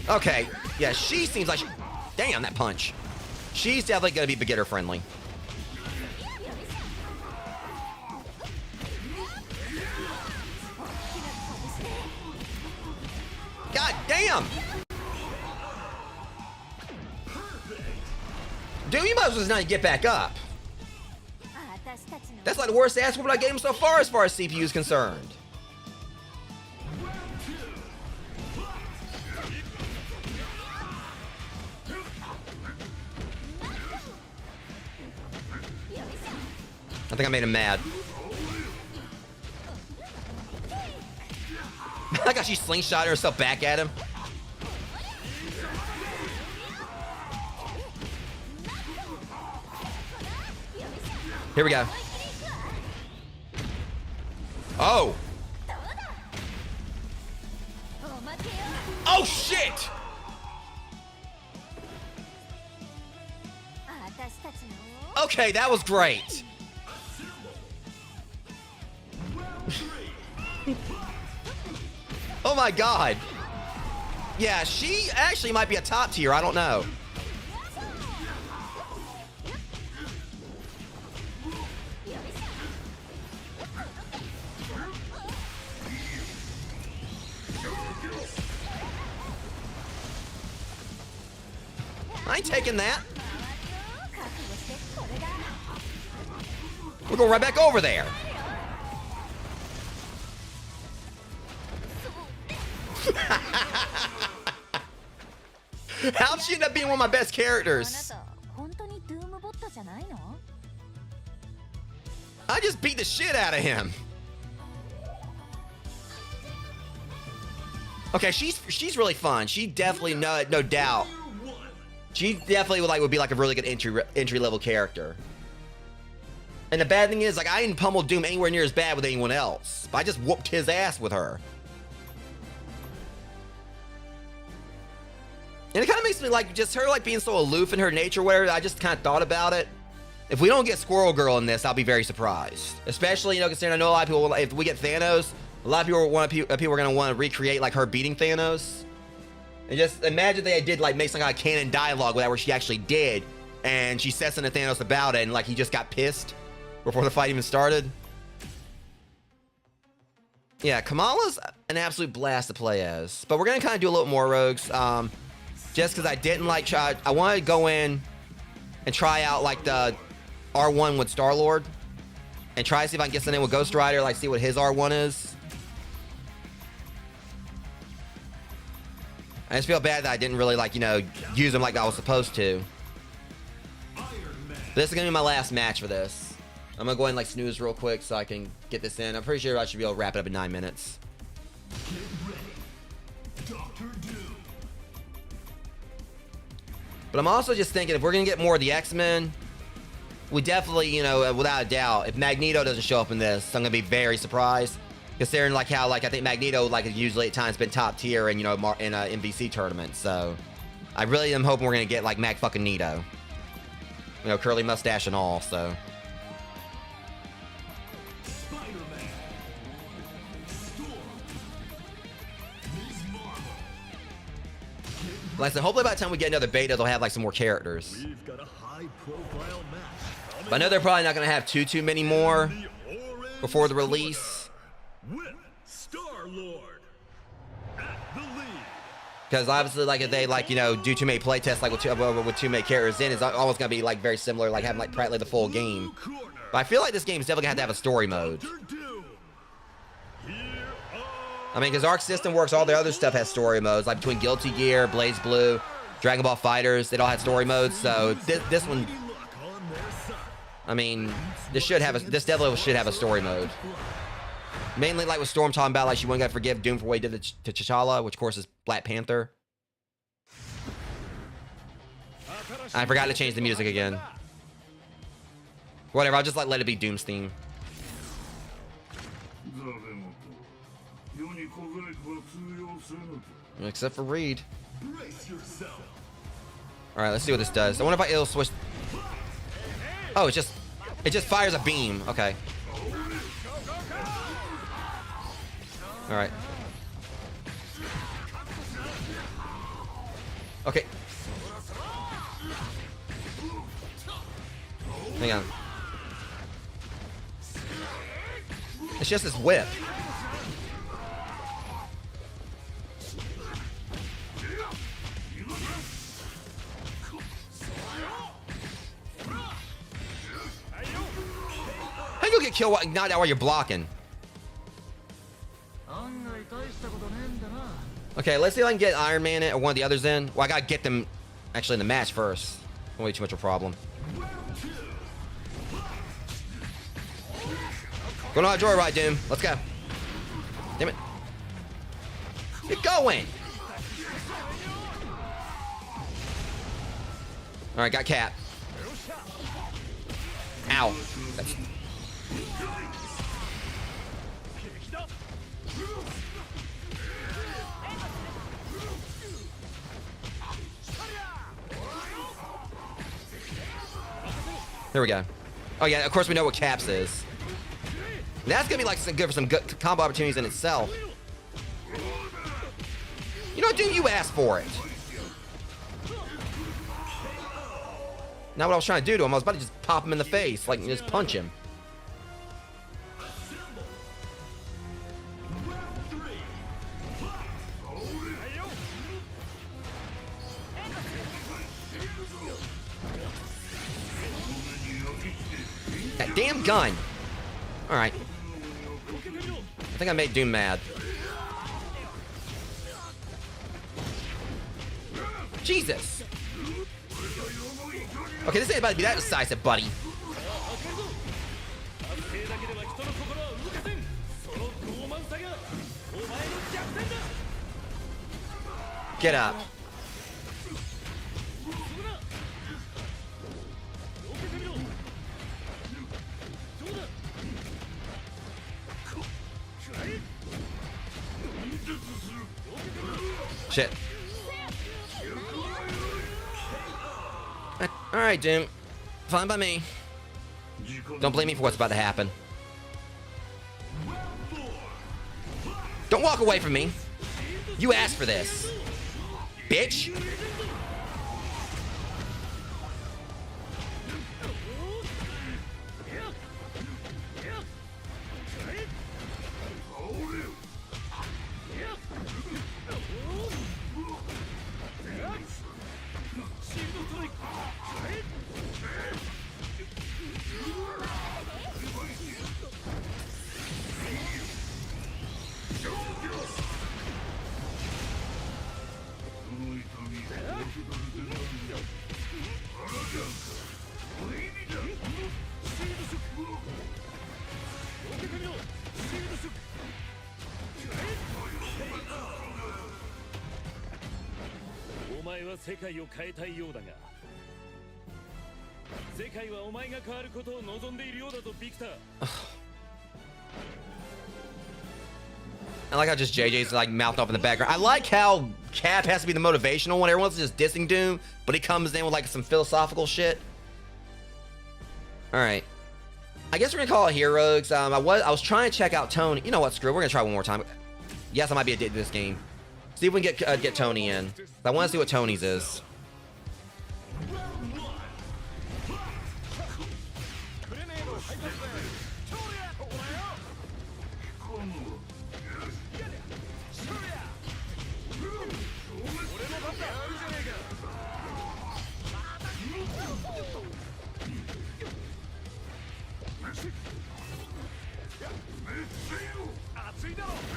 Okay, yeah, she seems like damn, that punch. She's definitely gonna be beginner friendly. God damn! Dude, you might as well just not get back up. That's like the worst ass whooping I gave him so far as CPU is concerned. I think I made him mad. I like how she slingshotted herself back at him. Here we go. Oh! Oh shit! Okay, that was great. Oh my god. Yeah, she actually might be a top tier. I don't know. I ain't taking that. We're going right back over there. How'd she end up being one of my best characters? I just beat the shit out of him. Okay, she's really fun. She definitely no doubt. She definitely would be like a really good entry level character. And the bad thing is, like, I didn't pummel Doom anywhere near as bad with anyone else, but I just whooped his ass with her. And it kind of makes me like just her like being so aloof in her nature. Where I just kind of thought about it. If we don't get Squirrel Girl in this, I'll be very surprised. Especially, you know, considering I know a lot of people. If we get Thanos, a lot of people are gonna want to recreate like her beating Thanos. And just imagine they did like make some kind of canon dialogue with that where she actually did, and she says something to Thanos about it, and like he just got pissed before the fight even started. Yeah, Kamala's an absolute blast to play as, but we're gonna kind of do a little more rogues. Just because I didn't like try, I wanted to go in and try out like the R1 with Star-Lord, and try to see if I can get something with Ghost Rider, like see what his R1 is. I just feel bad that I didn't really like, you know, use him like I was supposed to. This is gonna be my last match for this. I'm gonna go ahead and like snooze real quick so I can get this in. I'm pretty sure I should be able to wrap it up in 9 minutes. Get ready. Dr. Doom. But I'm also just thinking if we're gonna get more of the X-Men, we definitely, you know, without a doubt, if Magneto doesn't show up in this, I'm gonna be very surprised. Considering like how like I think Magneto like has usually at times been top tier in, you know, in MVC tournaments. So I really am hoping we're gonna get like Mag fucking Nito. You know, curly mustache and all. So. Spider-Man. Storm. Ms. Marvel. Like I said, hopefully by the time we get another beta, they'll have like some more characters. We've got a high-profile match. But I know they're probably not gonna have too many more before the release. With Star-Lord at the lead. Because obviously, like if they like, you know, do too many playtests like with too many characters in, it's almost gonna be like very similar, like having like practically the full game. But I feel like this game is definitely gonna have a story mode. I mean, because Arc System Works, all the other stuff has story modes, like between Guilty Gear, Blaze Blue, Dragon Ball Fighters, it all had story modes. So this one, I mean, this definitely should have a story mode. Mainly like with Storm talking about like she wasn't gonna forgive Doom for what he did to T'Challa, which of course is Black Panther. I forgot to change the music again. Whatever, I'll just like let it be Doom's theme. Except for Reed. Alright, let's see what this does. I wonder if it'll switch. Oh, it just fires a beam. Okay. Alright. Okay. Hang on. It's just this whip. How you gonna get killed not while you're blocking? Okay, let's see if I can get Iron Man in or one of the others in. Well, I gotta get them actually in the match first. Won't be too much of a problem. Going on a joyride, Doom. Let's go. Damn it. Get going. All right, got Cap. Ow. That's... Here we go. Oh yeah, of course we know what Caps is. That's gonna be like good for some good combo opportunities in itself. You know, dude, you asked for it. Now what I was trying to do to him, I was about to just pop him in the face, like just punch him. That damn gun. All right. I think I made Doom mad. Jesus. Okay, this ain't about to be that decisive, buddy. Get up. Shit. Alright, Doom. Fine by me. Don't blame me for what's about to happen. Don't walk away from me. You asked for this. Bitch. I like how just JJ's like mouthing off in the background. I like how Cap has to be the motivational one. Everyone's just dissing Doom, but he comes in with like some philosophical shit. All right. I guess we're gonna call it Heroes. I was trying to check out Tony. You know what? Screw it. We're gonna try one more time. Yes, I might be addicted to this game. See if we can get Tony in. I want to see what Tony's is.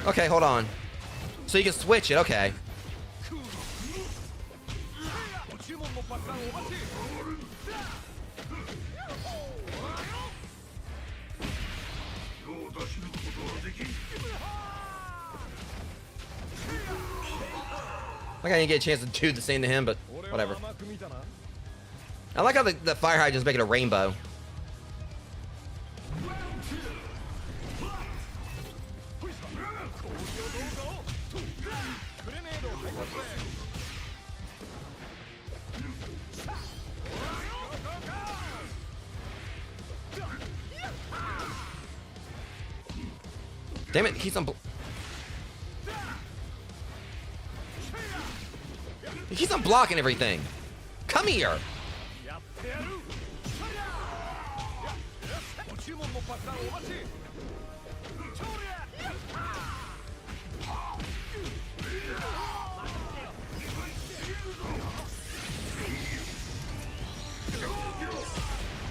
Okay, hold on. So you can switch it, okay. Like I didn't get a chance to do the same to him, but whatever. I like how the fire hydrant's making a rainbow. Damn it, he keeps on blocking everything. Come here.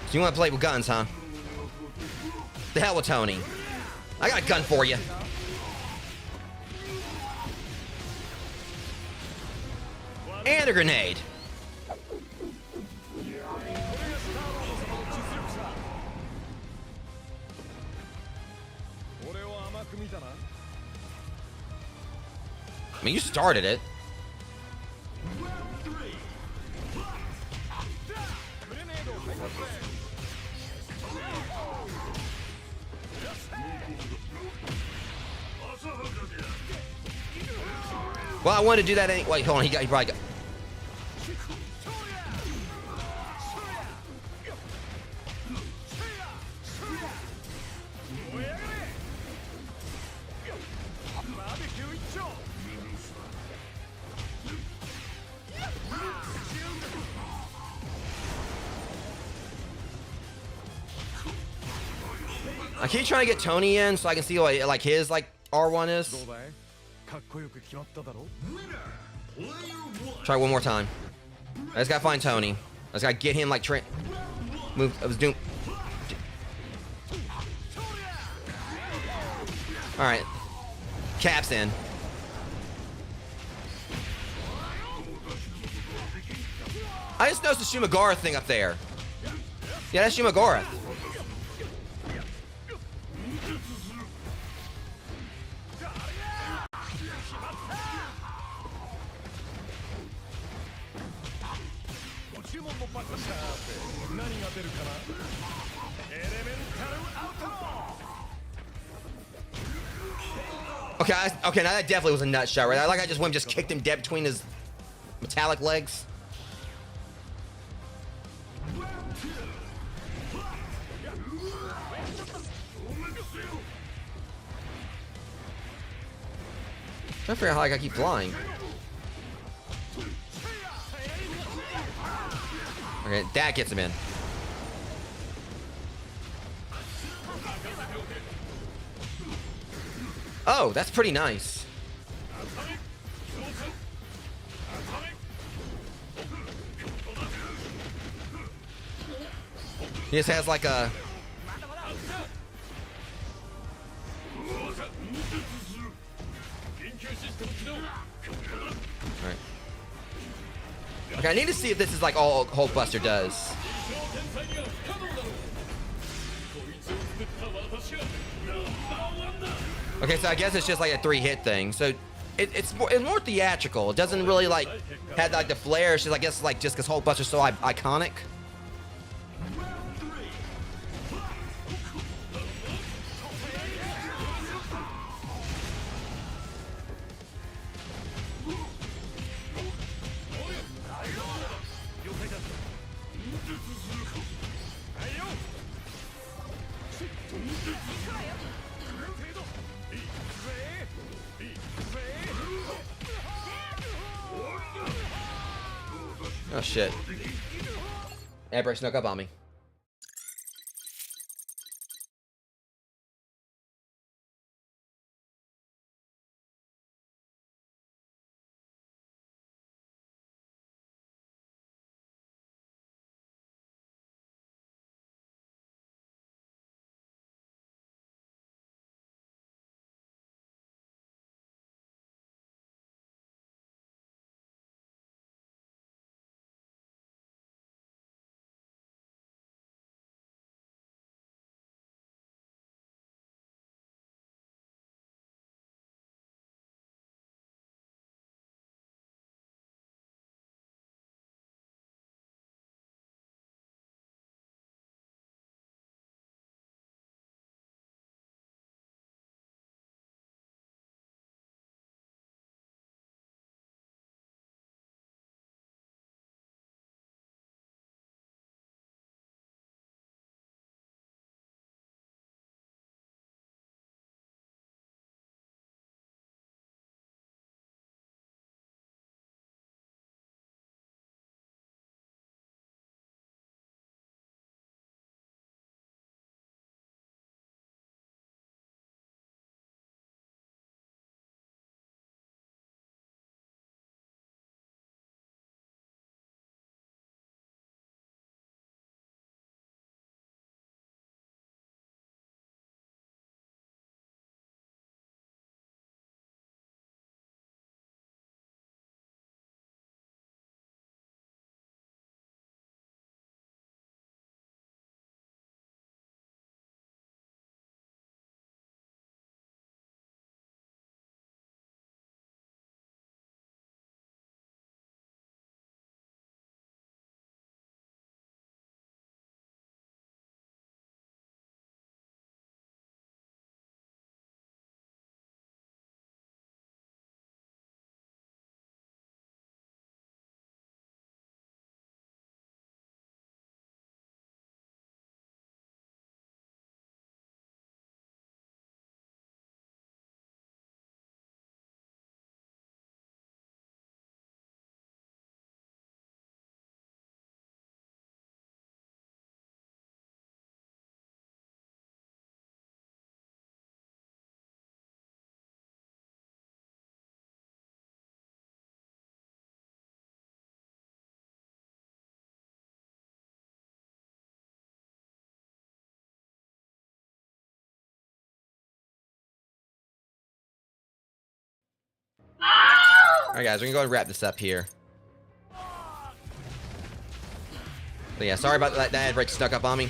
So you want to play with guns, huh? The hell with Tony. I got a gun for you. And a grenade. I mean, you started it. Well, I wanted to do that anyway. Wait, hold on. He probably got. I keep trying to get Tony in so I can see what like his like R1 is. Try one more time. I just gotta find Tony. I just gotta get him like move. I was doing. All right, Cap's in. I just noticed the Shumagara thing up there. Yeah, that's Shumagara. Okay, now that definitely was a nut shot, right? I like I just went and just kicked him dead between his metallic legs. I figure out how I keep flying. Okay, that gets him in. Oh, that's pretty nice. He just has like a... Alright. Okay, I need to see if this is like all Hulkbuster does. Okay, so I guess it's just like a 3-hit thing. So it's more theatrical. It doesn't really like have like the flair. It's just I guess like just because Hulkbuster's so iconic. Oh shit. Amber snuck up on me. Alright guys, we're gonna go and wrap this up here. But yeah, sorry about that ad break snuck up on me.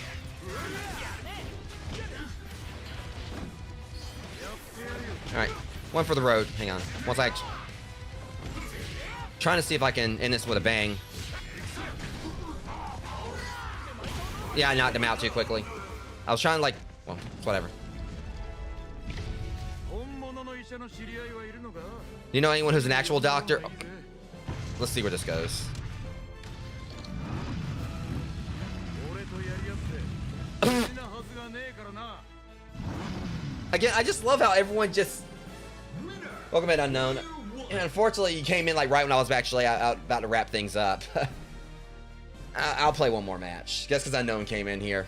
Alright, one for the road. Hang on. Trying to see if I can end this with a bang. Yeah, I knocked him out too quickly. I was trying to well, it's whatever. Do you know anyone who's an actual doctor? Oh. Let's see where this goes. Again, I just love how everyone just... Welcome in, Unknown. And unfortunately, you came in right when I was actually about to wrap things up. I'll play one more match. Just because Unknown came in here.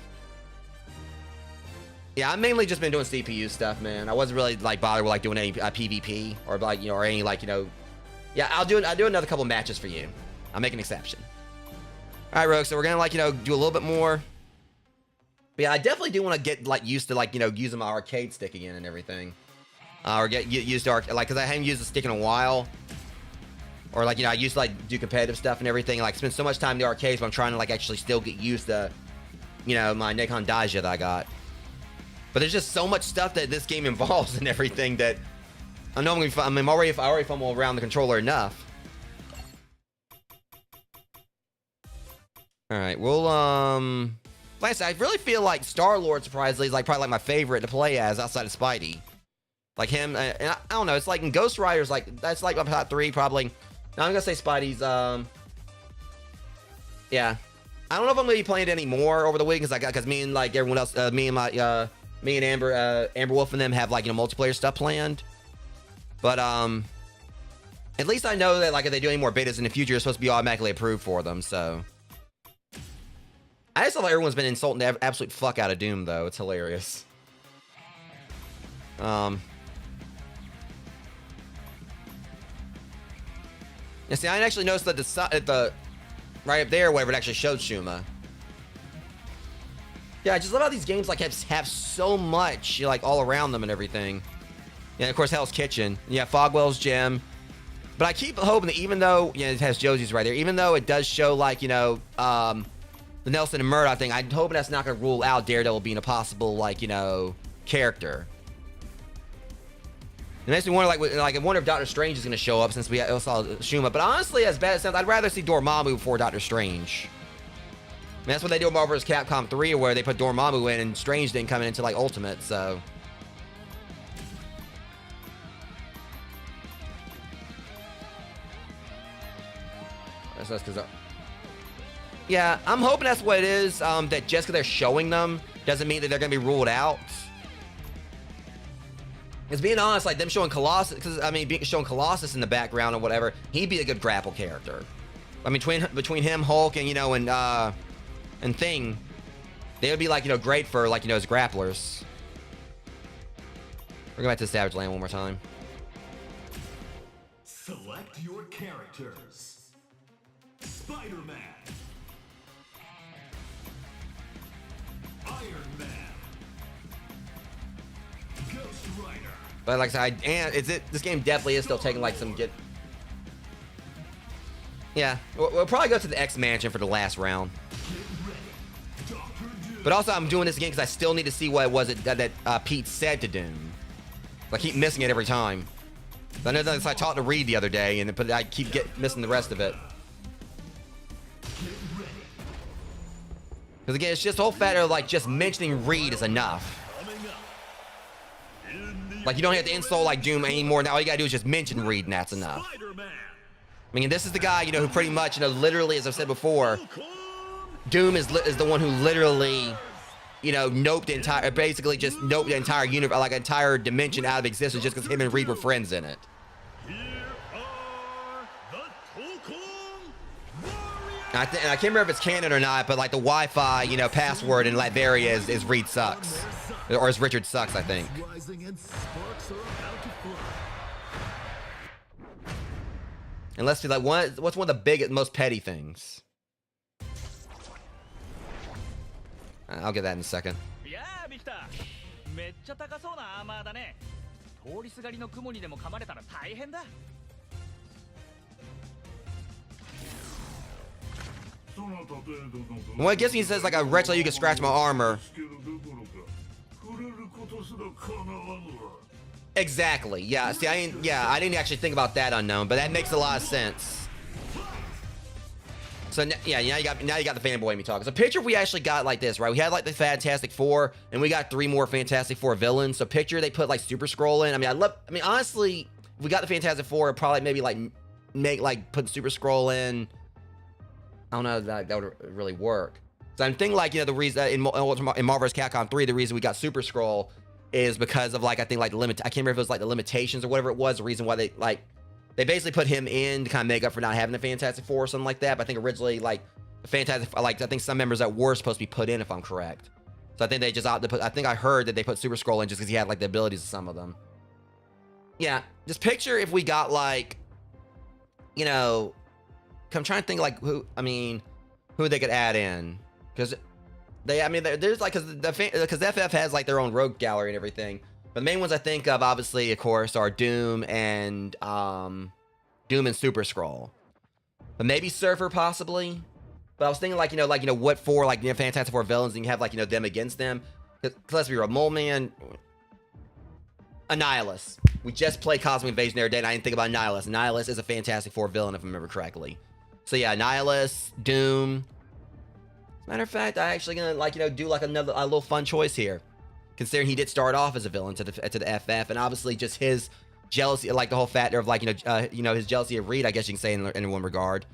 Yeah, I've mainly just been doing CPU stuff, man. I wasn't really bothered with doing any PvP or or any Yeah, I'll do another couple matches for you. I'll make an exception. All right, Rogue. So we're gonna do a little bit more. But yeah, I definitely do want to get used to using my arcade stick again and everything. Or get used to because I haven't used the stick in a while. Or I used to do competitive stuff and everything. Spend so much time in the arcades, but I'm trying to actually still get used to my Nikon Daija that I got. But there's just so much stuff that this game involves and everything that I know I'm already fumble around the controller enough. All right, we'll like I said, I really feel like Star-Lord surprisingly is probably my favorite to play as outside of Spidey. Him, and I don't know. It's in Ghost Rider's that's my top 3 probably. Now I'm gonna say Spidey's. Yeah, I don't know if I'm gonna be playing it anymore over the week because me and everyone else, me and Amber Wolf and them have multiplayer stuff planned. But at least I know that if they do any more betas in the future, it's supposed to be automatically approved for them. So I just feel like everyone's been insulting the absolute fuck out of Doom though. It's hilarious. Yeah, see, I actually noticed that the right up there, whatever, it actually showed Shuma. Yeah, I just love how these games have so much all around them and everything. Yeah, of course, Hell's Kitchen. Yeah, Fogwell's Gym. But I keep hoping that even though it has Josie's right there, even though it does show the Nelson and Murdoch thing, I'm hoping that's not going to rule out Daredevil being a possible character. It makes me wonder, I wonder if Doctor Strange is going to show up since we saw Shuma. But honestly, as bad as it sounds, I'd rather see Dormammu before Doctor Strange. I mean, that's what they do in Marvel vs. Capcom 3, where they put Dormammu in and Strange didn't come in until Ultimate, so. That's because. Yeah, I'm hoping that's what it is. That just because they're showing them doesn't mean that they're going to be ruled out. Because being honest, them showing Colossus, showing Colossus in the background or whatever, he'd be a good grapple character. I mean, between him, Hulk, and and Thing, they would be great for as grapplers. We're going back to Savage Land one more time. Select your characters. Spider-Man. Iron Man. Ghost Rider. But like I said, this game definitely is still taking some get. Yeah, we'll probably go to the X Mansion for the last round. But also, I'm doing this again because I still need to see what it was that Pete said to Doom. I keep missing it every time. I know that I talked to Reed the other day, but I keep missing the rest of it. Because again, it's just the whole fact of just mentioning Reed is enough. You don't have to insult Doom anymore. Now all you gotta do is just mention Reed, and that's enough. I mean, this is the guy who pretty much literally, as I've said before, Doom is the one who literally noped the entire, basically just noped the entire universe, entire dimension out of existence just because him and Reed were friends in it. And I can't remember if it's canon or not, but the Wi-Fi password in Latveria is Reed sucks. Or is Richard sucks, I think. And let's see, what's one of the biggest, most petty things? I'll get that in a second. Well, I guess he says like a retro, you can scratch my armor. Exactly. Yeah. See, I didn't actually think about that unknown, but that makes a lot of sense. So yeah, now you got the fanboy in me talking. So picture if we actually got like this, right? We had like the Fantastic Four, and we got 3 more Fantastic Four villains. So picture they put like Super Skrull in. I mean, honestly, if we got the Fantastic Four, it'd probably maybe like put Super Skrull in. I don't know if that would really work. So I'm thinking like, the reason in Marvel vs. Capcom 3, the reason we got Super Skrull is because of like, I think like I can't remember if it was like the limitations or whatever it was, the reason why they basically put him in to kind of make up for not having the Fantastic Four or something like that. But I think originally like the Fantastic, I think some members that were supposed to be put in, if I'm correct. So I think they just opted to put, I think I heard that they put Super Skrull in just because he had like the abilities of some of them. Yeah, just picture if we got like, I'm trying to think like who they could add in, because there's like, because FF has like their own rogue gallery and everything, but the main ones I think of, obviously, of course, are Doom and Super Skrull, but maybe Surfer possibly. But I was thinking like what for like Fantastic Four villains, and you have like them against them. Because let's be real, Mole Man, Annihilus. We just played Cosmic Invasion the other day, and I didn't think about Annihilus. Annihilus is a Fantastic Four villain, if I remember correctly. So yeah, Annihilus, Doom. As a matter of fact, I actually gonna do like a little fun choice here, considering he did start off as a villain to the FF, and obviously just his jealousy, like the whole factor of like his jealousy of Reed, I guess you can say in one regard.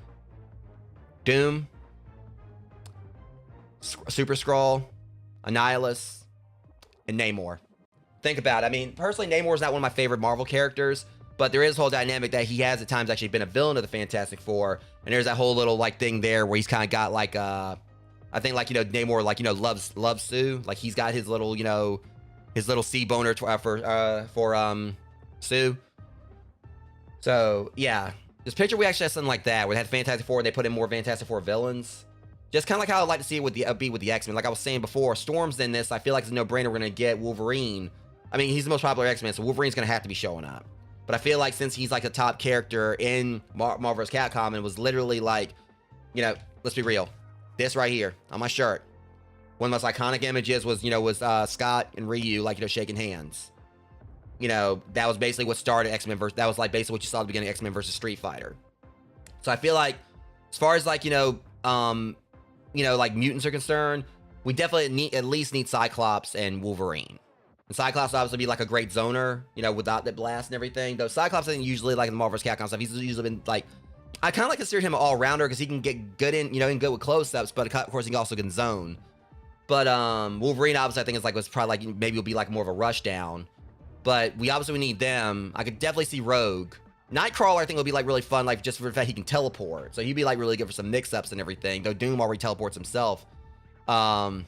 Doom, Super Skrull, Annihilus, and Namor. Think about it. I mean, personally, Namor is not one of my favorite Marvel characters, but there is a whole dynamic that he has at times actually been a villain of the Fantastic Four, and there's that whole little like thing there where he's kind of got like I think like Namor like loves Sue, like he's got his little his little sea boner for Sue. So yeah, just picture we actually had something like that where they had Fantastic Four and they put in more Fantastic Four villains. Just kind of like how I'd like to see it with the X-Men. Like I was saying before, Storm's in this. I feel like it's a no-brainer we're gonna get Wolverine. I mean, he's the most popular X-Men, so Wolverine's gonna have to be showing up. But I feel like since he's like a top character in Marvel vs. Capcom and was literally like, let's be real, this right here on my shirt, one of the most iconic images was Scott and Ryu shaking hands. That was basically what started X-Men versus. That was like basically what you saw at the beginning of X-Men versus Street Fighter. So I feel like as far as like like mutants are concerned, we definitely at least need Cyclops and Wolverine. And Cyclops obviously be like a great zoner, without the blast and everything. Though Cyclops isn't usually like in the Marvel vs. Capcom stuff. He's usually been like, I kind of like consider him an all-rounder because he can get good in, and good with close-ups, but of course he can also get zone. But Wolverine obviously I think was probably like maybe will be like more of a rush down. But we obviously need them. I could definitely see Rogue. Nightcrawler I think will be like really fun, like just for the fact he can teleport. So he'd be like really good for some mix-ups and everything. Though Doom already teleports himself. But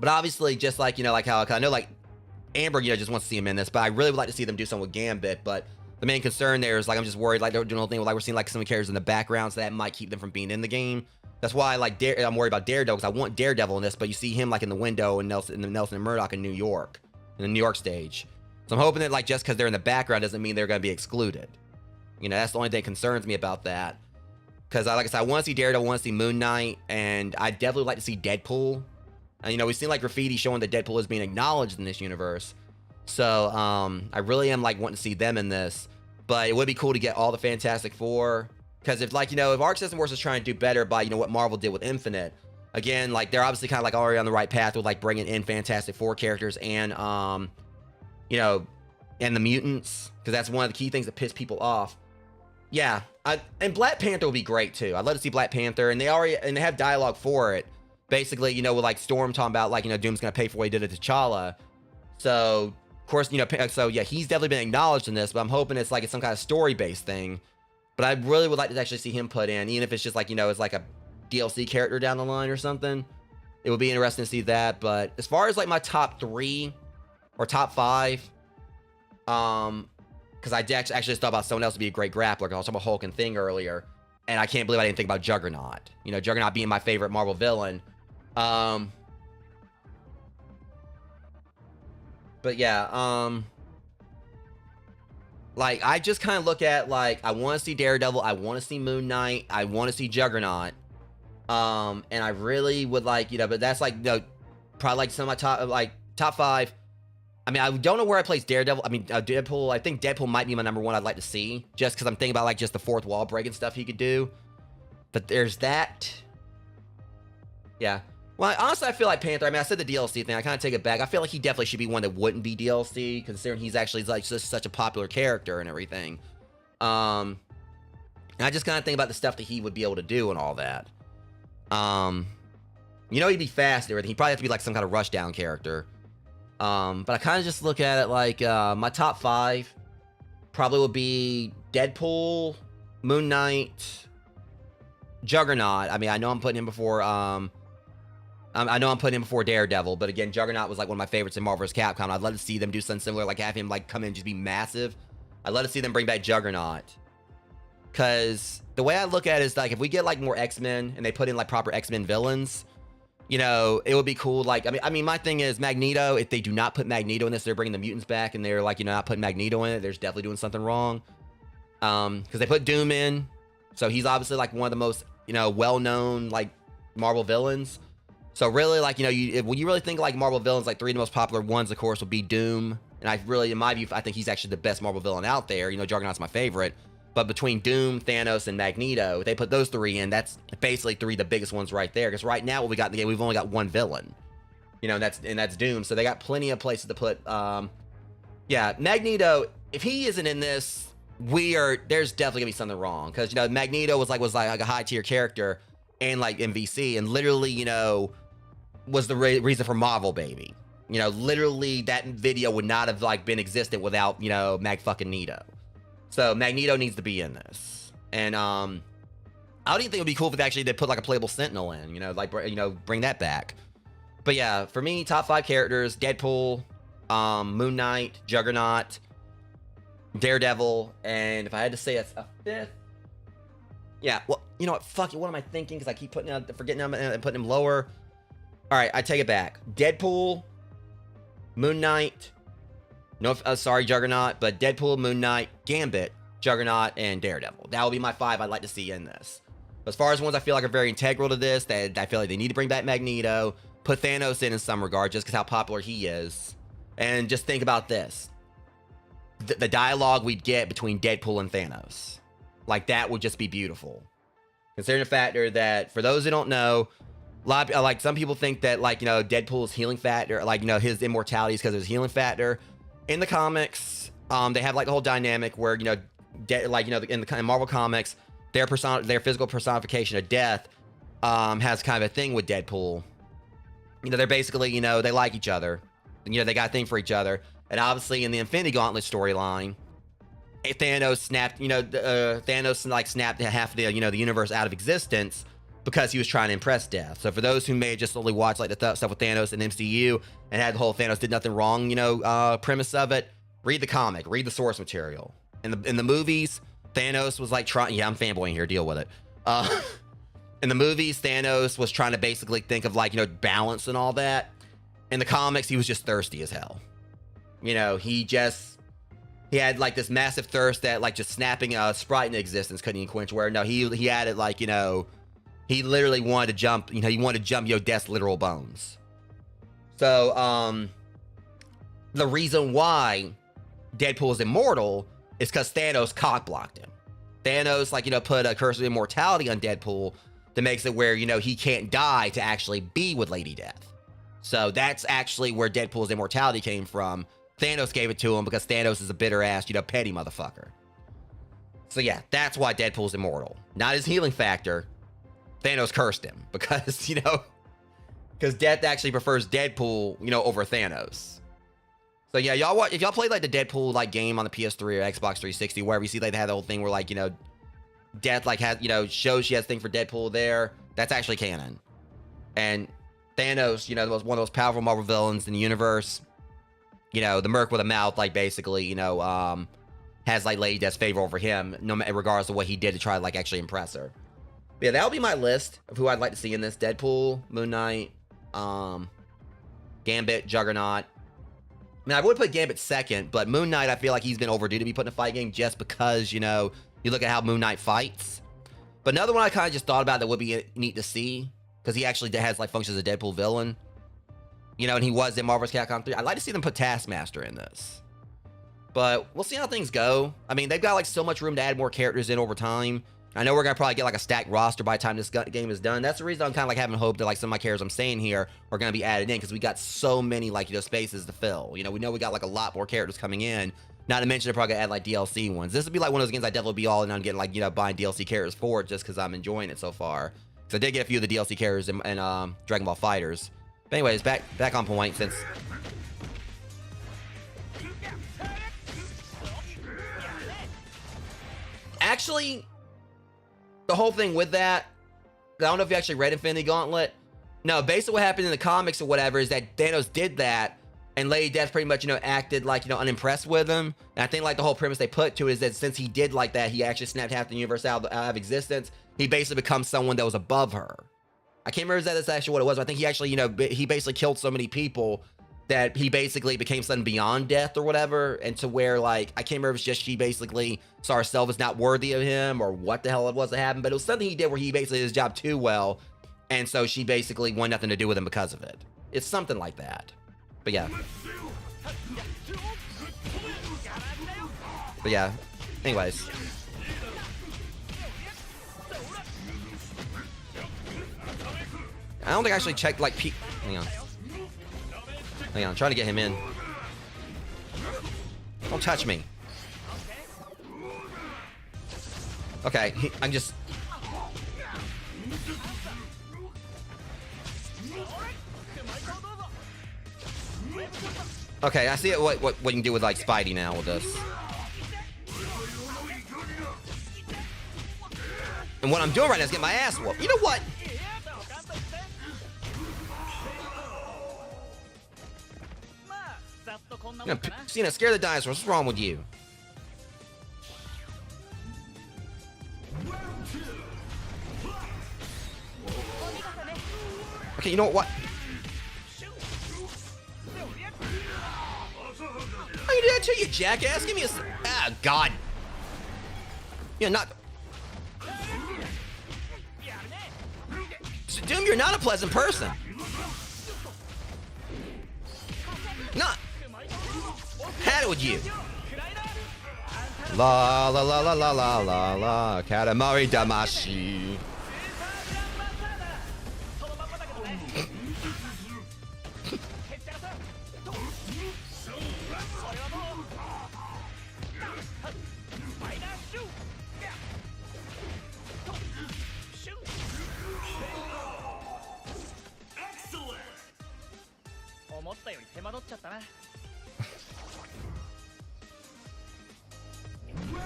obviously just like like how I know like Amber, just wants to see him in this, but I really would like to see them do something with Gambit. But the main concern there is like I'm just worried like they're doing a whole thing with like we're seeing like some characters in the background, so that might keep them from being in the game. That's why I'm worried about Daredevil, because I want Daredevil in this, but you see him like in the window and Nelson and Murdoch in New York, in the New York stage. So I'm hoping that like just because they're in the background doesn't mean they're going to be excluded. That's the only thing that concerns me about that. Because like I said, I want to see Daredevil, I want to see Moon Knight, and I definitely would like to see Deadpool. And we've seen like graffiti showing that Deadpool is being acknowledged in this universe. So I really am like wanting to see them in this. But it would be cool to get all the Fantastic Four. Because if like if Arc System Wars is trying to do better by what Marvel did with Infinite, again, like they're obviously kind of like already on the right path with like bringing in Fantastic Four characters and and the mutants, because that's one of the key things that piss people off. Yeah, and Black Panther would be great too. I'd love to see Black Panther, and they have dialogue for it. Basically, with like Storm talking about like Doom's gonna pay for what he did to T'Challa. So of course, so yeah, he's definitely been acknowledged in this, but I'm hoping it's some kind of story-based thing. But I really would like to actually see him put in, even if it's just like, it's like a DLC character down the line or something. It would be interesting to see that. But as far as like my top 3 or top 5, because I actually just thought about someone else to be a great grappler. I was talking about Hulk and Thing earlier, and I can't believe I didn't think about Juggernaut. Juggernaut being my favorite Marvel villain. But yeah, like I just kind of look at like I want to see Daredevil, I want to see Moon Knight, I want to see Juggernaut, And I really would like, you know, but that's like, you know, probably like some of my top 5. I mean, I don't know where I place Daredevil. I mean, Deadpool. I think Deadpool might be my number 1 I'd like to see, just because I'm thinking about like just the fourth wall breaking stuff he could do. But there's that. Yeah. Well, honestly, I feel like Panther. I mean, I said the DLC thing. I kind of take it back. I feel like he definitely should be one that wouldn't be DLC, considering he's actually like just such a popular character and everything. And I just kind of think about the stuff that he would be able to do and all that. You know, he'd be fast and everything. He'd probably have to be like some kind of rushdown character. But I kind of just look at it like my top 5 probably would be Deadpool, Moon Knight, Juggernaut. I mean, I know I'm putting him before. I know I'm putting him before Daredevil, but again, Juggernaut was like one of my favorites in Marvel vs. Capcom. I'd love to see them do something similar, like have him like come in and just be massive. I'd love to see them bring back Juggernaut. Because the way I look at it is like if we get like more X-Men and they put in like proper X-Men villains, you know, it would be cool. Like, I mean, my thing is Magneto. If they do not put Magneto in this, they're bringing the mutants back, and they're like, you know, not putting Magneto in it. They're definitely doing something wrong. Because they put Doom in, so he's obviously like one of the most, you know, well-known like Marvel villains. So really, like, you know, when you really think like Marvel villains, like 3 of the most popular ones, of course, would be Doom. And I really, in my view, I think he's actually the best Marvel villain out there. You know, Juggernaut's my favorite. But between Doom, Thanos, and Magneto, they put those 3 in. That's basically 3 of the biggest ones right there. Because right now, what we got in the game, we've only got 1 villain. You know, and that's Doom. So they got plenty of places to put. Yeah, Magneto. If he isn't in this, there's definitely gonna be something wrong. Because you know, Magneto was like a high tier character, and like MVC, and literally, you know, was the reason for Marvel Baby. You know, literally that video would not have like been existent without, you know, Mag-fucking-Neto. So Magneto needs to be in this. And I don't even think it would be cool if they put like a playable Sentinel in, you know, like, you know, bring that back. But yeah, for me, top 5 characters: Deadpool, Moon Knight, Juggernaut, Daredevil, and if I had to say a 5th, yeah, well, you know what, fuck it, what am I thinking? Because I keep forgetting him and putting him lower. All right, I take it back. Deadpool, Moon Knight, sorry, Juggernaut, but Deadpool, Moon Knight, Gambit, Juggernaut, and Daredevil. That will be my 5 I'd like to see in this. As far as ones I feel like are very integral to this, that I feel like they need to bring back Magneto, put Thanos in some regard, just because how popular he is. And just think about this. The dialogue we'd get between Deadpool and Thanos. Like, that would just be beautiful. Considering the factor that, for those who don't know, like some people think that, like, you know, Deadpool's healing factor, like, you know, his immortality is because of his healing factor. In the comics, they have like the whole dynamic where, you know, like, you know, in the Marvel comics, their physical personification of death has kind of a thing with Deadpool. You know, they're basically, you know, they like each other. And, you know, they got a thing for each other. And obviously in the Infinity Gauntlet storyline, Thanos snapped, you know, Thanos like snapped half of the, you know, the universe out of existence because he was trying to impress Death. So for those who may just only watch like the stuff with Thanos and MCU and had the whole Thanos did nothing wrong, you know, premise of it, read the comic, read the source material. In the movies, Thanos was like trying, yeah, I'm fanboying here, deal with it. In the movies, Thanos was trying to basically think of like, you know, balance and all that. In the comics, he was just thirsty as hell. You know, he had like this massive thirst that like just snapping a sprite into existence couldn't even quench. Where no, he had it like, you know, he literally wanted to jump, you know, he wanted to jump, you know, Death's literal bones. So, the reason why Deadpool is immortal is because Thanos cock-blocked him. Thanos, like, you know, put a curse of immortality on Deadpool that makes it where, you know, he can't die to actually be with Lady Death. So that's actually where Deadpool's immortality came from. Thanos gave it to him because Thanos is a bitter-ass, you know, petty motherfucker. So yeah, that's why Deadpool's immortal. Not his healing factor. Thanos cursed him because, you know, because Death actually prefers Deadpool, you know, over Thanos. So yeah, if y'all played like the Deadpool like game on the PS3 or Xbox 360, wherever you see like they had the whole thing where like, you know, Death like has, you know, shows she has a thing for Deadpool there. That's actually canon. And Thanos, you know, one of the most powerful Marvel villains in the universe. You know, the merc with a mouth, like basically, you know, has like Lady Death's favor over him, no matter regardless of what he did to try to like actually impress her. But yeah, that'll be my list of who I'd like to see in this: Deadpool, Moon Knight, Gambit, Juggernaut. I mean, I would put Gambit second, but Moon Knight, I feel like he's been overdue to be put in a fight game just because, you know, you look at how Moon Knight fights. But another one I kind of just thought about that would be neat to see, because he actually has like functions as a Deadpool villain. You know, and he was in Marvel's Capcom 3. I'd like to see them put Taskmaster in this. But we'll see how things go. I mean, they've got like so much room to add more characters in over time. I know we're going to probably get like a stacked roster by the time this game is done. That's the reason I'm kind of like having hope that like some of my characters I'm saying here are going to be added in, because we got so many like, you know, spaces to fill. You know we got like a lot more characters coming in. Not to mention they're probably going to add like DLC ones. This would be like one of those games I definitely be all in on getting like, you know, buying DLC characters for it just because I'm enjoying it so far. Because I did get a few of the DLC characters in Dragon Ball FighterZ. But anyways, back on point since... Actually, the whole thing with that, I don't know if you actually read Infinity Gauntlet. No, basically what happened in the comics or whatever is that Thanos did that, and Lady Death pretty much, you know, acted like, you know, unimpressed with him. And I think like the whole premise they put to it is that since he did like that, he actually snapped half the universe out of existence. He basically becomes someone that was above her. I can't remember if that's actually what it was, but I think he actually, you know, he basically killed so many people that he basically became something beyond death or whatever. And to where, like, I can't remember if it's just she basically saw herself as not worthy of him or what the hell it was that happened, but it was something he did where he basically did his job too well. And so she basically wanted nothing to do with him because of it. It's something like that. But yeah. But yeah. Anyways. I don't think I actually checked like hang on. Hang on, I'm trying to get him in. Don't touch me. Okay, I'm just... Okay, I see it, what you can do with like Spidey now with this. And what I'm doing right now is getting my ass whooped. You know what? You know, Cena, scare the dinosaurs. What's wrong with you? Okay, you know what? How you do that to you, jackass? Give me a... Ah, God. You're not... Doom, you're not a pleasant person. Not... Had it with you. La la la la la la la la. Katamari Damashi.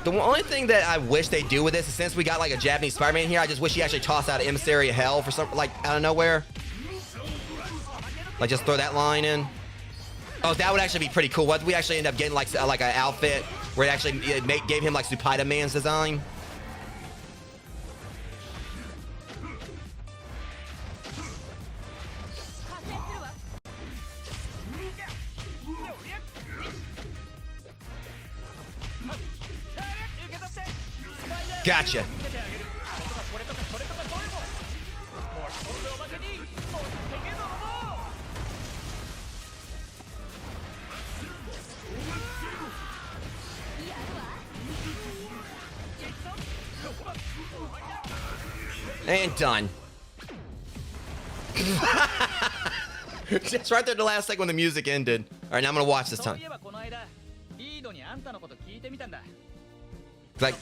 The only thing that I wish they do with this is since we got like a Japanese Spider-Man here, I just wish he actually tossed out an emissary of hell for some, like, out of nowhere. Like, just throw that line in. Oh, that would actually be pretty cool. What if we actually end up getting like an outfit where it actually gave him like Spider-Man's design? Gotcha. And done. Just right there at the last second when the music ended. All right, now I'm gonna watch this time. Like,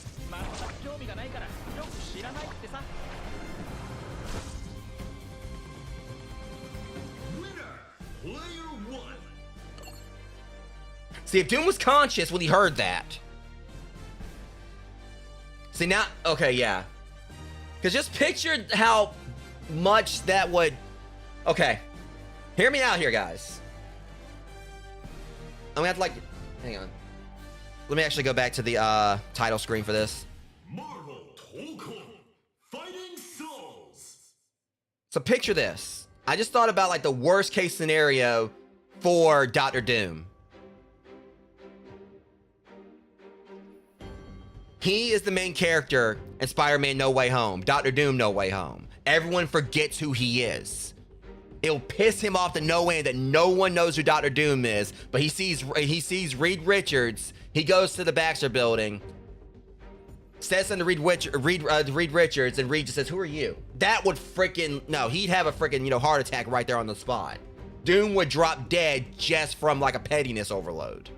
see, if Doom was conscious when he heard that. See, now, okay, yeah. Because just picture how much that would... Okay. Hear me out here, guys. I'm gonna have to, like... Hang on. Let me actually go back to the title screen for this. MARVEL Tōkon, Fighting Souls. So picture this. I just thought about like the worst case scenario for Dr. Doom. He is the main character in Spider-Man No Way Home, Doctor Doom No Way Home. Everyone forgets who he is. It'll piss him off to no end that no one knows who Doctor Doom is, but he sees Reed Richards. He goes to the Baxter building, says something to Reed Richards, and Reed just says, "Who are you?" That would freaking, no, he'd have a freaking, you know, heart attack right there on the spot. Doom would drop dead just from like a pettiness overload.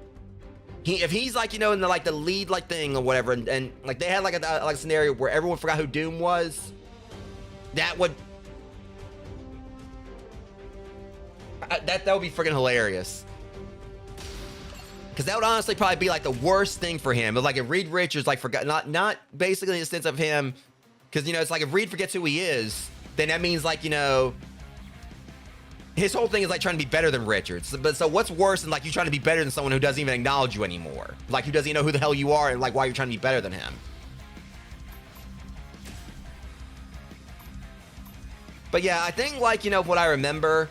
If he's like, you know, in the like the lead like thing or whatever, and like they had like a scenario where everyone forgot who Doom was, that would that would be freaking hilarious. Because that would honestly probably be like the worst thing for him. But like if Reed Richards like forgot, not basically in the sense of him, because you know it's like if Reed forgets who he is, then that means like, you know, his whole thing is like trying to be better than Richards. But so what's worse than like you trying to be better than someone who doesn't even acknowledge you anymore, like who doesn't even know who the hell you are and like why you're trying to be better than him. But yeah, I think like, you know, what I remember.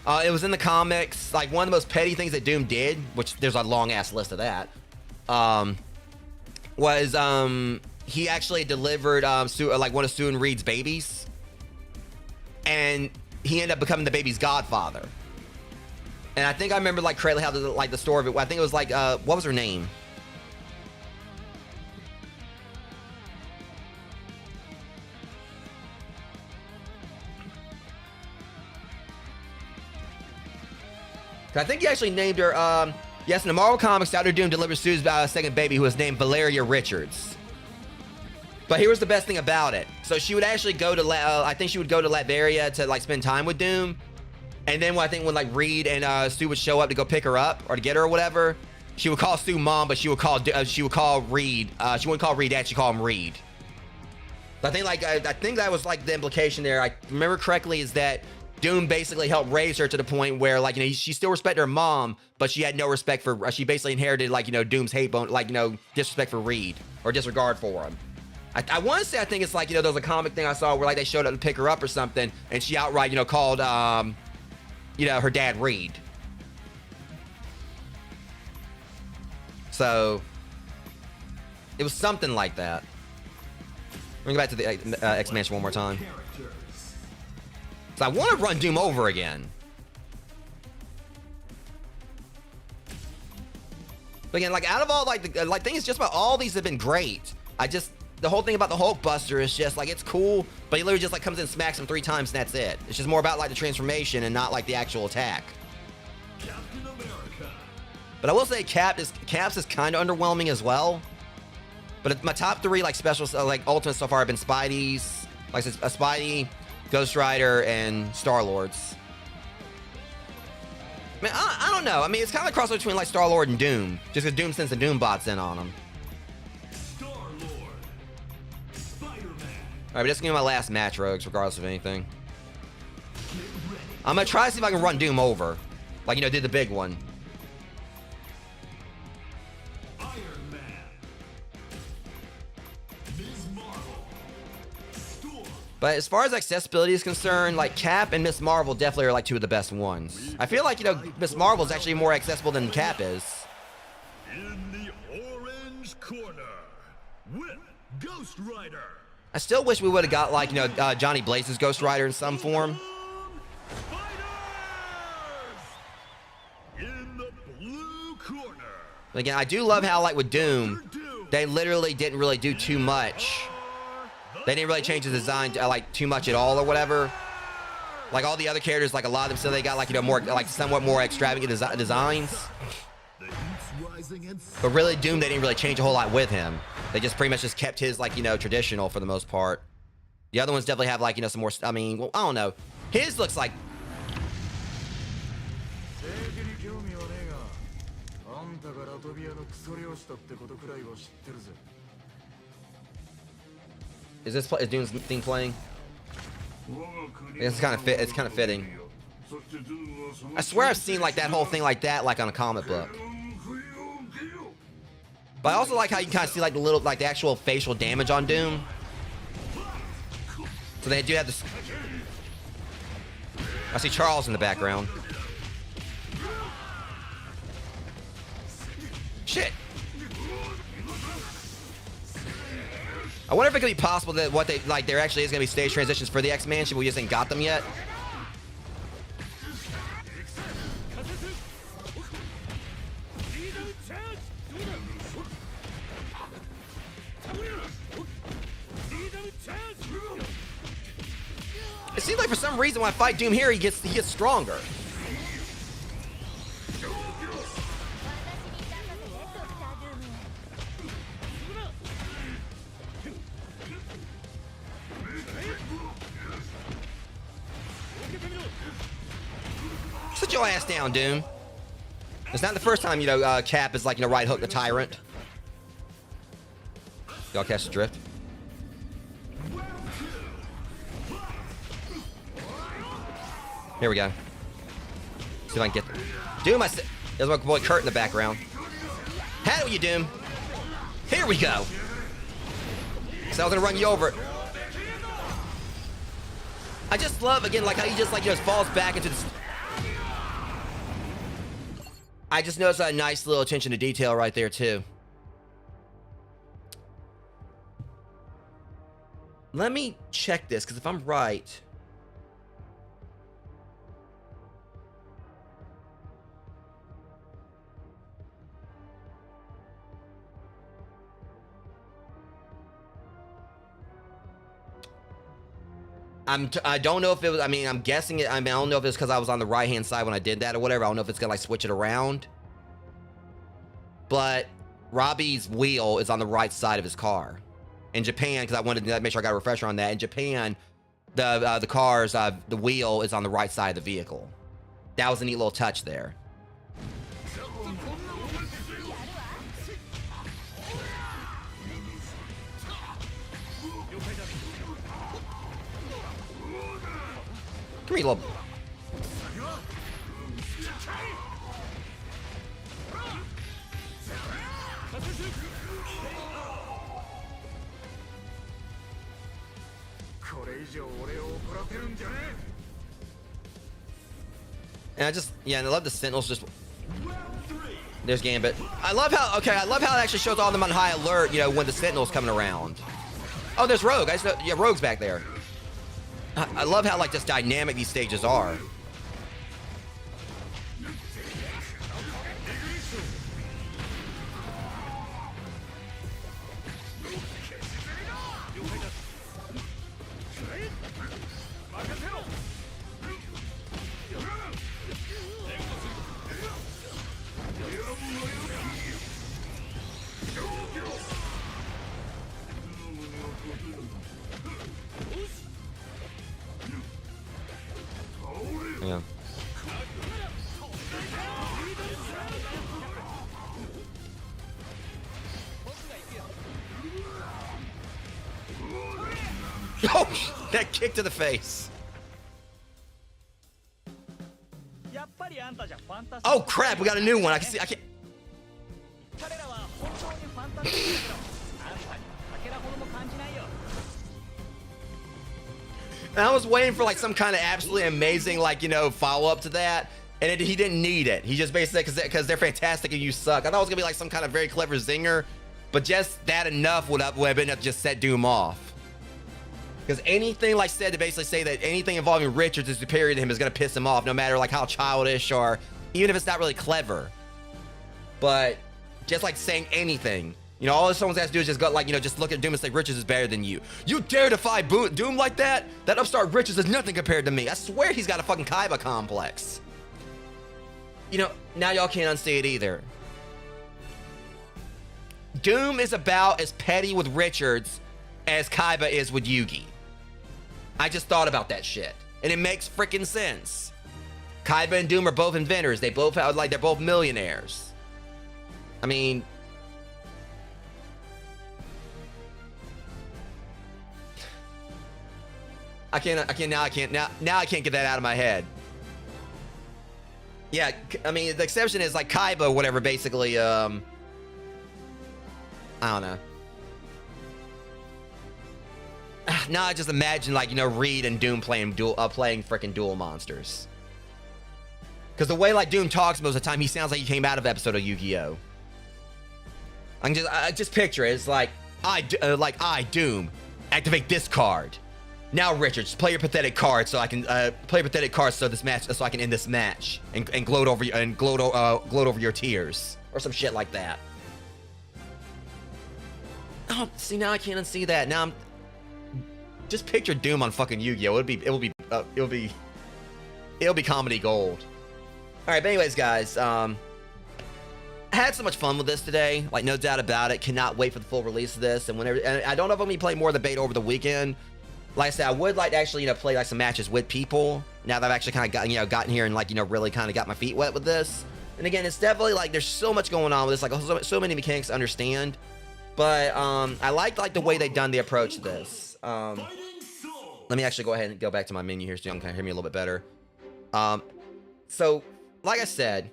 It was in the comics, like one of the most petty things that Doom did, which there's a long ass list of that, was he actually delivered like one of Sue and Reed's babies, and he ended up becoming the baby's godfather. And I think I remember like correctly how the story of it. I think it was like what was her name? I think he actually named her, yes, in the Marvel Comics, Doctor Doom delivered Sue's second baby, who was named Valeria Richards. But here was the best thing about it. So she would actually go to, I think she would go to Latveria to, like, spend time with Doom. And then I think when, like, Reed and Sue would show up to go pick her up or to get her or whatever, she would call Sue Mom, but she would call Reed, she wouldn't call Reed Dad, she'd call him Reed. I think, like, I think that was, like, the implication there. I remember correctly is that Doom basically helped raise her to the point where, like, you know, she still respected her mom, but she had no respect for, she basically inherited, like, you know, Doom's hate bone, like, you know, disrespect for Reed or disregard for him. I want to say, I think it's like, you know, there was a comic thing I saw where, like, they showed up to pick her up or something, and she outright, you know, called, you know, her dad Reed. So, it was something like that. We're going to go back to the X-Mansion one more time. So I want to run Doom over again. But again, like out of all like the things just about all these have been great. The whole thing about the Hulk Buster is just like it's cool, but he literally just like comes in and smacks him 3 times and that's it. It's just more about like the transformation and not like the actual attack. Captain America. But I will say Caps is kind of underwhelming as well. But my top 3 like specials like ultimates so far have been Spidey's, like a Spidey, Ghost Rider, and Star-Lord's. I mean, I don't know. I mean, it's kind of a crossover between like Star-Lord and Doom, just because Doom sends the Doom bots in on him. Star-Lord. Spider-Man. All right, but just give me my last match, Rogues, regardless of anything. I'm gonna try to see if I can run Doom over, like, you know, did the big one. Iron Man. Ms. Marvel. Storm. But as far as accessibility is concerned, like Cap and Miss Marvel definitely are like 2 of the best ones. I feel like, you know, Miss Marvel is actually more accessible than Cap is. In the orange corner. With Ghost Rider. I still wish we would have got like, you know, Johnny Blaze's Ghost Rider in some form. Spiders! In the blue corner. But again, I do love how like with Doom, they literally didn't really do too much. They didn't really change the design like too much at all or whatever. Like all the other characters, like a lot of them still they got like, you know, more like somewhat more extravagant designs. The heat's rising and But really Doom, they didn't really change a whole lot with him. They just pretty much just kept his like, you know, traditional for the most part. The other ones definitely have like, you know, some more, I mean, well, I don't know. His looks like... Is Doom's theme playing? It's kind of fitting. I swear I've seen like that whole thing like that like on a comic book. But I also like how you can kind of see like the little like the actual facial damage on Doom. So they do have this. I see Charles in the background. I wonder if it could be possible that what they like there actually is gonna be stage transitions for the X-Mansion, but we just ain't got them yet. It seems like for some reason when I fight Doom here, he gets stronger. Sit your ass down, Doom. It's not the first time, you know, Cap is like, you know, right hook the tyrant. Y'all catch the drift? Here we go. See if I can get Doom. There's my boy Kurt in the background. How do you, Doom? Here we go. So I was gonna run you over. I just love again like how he just like just falls back into this. I just noticed that nice little attention to detail right there too. Let me check this because if I'm right. I don't know if it was, I mean, I'm guessing it, I mean, I don't know if it's because I was on the right-hand side when I did that or whatever. I don't know if it's going to, like, switch it around. But Robbie's wheel is on the right side of his car. In Japan, because I wanted to make sure I got a refresher on that. In Japan, the car's, the wheel is on the right side of the vehicle. That was a neat little touch there. Come here, little. And I just, yeah, and I love the Sentinels just. There's Gambit. I love how, okay, I love how it actually shows all of them on high alert, you know, when the Sentinel's coming around. Oh, there's Rogue. I just know, yeah, Rogue's back there. I love how, like, just dynamic these stages are. Yeah. Oh, that kick to the face. Oh crap, we got a new one. I can see, I can't. And I was waiting for like some kind of absolutely amazing, like, you know, follow up to that, and he didn't need it. He just basically said because they're fantastic and you suck. I thought it was gonna be like some kind of very clever zinger, but just that enough would have been enough to just set Doom off. Because anything like said to basically say that anything involving Richards is superior to him is gonna piss him off, no matter like how childish or even if it's not really clever. But just like saying anything. You know, all someone has to do is just go, like, you know, just look at Doom and say, Richards is better than you. You dare defy Doom like that? That upstart Richards is nothing compared to me. I swear he's got a fucking Kaiba complex. You know, now y'all can't unsee it either. Doom is about as petty with Richards as Kaiba is with Yugi. I just thought about that shit. And it makes freaking sense. Kaiba and Doom are both inventors. They both have, like, they're both millionaires. I mean... I can't get that out of my head. Yeah, I mean, the exception is like Kaiba or whatever, basically, I don't know. Now I just imagine, like, you know, Reed and Doom playing freaking duel monsters. Because the way, like, Doom talks most of the time, he sounds like he came out of an episode of Yu-Gi-Oh! I just picture it. It's like, I, Doom, activate this card. Now, Richard, just play your pathetic card so I can play your pathetic card so I can end this match and gloat over your tears or some shit like that. Oh, see, now I can't unsee that. Now I'm just picture Doom on fucking Yu-Gi-Oh. It'll be comedy gold. All right, but anyways, guys, I had so much fun with this today. Like, no doubt about it. Cannot wait for the full release of this. And I don't know if I'm gonna play more of the beta over the weekend. Like I said, I would like to actually, play like some matches with people. Now that I've actually kind of gotten here and really kind of got my feet wet with this. And again, it's definitely like there's so much going on with this. Like so many mechanics to understand. But I like the way they've done the approach to this. Let me actually go ahead and go back to my menu here so you can kind of hear me a little bit better. So, like I said,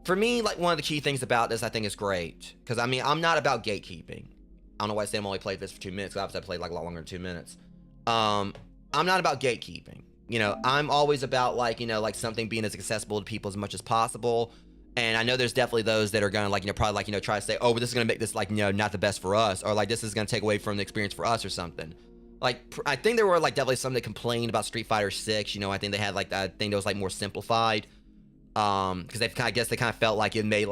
for me, like one of the key things about this I think is great. Because, I mean, I'm not about gatekeeping. I don't know why Sam only played this for 2 minutes. Because obviously I played like a lot longer than 2 minutes. I'm not about gatekeeping. I'm always about like something being as accessible to people as much as possible. And I know there's definitely those that are going to probably try to say, oh, but this is going to make this not the best for us, or like this is going to take away from the experience for us or something. Like, I think there were definitely some that complained about Street Fighter 6. I think they had I think it was more simplified. Because I guess they kind of felt like it made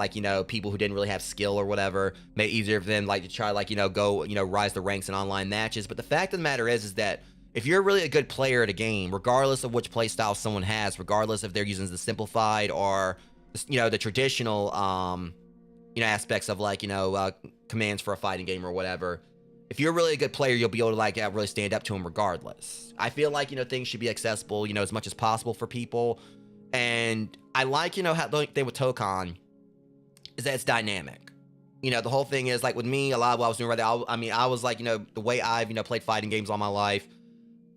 people who didn't really have skill or whatever, made it easier for them to try go rise the ranks in online matches. But the fact of the matter is that if you're really a good player at a game, regardless of which play style someone has, regardless if they're using the simplified or the traditional aspects of commands for a fighting game or whatever, if you're really a good player, you'll be able to really stand up to them regardless. I feel like things should be accessible as much as possible for people. And I like, how the thing with Tōkon is that it's dynamic. The whole thing is with me, a lot of what I was doing right there, I was the way I've, played fighting games all my life,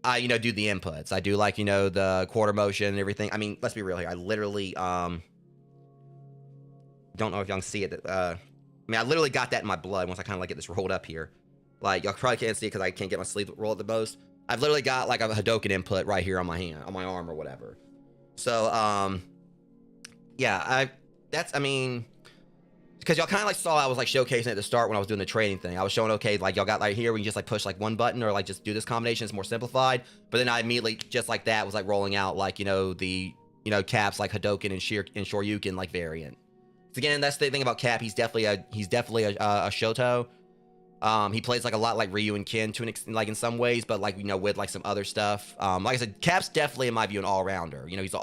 I, do the inputs. I do the quarter motion and everything. I mean, let's be real here. I literally, don't know if y'all can see it. I literally got that in my blood once I kind of get this rolled up here. Y'all probably can't see it because I can't get my sleeve rolled the most. I've literally got a Hadouken input right here on my hand, on my arm or whatever. So, yeah, because y'all kind of saw I was showcasing at the start when I was doing the trading thing. I was showing, okay, y'all got here, we can just push one button or just do this combination. It's more simplified. But then I immediately, just like that, was rolling out the, Cap's Hadouken and Shoryuken variant. So again, that's the thing about Cap. He's definitely a Shoto. He plays a lot like Ryu and Ken to an extent, in some ways, but with some other stuff. Like I said, Cap's definitely in my view an all-rounder. He's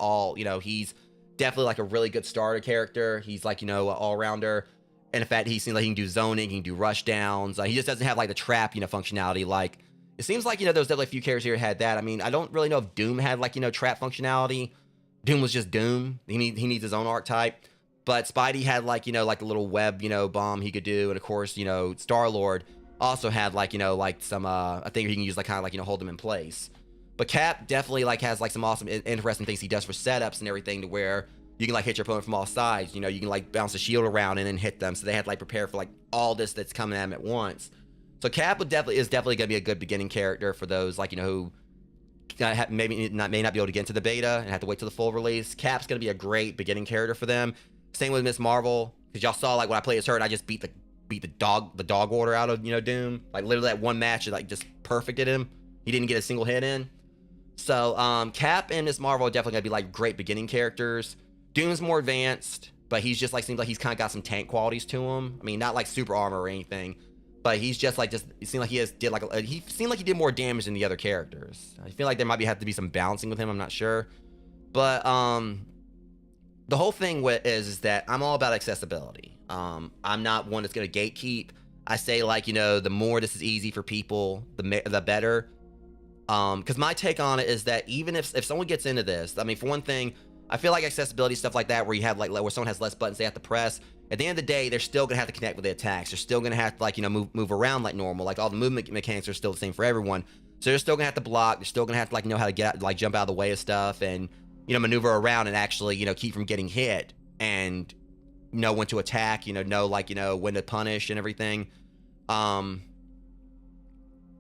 he's definitely a really good starter character. He's an all-rounder. And in fact, he seems like he can do zoning, he can do rush downs. He just doesn't have the trap, functionality. It seems there's definitely a few characters here had that. I mean, I don't really know if Doom had trap functionality. Doom was just Doom. He needs his own archetype. But Spidey had the little web, bomb he could do. And of course, Star-Lord also had some, I think he can use hold them in place. But Cap definitely has some awesome, interesting things he does for setups and everything, to where you can hit your opponent from all sides. You can bounce a shield around and then hit them. So they had to prepare for all this that's coming at them at once. So Cap is definitely gonna be a good beginning character for those who may not be able to get into the beta and have to wait till the full release. Cap's gonna be a great beginning character for them. Same with Miss Marvel, because y'all saw when I played as her, and I just beat the dog water out of Doom. Literally that one match, just perfected him. He didn't get a single hit in. So Cap and Miss Marvel are definitely gonna be great beginning characters. Doom's more advanced, but he's just seems like he's kind of got some tank qualities to him. I mean, not super armor or anything, but he's just it seemed like he seemed like he did more damage than the other characters. I feel like there might have to be some balancing with him. I'm not sure, but the whole thing is that I'm all about accessibility. I'm not one that's gonna gatekeep. I say the more this is easy for people, the better. Because my take on it is that even if someone gets into this, I mean, for one thing, I feel accessibility stuff like that, where you have where someone has less buttons they have to press. At the end of the day, they're still gonna have to connect with the attacks. They're still gonna have to move around like normal. All the movement mechanics are still the same for everyone. So they're still gonna have to block. They're still gonna have to know how to get out, jump out of the way of stuff and maneuver around and actually keep from getting hit and know when to attack. Know when to punish and everything.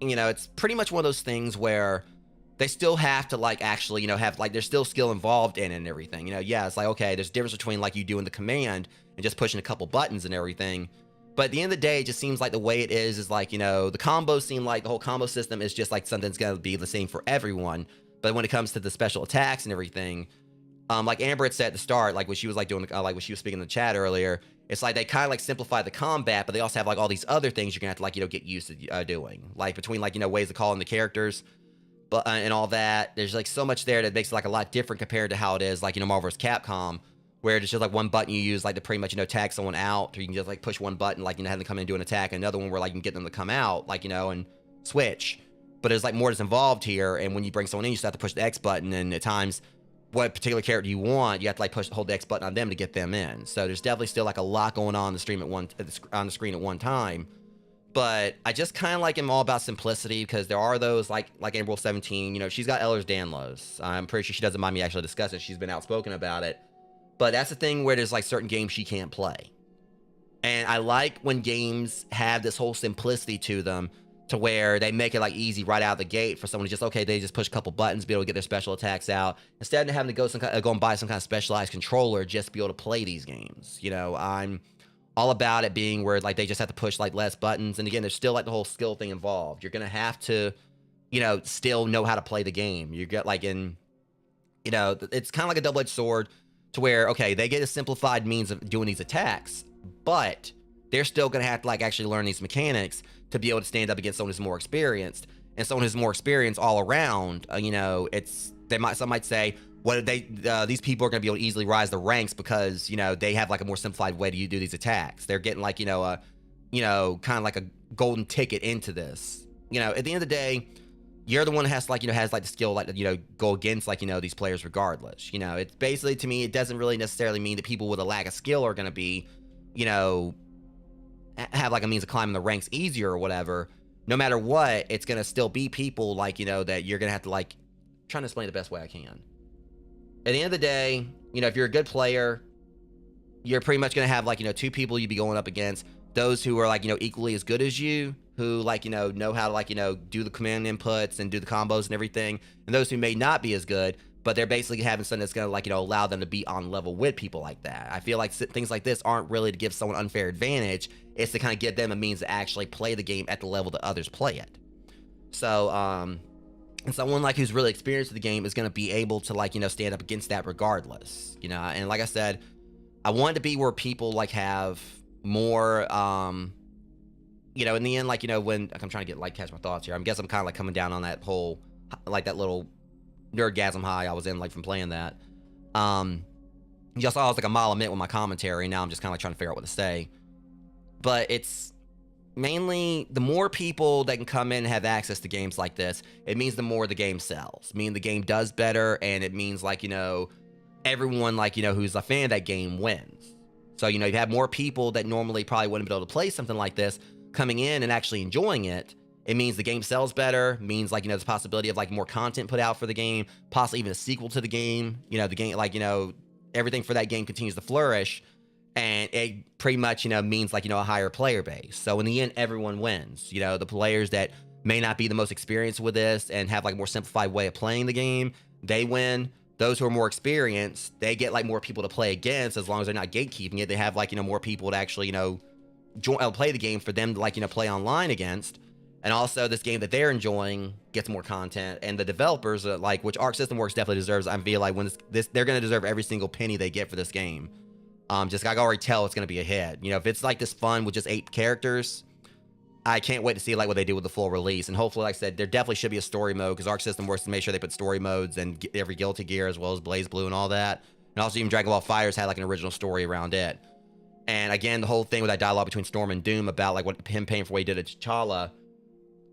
It's pretty much one of those things where they still have to actually have there's still skill involved in it and everything. Yeah, it's okay, there's a difference between you doing the command and just pushing a couple buttons and everything. But at the end of the day, it just seems like the way it is like, you know, the combos seem like the whole combo system is just like something that's going to be the same for everyone. But when it comes to the special attacks and everything, like Amber had said at the start, like when she was like doing, like when she was speaking in the chat earlier, it's like they kind of like simplify the combat, but they also have like all these other things you're gonna have to like, you know, get used to doing. Like between like, you know, ways of calling the characters, but and all that. There's like so much there that makes it like a lot different compared to how it is like, you know, Marvel vs. Capcom, where it's just like one button you use like to pretty much, you know, tag someone out, or you can just like push one button, like, you know, have them come in and do an attack, and another one where like you can get them to come out, like, you know, and switch. But there's like more that's involved here, and when you bring someone in, you just have to push the X button, and at times, what particular character you want, you have to like hold the X button on them to get them in. So there's definitely still like a lot going on the stream on the screen at one time. But I just kind of like am all about simplicity, because there are those like Amber 17, you know, she's got Ehlers-Danlos. I'm pretty sure she doesn't mind me actually discussing it. She's been outspoken about it. But that's the thing where there's like certain games she can't play. And I like when games have this whole simplicity to them, to where they make it like easy right out of the gate for someone to just, okay, they just push a couple buttons, be able to get their special attacks out, instead of having to go and buy some kind of specialized controller just to be able to play these games. You know, I'm all about it being where like they just have to push like less buttons. And again, there's still like the whole skill thing involved. You're gonna have to, you know, still know how to play the game. You get like in, you know, it's kind of like a double-edged sword, to where, okay, they get a simplified means of doing these attacks, but they're still gonna have to like actually learn these mechanics to be able to stand up against someone who's more experienced. And someone who's more experienced all around, you know, some might say, what these people are going to be able to easily rise the ranks because, you know, they have like a more simplified way to do these attacks. They're getting like, you know, kind of like a golden ticket into this. You know, at the end of the day, you're the one who has to like, you know, has like the skill, like, you know, go against like, you know, these players regardless. You know, it's basically, to me, it doesn't really necessarily mean that people with a lack of skill are going to be, you know, have like a means of climbing the ranks easier or whatever. No matter what, it's going to still be people like, you know, that you're going to have to like, trying to explain the best way I can. At the end of the day, you know, if you're a good player, you're pretty much going to have like, you know, two people you'd be going up against. Those who are like, you know, equally as good as you, who like, you know how to like, you know, do the command inputs and do the combos and everything. And those who may not be as good, but they're basically having something that's going to like, you know, allow them to be on level with people like that. I feel like things like this aren't really to give someone unfair advantage. It's to kind of give them a means to actually play the game at the level that others play it. So, and someone like who's really experienced with the game is going to be able to like, you know, stand up against that regardless, you know. And like I said, I want it to be where people like have more, you know, in the end, like, you know, when I'm trying to get like catch my thoughts here, I guess I'm kind of like coming down on that whole, like that little nerdgasm high I was in like from playing that. You saw I was like a mile a minute with my commentary. Now I'm just kind of like trying to figure out what to say. But it's mainly the more people that can come in and have access to games like this, it means the more the game sells. Meaning the game does better, and it means like, you know, everyone like, you know, who's a fan of that game wins. So, you know, you have more people that normally probably wouldn't be able to play something like this coming in and actually enjoying it. It means the game sells better, means like, you know, there's a possibility of like more content put out for the game, possibly even a sequel to the game. You know, the game, like, you know, everything for that game continues to flourish. And it pretty much, you know, means like, you know, a higher player base. So in the end, everyone wins. You know, the players that may not be the most experienced with this and have like a more simplified way of playing the game, they win. Those who are more experienced, they get like more people to play against. As long as they're not gatekeeping it, they have like, you know, more people to actually, you know, play the game for them to like, you know, play online against. And also this game that they're enjoying gets more content, and the developers like, which Arc System Works definitely deserves. I feel like when this they're going to deserve every single penny they get for this game. Just I can already tell it's going to be a hit. You know, if it's like this fun with just 8 characters, I can't wait to see like what they do with the full release. And hopefully, like I said, there definitely should be a story mode, because Arc System Works to make sure they put story modes and every Guilty Gear as well as Blaze Blue and all that. And also even Dragon Ball FighterZ had like an original story around it. And again, the whole thing with that dialogue between Storm and Doom about like what him paying for what he did to T'Challa,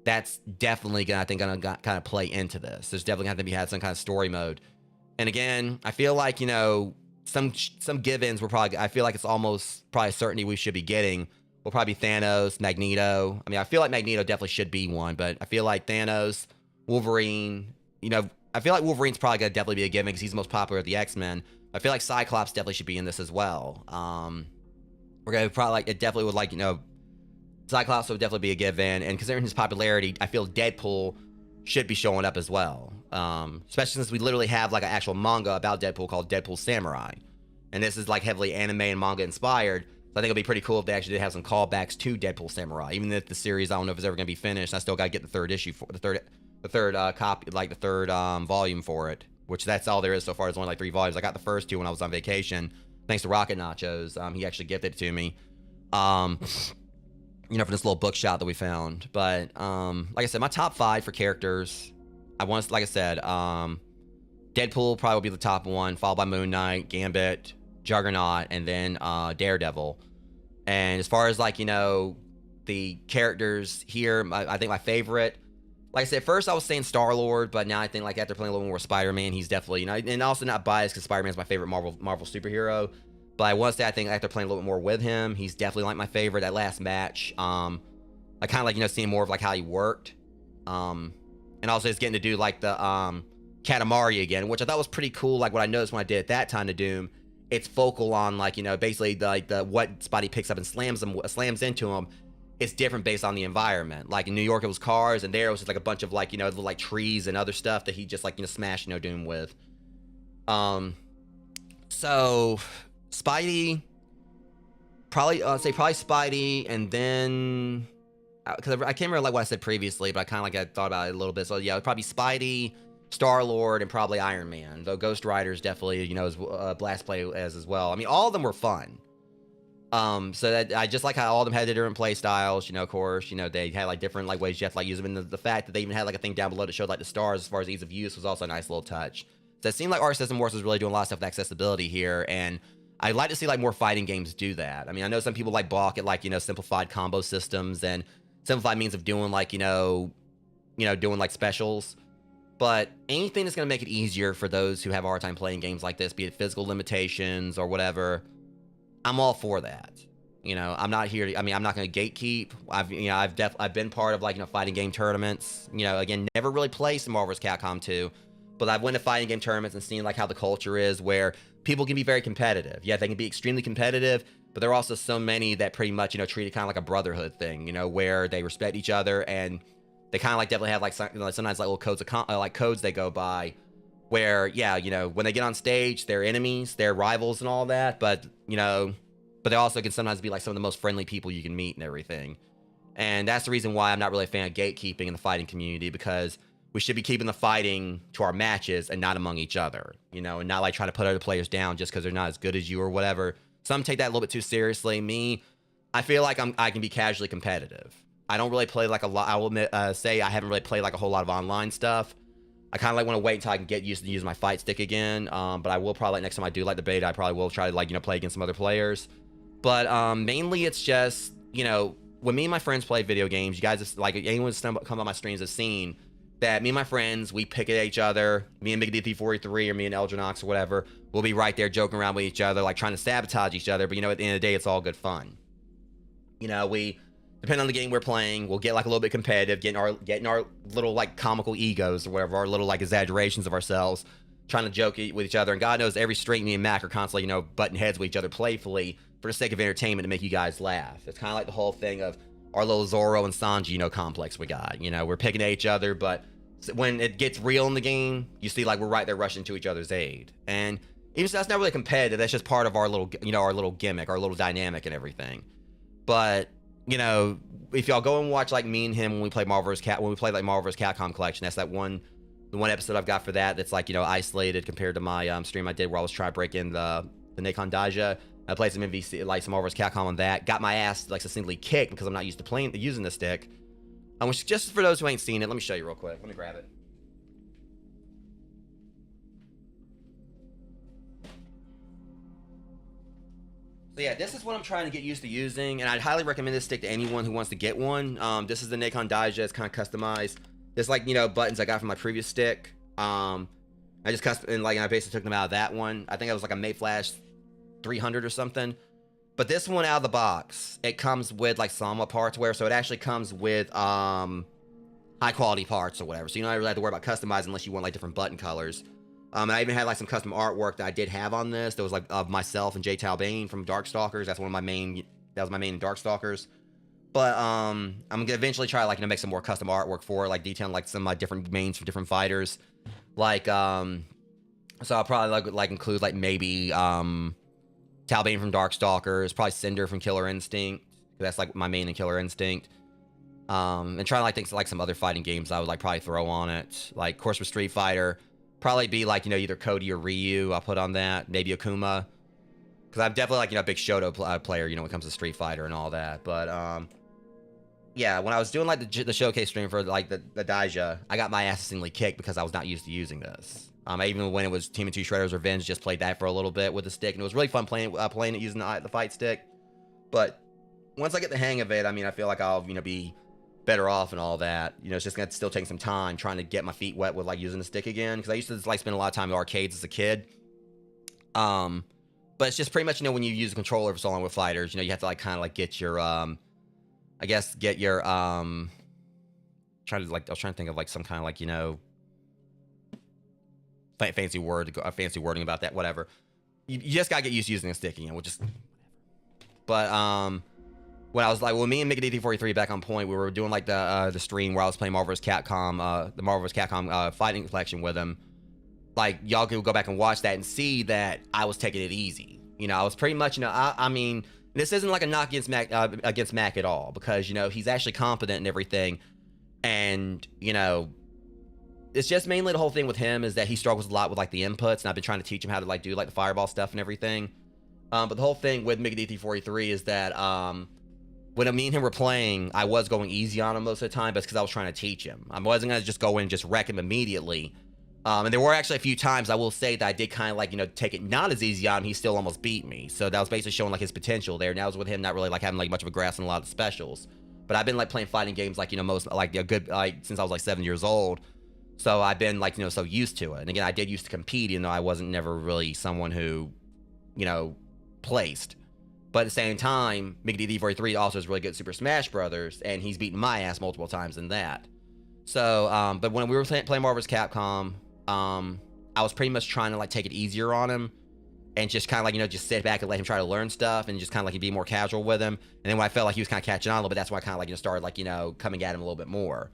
that's definitely gonna, I think, gonna kind of play into this. There's definitely gonna have to be had some kind of story mode. And again, I feel like, you know, some give-ins were probably, I feel like it's almost probably a certainty we should be getting. Will probably be Thanos, Magneto. I mean, I feel like Magneto definitely should be one, but I feel like Thanos, Wolverine, you know, I feel like Wolverine's probably gonna definitely be a given because he's the most popular of the X-Men. I feel like Cyclops definitely should be in this as well. We're gonna probably like, it definitely would like, you know, Cyclops would definitely be a given, and considering his popularity, I feel Deadpool should be showing up as well. Especially since we literally have like an actual manga about Deadpool called Deadpool Samurai. And this is like heavily anime and manga inspired. So I think it'll be pretty cool if they actually did have some callbacks to Deadpool Samurai. Even if the series, I don't know if it's ever going to be finished, I still got to get the third issue for the third copy, like the third volume for it. Which that's all there is so far. There's only like 3 volumes. I got the first 2 when I was on vacation, thanks to Rocket Nachos. He actually gifted it to me. You know, for this little bookshop that we found. But like I said, my top 5 for characters. Like I said, Deadpool probably will be the top 1, followed by Moon Knight, Gambit, Juggernaut, and then Daredevil. And as far as like, you know, the characters here, I think my favorite, like I said, first I was saying Star-Lord, but now I think like after playing a little more Spider-Man, he's definitely, you know, and also not biased because Spider-Man's my favorite Marvel superhero. But I want to say I think after playing a little bit more with him, he's definitely like my favorite. That last match, I kind of like, you know, seeing more of like how he worked. And also just getting to do like the Katamari again, which I thought was pretty cool. Like what I noticed when I did at that time to Doom, it's focal on like, you know, basically the what Spidey picks up and slams into him. It's different based on the environment. Like in New York, it was cars, and there it was just like a bunch of like, you know, like trees and other stuff that he just like, you know, smashed, you know, Doom with. So Spidey, probably Spidey, and then because I can't remember like what I said previously, but I kind of like I thought about it a little bit. So yeah, it'd probably Spidey, Star-Lord, and probably Iron Man. Though Ghost Rider's definitely, you know, as Blast play as well. I mean, all of them were fun. So that I just like how all of them had their different play styles. You know, of course, you know, they had like different like ways you have to like use them. And the fact that they even had like a thing down below that showed like the stars as far as ease of use was also a nice little touch. So it seemed like Art System Wars was really doing a lot of stuff with accessibility here, and I'd like to see like more fighting games do that. I mean, I know some people like balk at like, you know, simplified combo systems and simplified means of doing like, you know, doing like specials. But anything that's going to make it easier for those who have a hard time playing games like this, be it physical limitations or whatever, I'm all for that. You know, I'm not here to, I mean, I'm not going to gatekeep. I've been part of like, you know, fighting game tournaments. You know, again, never really played some Marvel vs. Capcom 2, but I've went to fighting game tournaments and seen like how the culture is where people can be very competitive. Yeah, they can be extremely competitive, but there are also so many that pretty much, you know, treat it kind of like a brotherhood thing, you know, where they respect each other, and they kind of like definitely have like sometimes like little codes they go by where, yeah, you know, when they get on stage, they're enemies, they're rivals and all that, but, you know, but they also can sometimes be like some of the most friendly people you can meet and everything. And that's the reason why I'm not really a fan of gatekeeping in the fighting community, because we should be keeping the fighting to our matches and not among each other, you know, and not like trying to put other players down just because they're not as good as you or whatever. Some take that a little bit too seriously. Me, I feel like I can be casually competitive. I don't really play like a lot. I will admit, say I haven't really played like a whole lot of online stuff. I kind of like want to wait until I can get used to use my fight stick again. But I will probably, like, next time I do like the beta, I probably will try to like, you know, play against some other players. But mainly it's just, you know, when me and my friends play video games, you guys just, like, anyone who's come on my streams has seen that me and my friends, we pick at each other. Me and Big DP43 or me and Eldronox or whatever, we'll be right there joking around with each other, like trying to sabotage each other. But, you know, at the end of the day, it's all good fun. You know, we, depending on the game we're playing, we'll get like a little bit competitive, getting our little like comical egos or whatever, our little like exaggerations of ourselves, trying to joke with each other. And God knows every stream me and Mac are constantly, you know, butting heads with each other playfully for the sake of entertainment to make you guys laugh. It's kind of like the whole thing of our little Zoro and Sanji, you know, complex we got. You know, we're picking at each other, but when it gets real in the game, you see like we're right there rushing to each other's aid. And even so, that's not really competitive. That's just part of our little, you know, our little gimmick, our little dynamic and everything. But, you know, if y'all go and watch like me and him when we play Marvel vs. Like Marvel vs. Capcom Collection, that's the one episode I've got for that's like, you know, isolated compared to my stream I did where I was trying to break in the Nikon Daija. I played some MVC, like some Marvel vs. Capcom on that. Got my ass like succinctly kicked because I'm not used to using the stick. Which, just for those who ain't seen it, let me show you real quick. Let me grab it. So yeah, this is what I'm trying to get used to using, and I'd highly recommend this stick to anyone who wants to get one. This is the Nikon Daija. It's kind of customized. There's like, you know, buttons I got from my previous stick. I basically took them out of that one. I think it was like a Mayflash 300 or something. But this one out of the box, it comes with like Sama parts so it actually comes with high quality parts or whatever. So you don't really have to worry about customizing unless you want like different button colors. I even had like some custom artwork that I did have on this. That was like of myself and J. Talbane from Darkstalkers. That's one of my main. That was my main in Darkstalkers. But I'm gonna eventually try like, you know, make some more custom artwork for it, like detailing like some of my different mains from different fighters. Like so I'll probably like include like maybe Talbane from Darkstalkers, probably Cinder from Killer Instinct. That's like my main in Killer Instinct. And trying to like think like some other fighting games I would like probably throw on it. Like, of course, with Street Fighter, probably be like, you know, either Cody or Ryu. I'll put on that. Maybe Akuma. Because I'm definitely like, you know, a big Shoto player, you know, when it comes to Street Fighter and all that. But, yeah, when I was doing like the showcase stream for like the Daija, I got my ass instantly kicked because I was not used to using this. Even when it was Team of Two Shredder's Revenge, just played that for a little bit with the stick, and it was really fun playing it using the fight stick. But once I get the hang of it, I mean, I feel like I'll, you know, be better off and all that. You know, it's just gonna still take some time trying to get my feet wet with like using the stick again, because I used to like spend a lot of time in arcades as a kid. But it's just pretty much, you know, when you use a controller for so long with fighters, you know, you have to like kind of like get your I guess get your I was trying to think of like some kind of like, you know, fancy wording about that, whatever. You just gotta get used to using a stick again, which is, but when I was like, when me and Mickey DT43 back on point, we were doing like the stream where I was playing Marvel vs. Capcom, the Marvel vs. Capcom fighting collection with him. Like, y'all could go back and watch that and see that I was taking it easy. You know, I was pretty much, you know, I mean, this isn't like a knock against Mac at all, because, you know, he's actually competent and everything. And, you know, it's just mainly the whole thing with him is that he struggles a lot with like the inputs, and I've been trying to teach him how to like do like the fireball stuff and everything. But the whole thing with Mickey DT43 is that when me and him were playing, I was going easy on him most of the time, but it's because I was trying to teach him. I wasn't going to just go in and just wreck him immediately. And there were actually a few times, I will say, that I did kind of like, you know, take it not as easy on him. He still almost beat me. So that was basically showing like his potential there. Now, it was with him not really like having like much of a grasp on a lot of the specials. But I've been like playing fighting games like, you know, most like a good, like since I was like 7 years old. So I've been like, you know, so used to it. And again, I did used to compete, even though I wasn't never really someone who, you know, placed. But at the same time, Mickey DT43 also is really good at Super Smash Brothers, and he's beaten my ass multiple times in that. So, but when we were playing Marvel vs. Capcom, I was pretty much trying to like take it easier on him, and just kind of like, you know, just sit back and let him try to learn stuff, and just kind of like be more casual with him. And then when I felt like he was kind of catching on a little bit, that's when I kind of like, you know, started like, you know, coming at him a little bit more.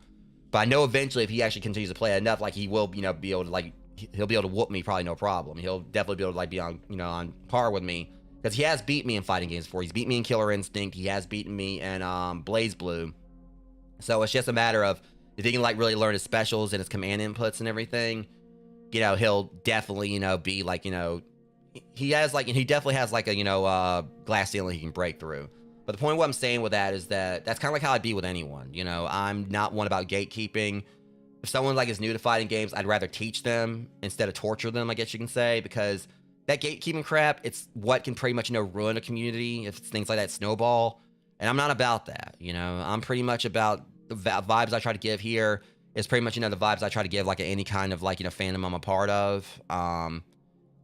But I know eventually, if he actually continues to play enough, like he will, you know, be able to like, he'll be able to whoop me probably no problem. He'll definitely be able to like be on, you know, on par with me. Because he has beat me in fighting games before. He's beat me in Killer Instinct. He has beaten me in Blaze Blue. So it's just a matter of, if he can like really learn his specials and his command inputs and everything, you know, he'll definitely, you know, be like, you know, he definitely has like a, you know, glass ceiling he can break through. But the point of what I'm saying with that is that that's kind of like how I'd be with anyone. You know, I'm not one about gatekeeping. If someone like is new to fighting games, I'd rather teach them instead of torture them, I guess you can say, because that gatekeeping crap, it's what can pretty much, you know, ruin a community if it's things like that snowball. And I'm not about that, you know. I'm pretty much about the vibes I try to give here is pretty much, you know, the vibes I try to give like any kind of like, you know, fandom I'm a part of.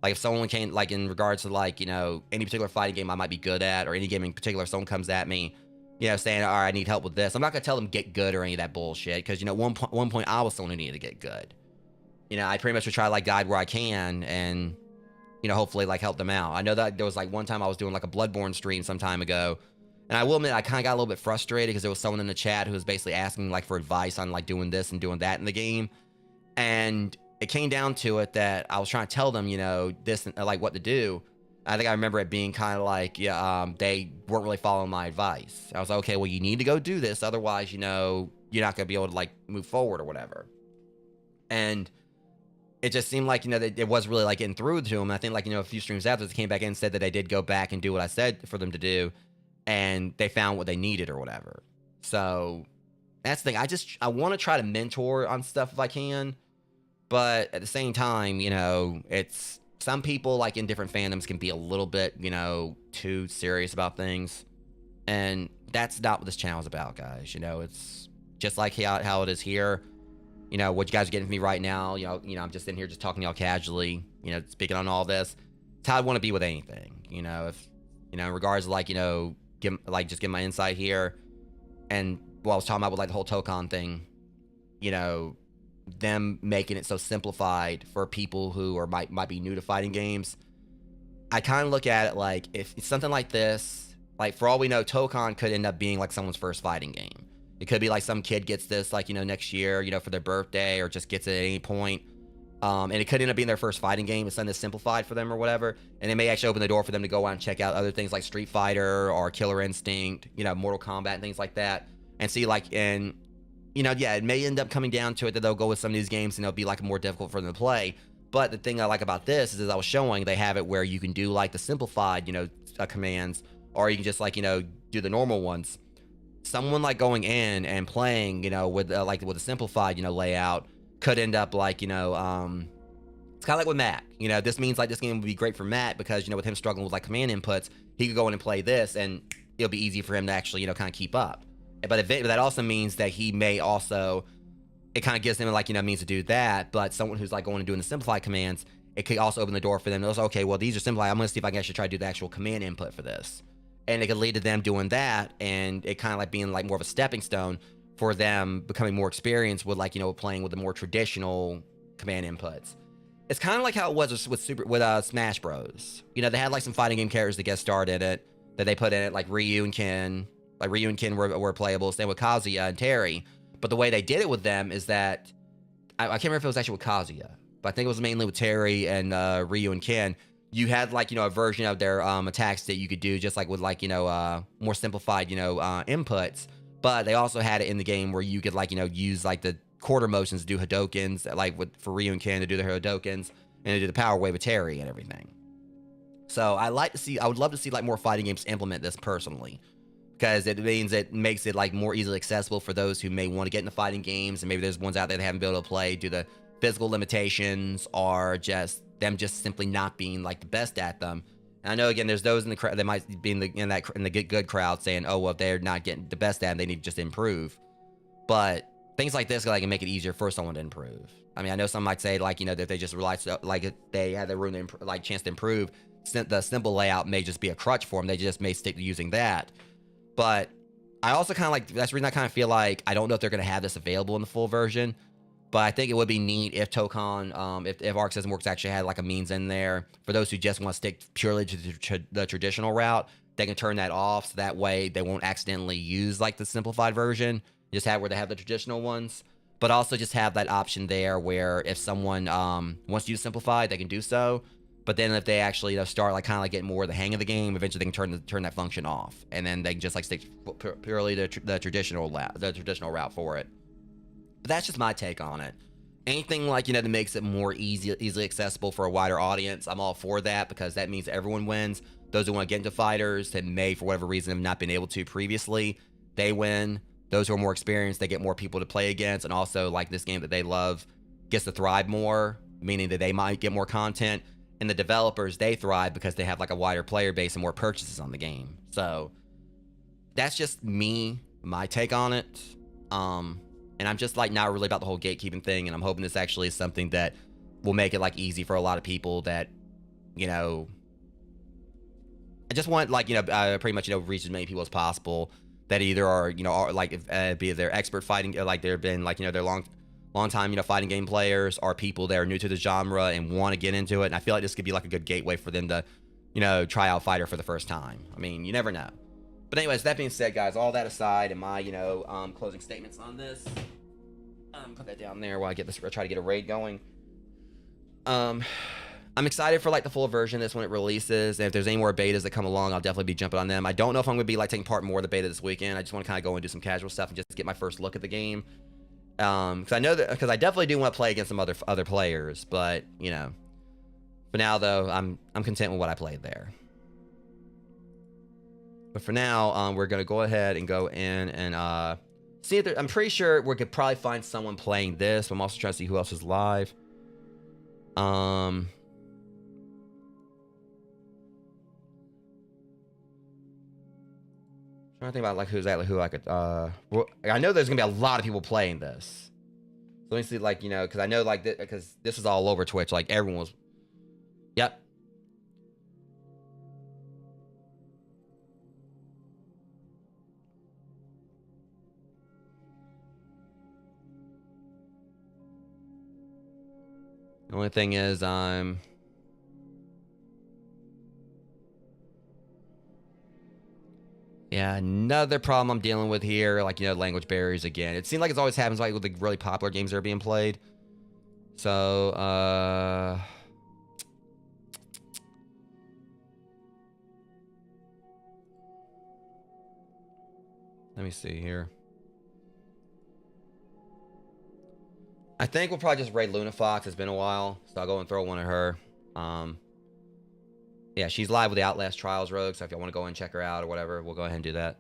Like if someone came, like in regards to like, you know, any particular fighting game I might be good at, or any game in particular, if someone comes at me, you know, saying, all right, I need help with this, I'm not going to tell them get good or any of that bullshit, because, you know, one point I was someone who needed to get good. You know, I pretty much would try to like guide where I can, and, you know, hopefully like help them out. I know that there was like one time I was doing like a Bloodborne stream some time ago, and I will admit I kind of got a little bit frustrated because there was someone in the chat who was basically asking like for advice on like doing this and doing that in the game. And it came down to it that I was trying to tell them, you know, this and like what to do. I think I remember it being kind of like, yeah, they weren't really following my advice. I was like, okay, well, you need to go do this. Otherwise, you know, you're not going to be able to like move forward or whatever. And it just seemed like, you know, that it wasn't really like getting through to them. I think like, you know, a few streams after they came back in and said that they did go back and do what I said for them to do, and they found what they needed or whatever. So that's the thing. I want to try to mentor on stuff if I can, but at the same time, you know, it's some people like in different fandoms can be a little bit, you know, too serious about things, and that's not what this channel is about, guys. You know, it's just like how it is here. You know, what you guys are getting from me right now, you know, I'm just in here just talking to y'all casually, you know, speaking on all this. It's how I want to be with anything, you know, if, you know, in regards to like, you know, just give my insight here. And what I was talking about with like the whole Tōkon thing, you know, them making it so simplified for people who are might be new to fighting games. I kind of look at it like, if it's something like this, like for all we know, Tōkon could end up being like someone's first fighting game. It could be like some kid gets this like, you know, next year, you know, for their birthday, or just gets it at any point. And it could end up being their first fighting game. It's something that's simplified for them or whatever. And it may actually open the door for them to go out and check out other things like Street Fighter or Killer Instinct, you know, Mortal Kombat and things like that. And see, like, and, you know, yeah, it may end up coming down to it that they'll go with some of these games and it'll be, like, more difficult for them to play. But the thing I like about this is, as I was showing, they have it where you can do, like, the simplified, you know, commands, or you can just, like, you know, do the normal ones. Someone, like, going in and playing, you know, with, like, with a simplified, you know, layout could end up, like, you know, it's kind of like with Matt. You know, this means, like, this game would be great for Matt because, you know, with him struggling with, like, command inputs, he could go in and play this, and it'll be easy for him to actually, you know, kind of keep up. But that also means that he may also, it kind of gives him, like, you know, means to do that. But someone who's, like, going and doing the simplified commands, it could also open the door for them. Those, okay, well, these are simplified. I'm going to see if I can actually try to do the actual command input for this. And it could lead to them doing that, and it kind of like being, like, more of a stepping stone for them becoming more experienced with, like, you know, playing with the more traditional command inputs. It's kind of like how it was with Smash Bros. You know, they had, like, some fighting game characters that get started in it, that they put in it, like Ryu and Ken. Like, Ryu and Ken were playable. Same with Kazuya and Terry. But the way they did it with them is that, I can't remember if it was actually with Kazuya, but I think it was mainly with Terry and Ryu and Ken. You had, like, you know, a version of their attacks that you could do just, like, with, like, you know, more simplified, you know, inputs. But they also had it in the game where you could, like, you know, use, like, the quarter motions to do Hadokens, like, for Ryu and Ken to do the Hadokens, and to do the Power Wave with Terry and everything. So I would love to see, like, more fighting games implement this personally. Because it means it makes it, like, more easily accessible for those who may want to get into fighting games, and maybe there's ones out there they haven't been able to play due to physical limitations or just them just simply not being, like, the best at them. And I know, again, there's those in the crowd that might be in the good crowd saying, oh, well, if they're not getting the best at them, they need to just improve. But things like this, like, can make it easier for someone to improve. I mean, I know some might say, like, you know, that they just rely, like, if they had the room to, like, chance to improve, the simple layout may just be a crutch for them. They just may stick to using that. But I also kind of like, that's the reason I kind of feel like I don't know if they're going to have this available in the full version. But I think it would be neat if Tōkon, if Arc System Works actually had, like, a means in there for those who just want to stick purely to the traditional route. They can turn that off, so that way they won't accidentally use, like, the simplified version. Just have where they have the traditional ones. But also just have that option there where if someone wants to use simplified, they can do so. But then if they actually, you know, start, like, kind of like getting more of the hang of the game, eventually they can turn that function off, and then they can just, like, stick purely to the traditional route for it. But that's just my take on it. Anything, like, you know, that makes it more easily accessible for a wider audience, I'm all for that, because that means everyone wins. Those who want to get into fighters that may, for whatever reason, have not been able to previously, they win. Those who are more experienced, they get more people to play against, and also, like, this game that they love gets to thrive more, meaning that they might get more content. And the developers, they thrive because they have, like, a wider player base and more purchases on the game. So that's just my take on it. And I'm just, like, not really about the whole gatekeeping thing. And I'm hoping this actually is something that will make it, like, easy for a lot of people that, you know, I just want, like, you know, pretty much, you know, reach as many people as possible that either are, you know, are, like, be it they're expert fighting, like, they've been, like, you know, they're long time, you know, fighting game players, or people that are new to the genre and want to get into it. And I feel like this could be, like, a good gateway for them to, you know, try out Fighter for the first time. I mean, you never know. But anyways, that being said, guys, all that aside, and my, you know, closing statements on this, put that down there while I try to get a raid going. I'm excited for, like, the full version of this when it releases, and if there's any more betas that come along, I'll definitely be jumping on them. I don't know if I'm going to be, like, taking part in more of the beta this weekend. I just want to kind of go and do some casual stuff and just get my first look at the game. Because I definitely do want to play against some other players, but, you know, for now though, I'm content with what I played there. But for now, we're gonna go ahead and go in and see if I'm pretty sure we could probably find someone playing this. But I'm also trying to see who else is live. Trying to think about, like, who I could well, I know there's gonna be a lot of people playing this, so let me see, like, you know, because I know, like, because this is all over Twitch, like, everyone was, yep. The only thing is yeah, another problem I'm dealing with here, like, you know, language barriers again. It seems like it always happens, like, with the really popular games that are being played. So, let me see here. I think we'll probably just raid Luna Fox. It's been a while, so I'll go and throw one at her. Yeah, she's live with the Outlast Trials Rogue, so if y'all want to go and check her out or whatever, we'll go ahead and do that.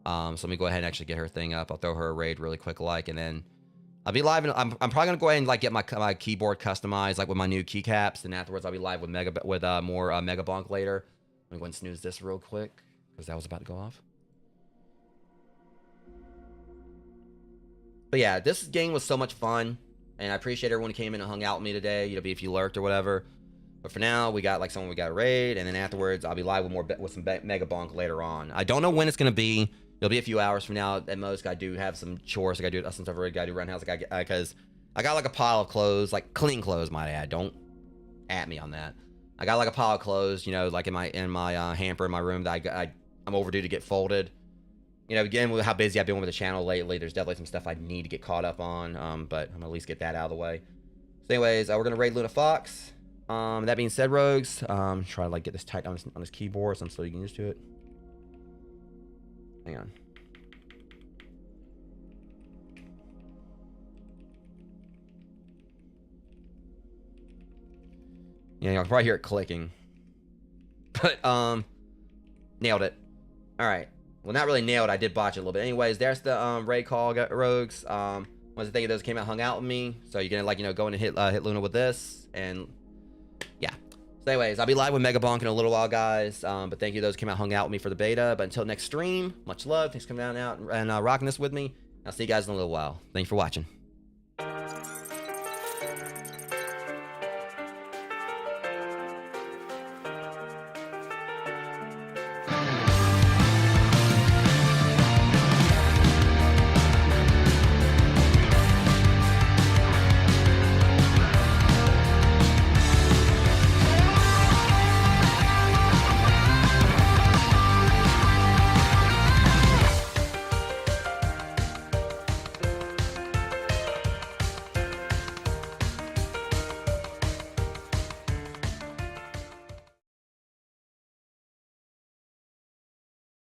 So let me go ahead and actually get her thing up. I'll throw her a raid really quick, like, and then I'll be live. I'm probably gonna go ahead and like get my keyboard customized, like with my new keycaps. And afterwards, I'll be live with more Mega Bonk later. Let me go and snooze this real quick because that was about to go off. But yeah, this game was so much fun, and I appreciate everyone who came in and hung out with me today. You know, if you lurked or whatever. But for now, we got like someone we got a raid, and then afterwards, I'll be live with some Mega Bonk later on. I don't know when it's gonna be. It'll be a few hours from now at most. I do have some chores. I gotta do some stuff. I gotta do run house. Because I got like a pile of clothes, like clean clothes, might add. Don't at me on that. I got like a pile of clothes, you know, like in my hamper in my room that I'm overdue to get folded. You know, again, with how busy I've been with the channel lately, there's definitely some stuff I need to get caught up on. But I'm gonna at least get that out of the way. So anyways, we're gonna raid Luna Fox. That being said, Rogues, try to like get this tight on his keyboard so I'm still getting used to it. Hang on. Yeah, y'all can probably hear it clicking. But nailed it. Alright. Well, not really nailed, I did botch it a little bit. Anyways, there's the raid call, Rogues. Wanted to thank you those who came out and hung out with me. So you're gonna like, you know, go in and hit Luna with this, and yeah. So anyways, I'll be live with Mega Bonk in a little while, guys. But thank you to those who came out and hung out with me for the beta. But until next stream, much love. Thanks for coming out and rocking this with me. I'll see you guys in a little while. Thank you for watching.